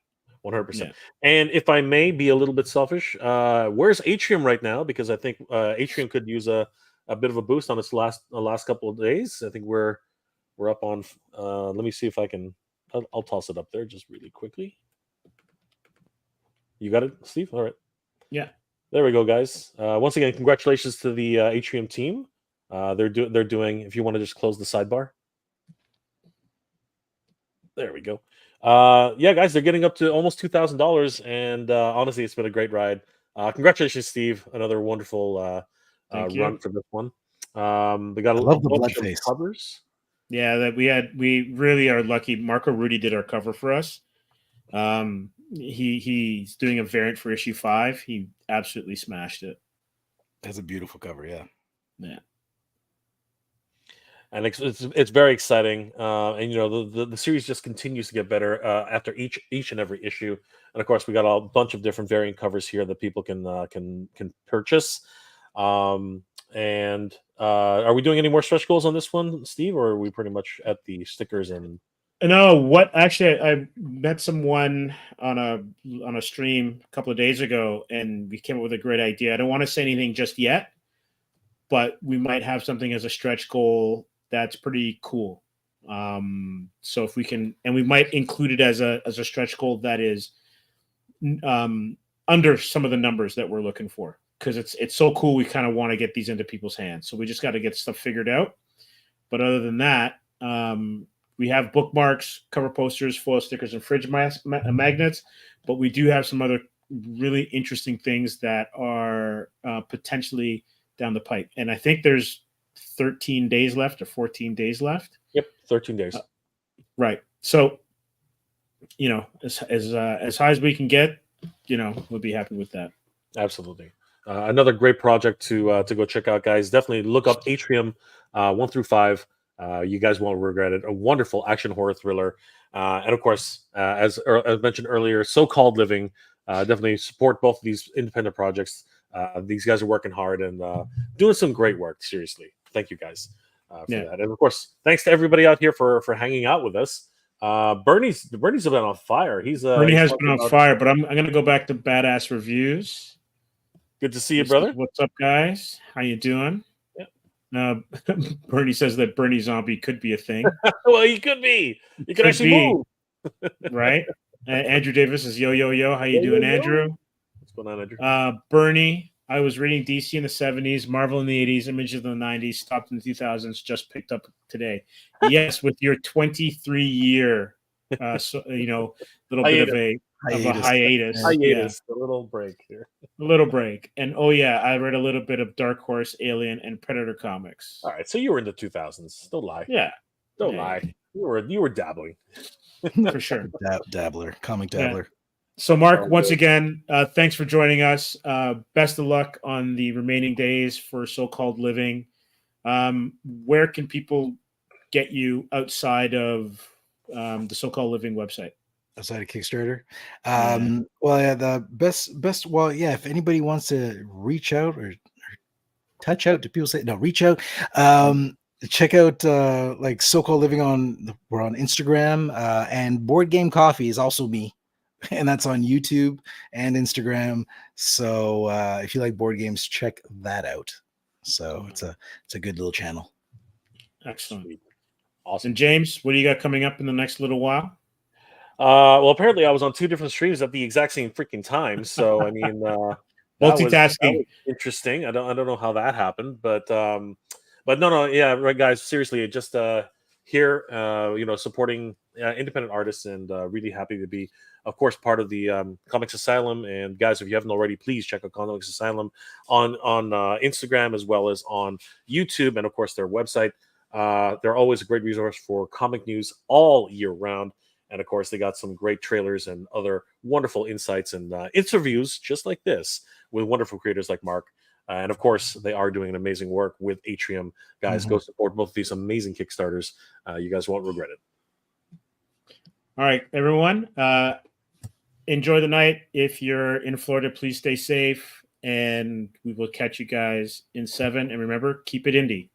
Speaker 5: 100%. Yeah. And if I may be a little bit selfish, where's Atrium right now? Because I think Atrium could use a bit of a boost on its last couple of days. I think we're up on. Let me see if I can. I'll toss it up there just really quickly. You got it, Steve? All right.
Speaker 1: Yeah.
Speaker 5: There we go, guys. Once again, congratulations to the Atrium team. They're doing. If you want to just close the sidebar. There we go. Yeah, guys, they're getting up to almost $2,000, and honestly, it's been a great ride. Congratulations, Steve! Another wonderful run for this one. They got
Speaker 2: love the blood face
Speaker 5: covers.
Speaker 1: Yeah, that we really are lucky. Marco Rudy did our cover for us. He's doing a variant for issue 5. He absolutely smashed it.
Speaker 2: That's a beautiful cover, yeah.
Speaker 5: And it's very exciting, and the series just continues to get better after each and every issue. And of course, we got a bunch of different variant covers here that people can purchase. And are we doing any more stretch goals on this one, Steve, or are we pretty much at the stickers and?
Speaker 1: No, what actually I met someone on a stream a couple of days ago, and we came up with a great idea. I don't want to say anything just yet, but we might have something as a stretch goal that's pretty cool. So if we can, and we might include it as a stretch goal that is under some of the numbers that we're looking for, because it's so cool. We kind of want to get these into people's hands, so we just got to get stuff figured out. But other than that, we have bookmarks, cover posters, foil stickers, and fridge magnets. But we do have some other really interesting things that are potentially down the pipe, and I think there's 13 days left or 14 days left.
Speaker 5: Yep, 13 days.
Speaker 1: Right. So, as high as we can get, we'll be happy with that.
Speaker 5: Absolutely. Another great project to go check out, guys. Definitely look up Atrium 1 through 5. You guys won't regret it. A wonderful action horror thriller. And of course, as mentioned earlier, So-Called Living. Definitely support both of these independent projects. These guys are working hard and doing some great work. Seriously. Thank you guys for that. And of course, thanks to everybody out here for hanging out with us. Bernie's been on fire.
Speaker 1: Bernie has been on fire, but I'm going to go back to badass reviews.
Speaker 5: Good to see you, brother.
Speaker 1: What's up, guys? How you doing? Yeah. Bernie says that Bernie Zombie could be a thing.
Speaker 5: Well, he could be. He could actually move.
Speaker 1: Right? Andrew Davis is yo. How you doing, Andrew?
Speaker 5: What's going on, Andrew?
Speaker 1: Bernie, I was reading DC in the 70s, Marvel in the 80s, Image of the 90s, stopped in the 2000s, just picked up today. Yes, with your 23-year, little bit of a hiatus.
Speaker 5: A little break here.
Speaker 1: A little break. And I read a little bit of Dark Horse, Alien, and Predator comics.
Speaker 5: All right, so you were in the 2000s. Don't lie.
Speaker 1: Yeah.
Speaker 5: Don't lie. You were dabbling.
Speaker 1: For sure.
Speaker 2: Dabbler, comic dabbler.
Speaker 1: So, Mark, once again, thanks for joining us. Best of luck on the remaining days for So-Called Living. Where can people get you outside of the So-Called Living website?
Speaker 2: Outside of Kickstarter? The best. Well, if anybody wants to reach out or touch out, do people say no? Reach out. Check out like So-Called Living we're on Instagram, and Board Game Coffee is also me. And that's on YouTube and Instagram. So if you like board games, check that out. So it's a good little channel.
Speaker 1: Excellent. Awesome. And James, what do you got coming up in the next little while?
Speaker 5: Well, apparently I was on 2 different streams at the exact same freaking time. So I mean, That was
Speaker 1: Multitasking.
Speaker 5: interesting. I don't know how that happened, but no, yeah, right, guys. Seriously, just here, supporting independent artists, and really happy to be, of course, part of the Comics Asylum. And guys, if you haven't already, please check out Comics Asylum on Instagram as well as on YouTube, and of course their website. They're always a great resource for comic news all year round. And of course, they got some great trailers and other wonderful insights and interviews just like this with wonderful creators like Mark. And of course, they are doing an amazing work with Atrium. Guys, go support both of these amazing Kickstarters. You guys won't regret it.
Speaker 1: All right, everyone. Enjoy the night. If you're in Florida, please stay safe. And we will catch you guys in 7. And remember, keep it indie.